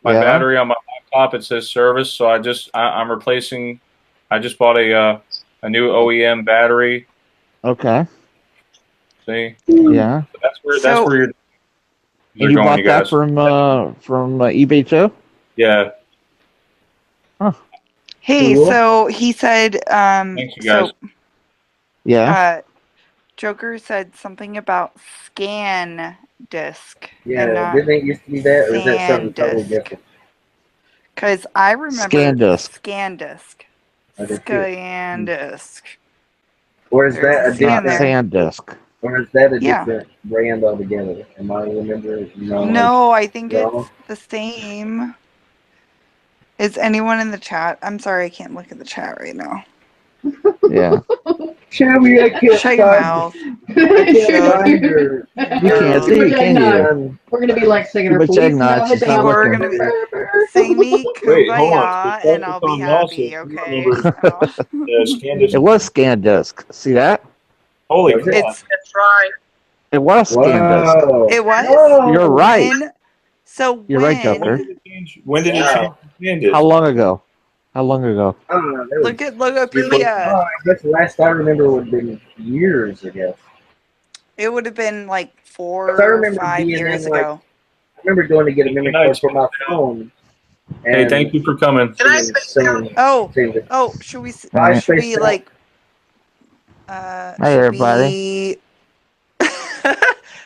My battery on my laptop, it says service. So I'm replacing. I just bought a new OEM battery. Okay. See? Yeah. So that's where you're. And you bought that from eBay too? Yeah. Huh. Hey, so he said, Thanks, you guys. Yeah. Joker said something about scan disc. Yeah, didn't it used to be that, or is that something totally different? Because I remember Scan disc. Scan disc. Scan disc. Or is that a different sand disc? Or is that a different brand altogether? Am I remembering? No, I think it's the same. Is anyone in the chat? I'm sorry, I can't look at the chat right now. Yeah. Shelby, I can't shut your mouth. You can't see, can you? We're gonna be like singing our police now. We're gonna be sing me Kumbaya and I'll be happy. Okay. It was scan disc. See that? Holy crap! That's right. It was scan disc. It was. You're right. So you're right, Joker. When did it change? How long ago? How long ago? Look at Logopedia. I guess the last I remember would have been years ago. It would have been like 4 or 5 years ago. I remember going to get a memory card for my phone. Hey, thank you for coming. Can I say should we like? Hi, everybody.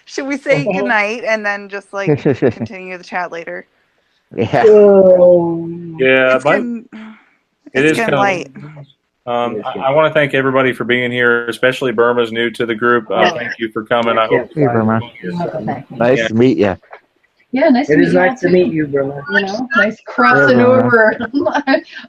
Should we say goodnight and then just like continue the chat later? Yeah. Yeah, it is getting late. I want to thank everybody for being here, especially Burma's new to the group. Thank you for coming. I hope Hey, Burma. Nice to meet you. Yeah, nice to meet you. It is nice to meet you, Burma. You know, nice crossing over.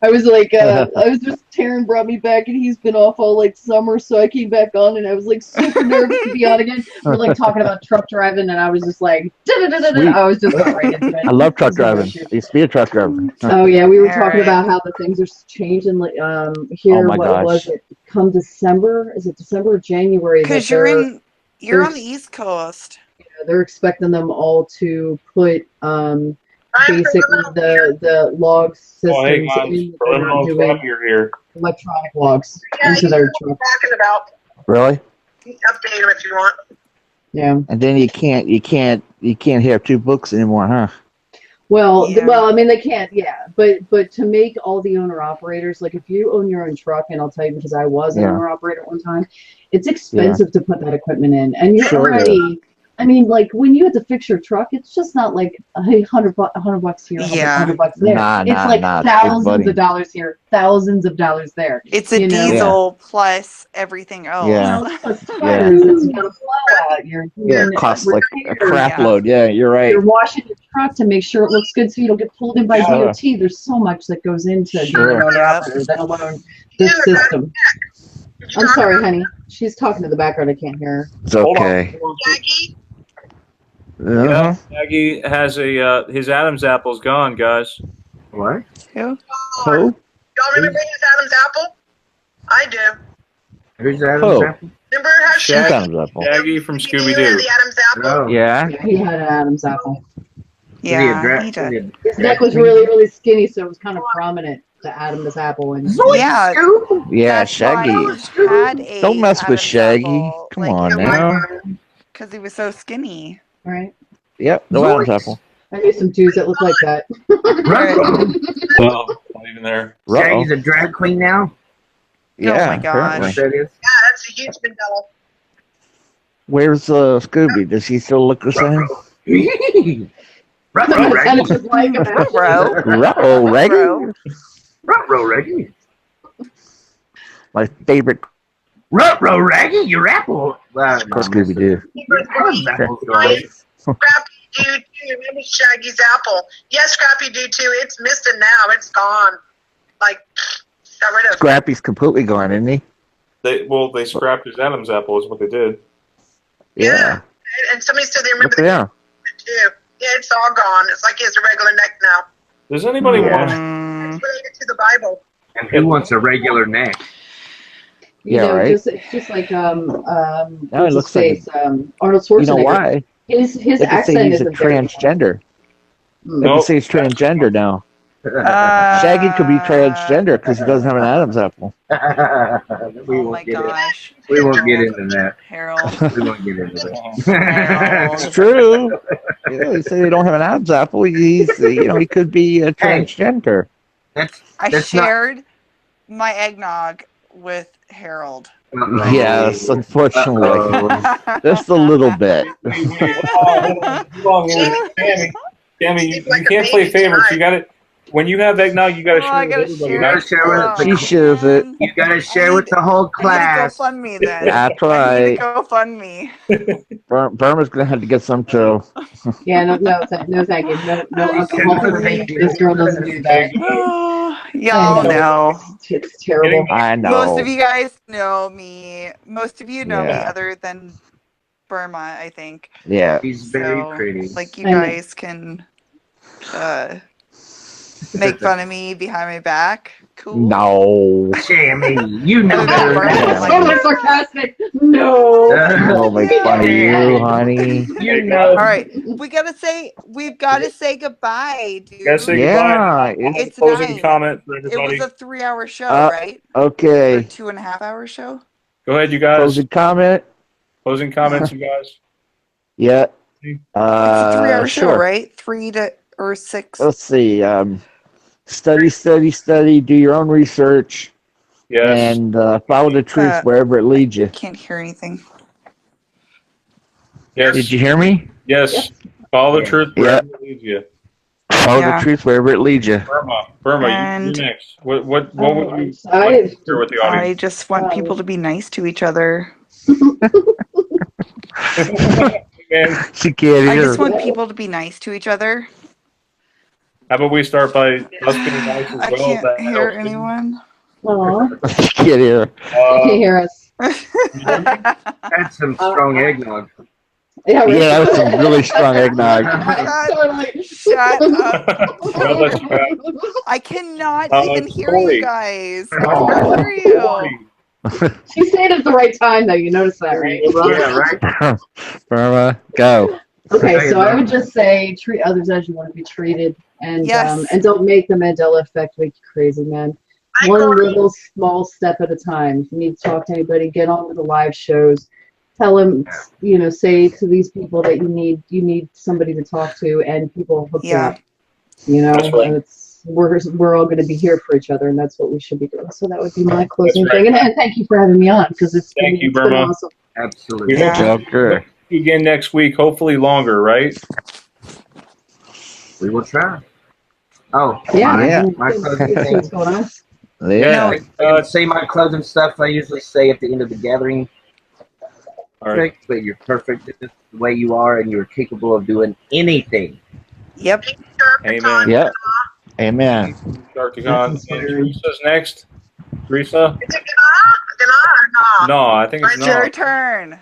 I was like, Taryn brought me back, and he's been off all like summer, so I came back on, and I was like super nervous to be on again. We're like talking about truck driving, and I was just like, I was just right into it. I love truck driving. I used to be a truck driver. Oh yeah, we were talking about how the things are changing. Like here, what was it? Come December? Is it December or January? Because you're on the East Coast. They're expecting them all to put basically the log systems in electronic logs into their truck. Talking about. Really? You can update them if you want. Yeah. And then you can't have 2 books anymore, huh? Well, I mean, they can't, but to make all the owner-operators, like if you own your own truck, and I'll tell you because I was an owner-operator at one time, it's expensive to put that equipment in, and you're already, I mean, like when you have to fix your truck, it's just not like $100 here, $100 there. It's like thousands of dollars here, thousands of dollars there. It's a diesel plus everything else. Yeah. Plus tires, it's got a blowout. It costs like a crap load. Yeah, you're right. You're washing your truck to make sure it looks good so you don't get pulled in by DOT. There's so much that goes into let alone this system. I'm sorry, honey. She's talking to the background. I can't hear her. It's okay. Yeah, Maggie has his Adam's apple's gone, guys. What? Who? Y'all remember his Adam's apple? I do. Who's Adam's apple? Remember how Shaggy from Scooby Doo. The Adam's apple? Yeah. He had an Adam's apple. Yeah, he did. His neck was really, really skinny, so it was kind of prominent. The Adam's apple. And yeah, Shaggy. Don't mess with Shaggy. Come on now. Because he was so skinny. Right. Yep, no Adam's apple. I knew some Jews that look like that. Well, not even there. Shaggy's a drag queen now? Yeah, oh my gosh. Yeah, that's a huge Mandela. Where's Scooby? Does he still look the same? Reggie. My favorite. Ruh-roh, Reggie, your apple. Scooby Doo. Scrappy Doo too. Remember Shaggy's apple? Yes, Scrappy Doo too. It's missing now. It's gone. Like, got rid of it. Scrappy's completely gone, isn't he? They scrapped his Adam's apple is what they did. Yeah. And somebody said they remember that too. Yeah, it's all gone. It's like he has a regular neck now. Does anybody watch? It's related to the Bible. And who wants a regular neck? Right. It's just like it looks like Arnold Schwarzenegger. You know why? His accent is transgender. They can say he's transgender now. Shaggy could be transgender because he doesn't have an Adam's apple. Oh my gosh. We won't get into that. Harold. We won't get into that. It's true. They say they don't have an Adam's apple. He could be a transgender. I shared my eggnog with Harold Yes, unfortunately. Just a little bit. Hold on, Tammy, you can't play favorites. You got it. When you have eggnog, you got to share with everybody. She shares it. You got to share with the whole class. I need to GoFundMe then. That's right. I need to GoFundMe. Burma's gonna have to get some too. Yeah, no, thank you. No alcohol for me. This girl doesn't do that. Y'all know. It's terrible. I know. Most of you guys know me. Most of you know me other than Burma, I think. Yeah. She's very pretty. Like you guys can make fun of me behind my back. Cool. No. Tammy, you know that. Totally sarcastic. No. I'll make fun of you, honey. You know. All right, we've got to say goodbye, dude. Yeah. It's closing comment for everybody. It was a 3-hour show, right? Okay. A 2.5-hour show. Go ahead, you guys. Closing comment. Closing comments, you guys. Yeah. It's a 3-hour show, sure. right? 3 or 6. Let's see. Study. Do your own research. Yes. And follow the truth wherever it leads you. Can't hear anything. Yes. Did you hear me? Yes. Follow the truth wherever it leads you. Follow the truth wherever it leads you. Burma, you next. What would you share with the audience? I just want people to be nice to each other. She can't hear. I just want people to be nice to each other. How about we start by us being nice as well? I can't hear anyone. She can't hear. She can't hear us. That's some strong eggnog. Yeah, that was some really strong eggnog. Shut up. I cannot even hear you guys. I cannot hear you. She said at the right time, though. You notice that, right? Yeah, right. Burma, go. Okay, so I would just say treat others as you want to be treated, and and don't make the Mandela effect make you crazy, man. One little small step at a time. If you need to talk to anybody, get on to the live shows. Tell them, say to these people that you need somebody to talk to, and people hook you up. We're all going to be here for each other, and that's what we should be doing. So that would be my closing thing. And thank you for having me on, because it's been awesome. Absolutely. Joker. Again next week, hopefully longer, right? We will try. Oh, yeah. My closing thing. What's going on? Yeah. Say my closing stuff I usually say at the end of the gathering. Perfect, but you're perfect the way you are, and you're capable of doing anything. Yep. Amen. Yep. Amen. Dr. Khan. And Teresa's next. Teresa? Is it Gana or No, I think it's It's your turn.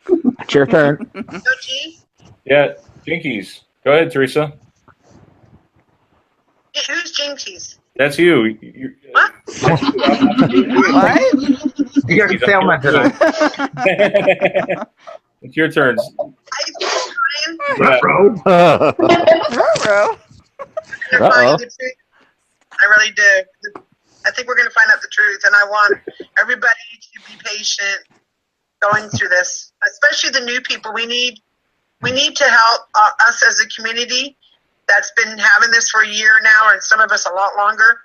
It's your turn. No G? Yeah, Jinkies. Go ahead, Teresa. Yeah, who's Jinkies? That's you. What? What? You got to tell my turn. It's your turn. Ruh-roh. I really do. I think we're going to find out the truth, and I want everybody to be patient going through this, especially the new people. We need to help us as a community that's been having this for a year now, and some of us a lot longer.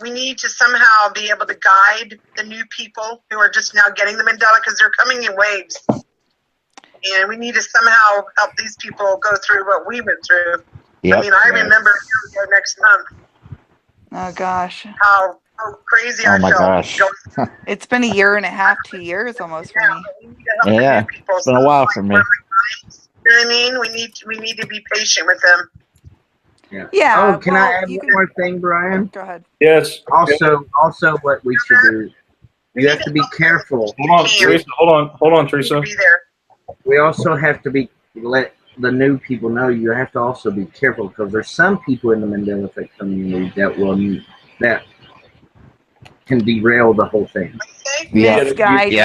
We need to somehow be able to guide the new people who are just now getting the Mandela, because they're coming in waves. And we need to somehow help these people go through what we went through. Yep. I mean, I remember next month. Oh, gosh. How crazy I felt. Gosh. It's been 1.5 years, 2 years almost for me. Yeah, it's been a while for me. You know what I mean? We need to be patient with them. Yeah. Oh, can I add one more thing, Brian? Go ahead. Yes. Also, what we should do, you have to be careful. Hold on, Teresa. Hold on, Teresa. Be there. We also have to let the new people know. You have to also be careful, because there's some people in the Mandela Effect community that can derail the whole thing. Misguide you.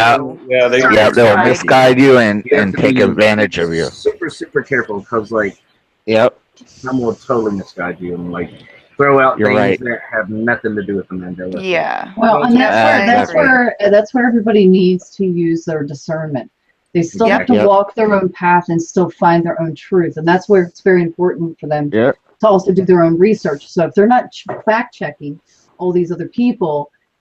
Yeah, they'll misguide you and take advantage of you. Super careful, because yep. Some will totally misguide you and throw out things that have nothing to do with the Mandela. Yeah. Well, and that's where everybody needs to use their discernment. They still have to walk their own path and still find their own truth, and that's where it's very important for them to also do their own research. So if they're not fact checking all these other people,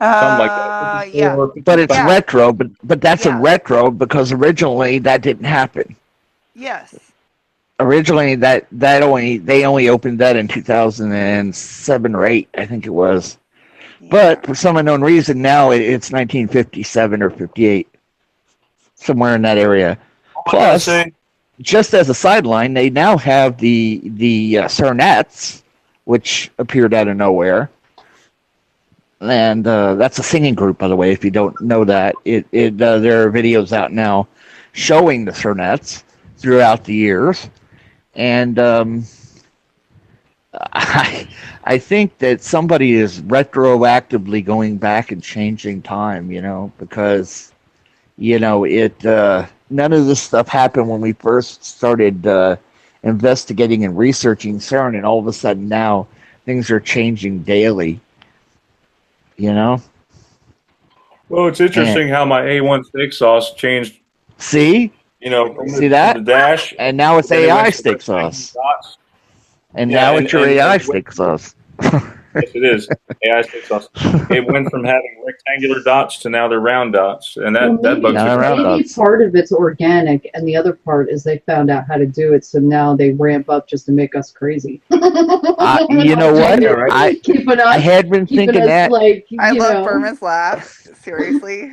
Something like that. Yeah. But it's retro, but that's a retro because originally that didn't happen. Yes. Originally they only opened that in 2007 or 8, I think it was. Yeah. But for some unknown reason now it's 1957 or 58. Somewhere in that area. Plus, just as a sideline, they now have the Serenettes, which appeared out of nowhere. And that's a singing group, by the way, if you don't know that. There are videos out now showing the Serenettes throughout the years. And I think that somebody is retroactively going back and changing time, because, none of this stuff happened when we first started investigating and researching CERN, and all of a sudden now things are changing daily, Well, it's interesting how my A1 steak sauce changed. See? See that? The dash, and now it's AI steak sauce. And now it's your AI steak sauce. Yes, it is. AI steak sauce. It went from having rectangular dots to now they're round dots, and that bugs me. Maybe part of it's organic, and the other part is they found out how to do it, so now they ramp up just to make us crazy. You know what? I had been thinking that. I love Burma's laugh. Seriously.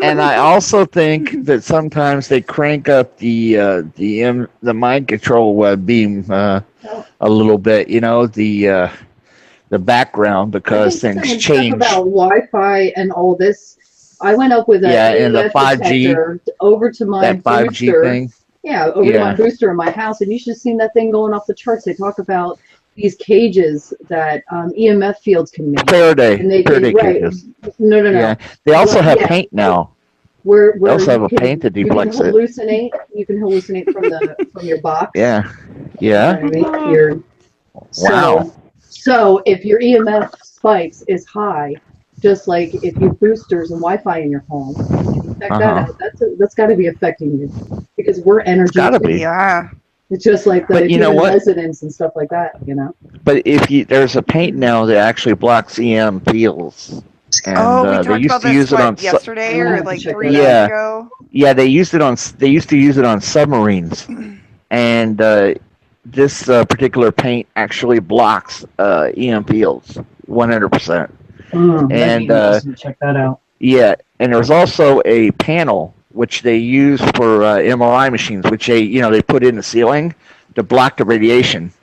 And I also think that sometimes they crank up the mind control beam a little bit. The background because things change. About Wi-Fi and all this, I went up with and the 5G over to my 5G booster. thing. Yeah, over to my booster in my house, and you should have seen that thing going off the charts. They talk about these cages that EMF fields can make. Faraday cages. No. Yeah. They also have paint now. Where they also have a paint that deflects it. You can hallucinate from your box. Yeah. Wow. So if your EMF spikes is high, just like if you have boosters and Wi-Fi in your home, check that out. That's got to be affecting you because we're energy. Got to be. Yeah. It's just like the residents and stuff like that, But there's a paint now that actually blocks EM fields. And, we talked about this yesterday or like 3 days ago. Yeah, they used to use it on submarines, and this particular paint actually blocks EM fields 100%. And check that out. Yeah, and there's also a panel which they use for MRI machines, which they put in the ceiling to block the radiation,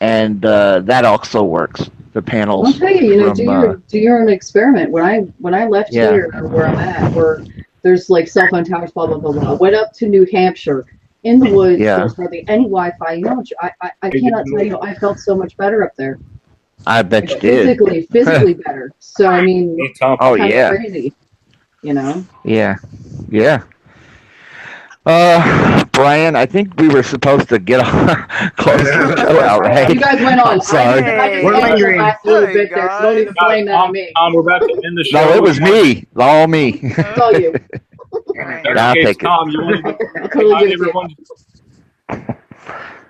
and that also works. The panels. I'll tell you, do your own experiment. When I left here, where I'm at, where there's like cell phone towers, blah blah blah blah. Went up to New Hampshire. In the woods, there's hardly any Wi-Fi. I cannot tell you, I felt so much better up there. I bet you did. Physically better. So I mean, crazy. Yeah. Brian, I think we were supposed to get close to the show out, right? You guys went on. Sorry. We're lingering. Don't even blame that on me. We're about to end the show. No, it was me. All me. It's all you. I'll take Tom, you want to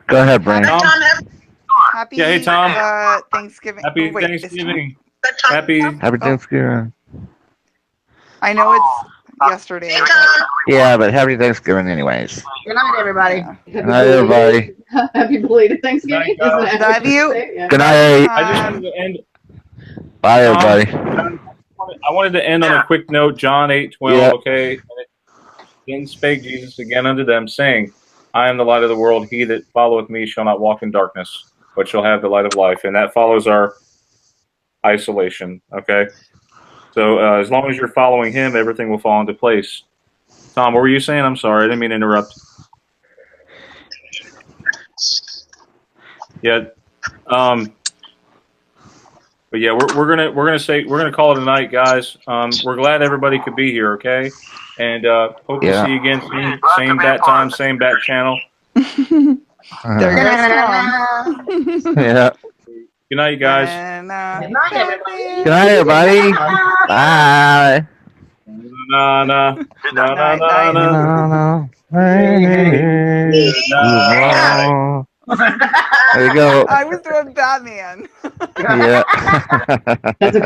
Go ahead, Brian. Happy hey, Tom. Thanksgiving. Happy Thanksgiving. Happy Thanksgiving. I know it's yesterday. Yeah, but happy Thanksgiving anyways. Good night, everybody. Good night, everybody. Happy belated Thanksgiving. Love you. Good night. I just wanted to end. Bye, everybody. I wanted to end on a quick note. John 8:12. Okay. Then spake Jesus again unto them, saying, I am the light of the world. He that followeth me shall not walk in darkness, but shall have the light of life. And that follows our isolation. Okay. So as long as you're following him, everything will fall into place. Tom, what were you saying? I'm sorry, I didn't mean to interrupt. Yeah. But yeah, we're gonna call it a night, guys. We're glad everybody could be here. Okay. And hope to see you again soon. Same bat time, same bat channel. There goes Tom. Yeah. Good night, guys. Good night, everybody. Good night, everybody. Bye. No. There you go. I was doing Batman. Yeah. That's a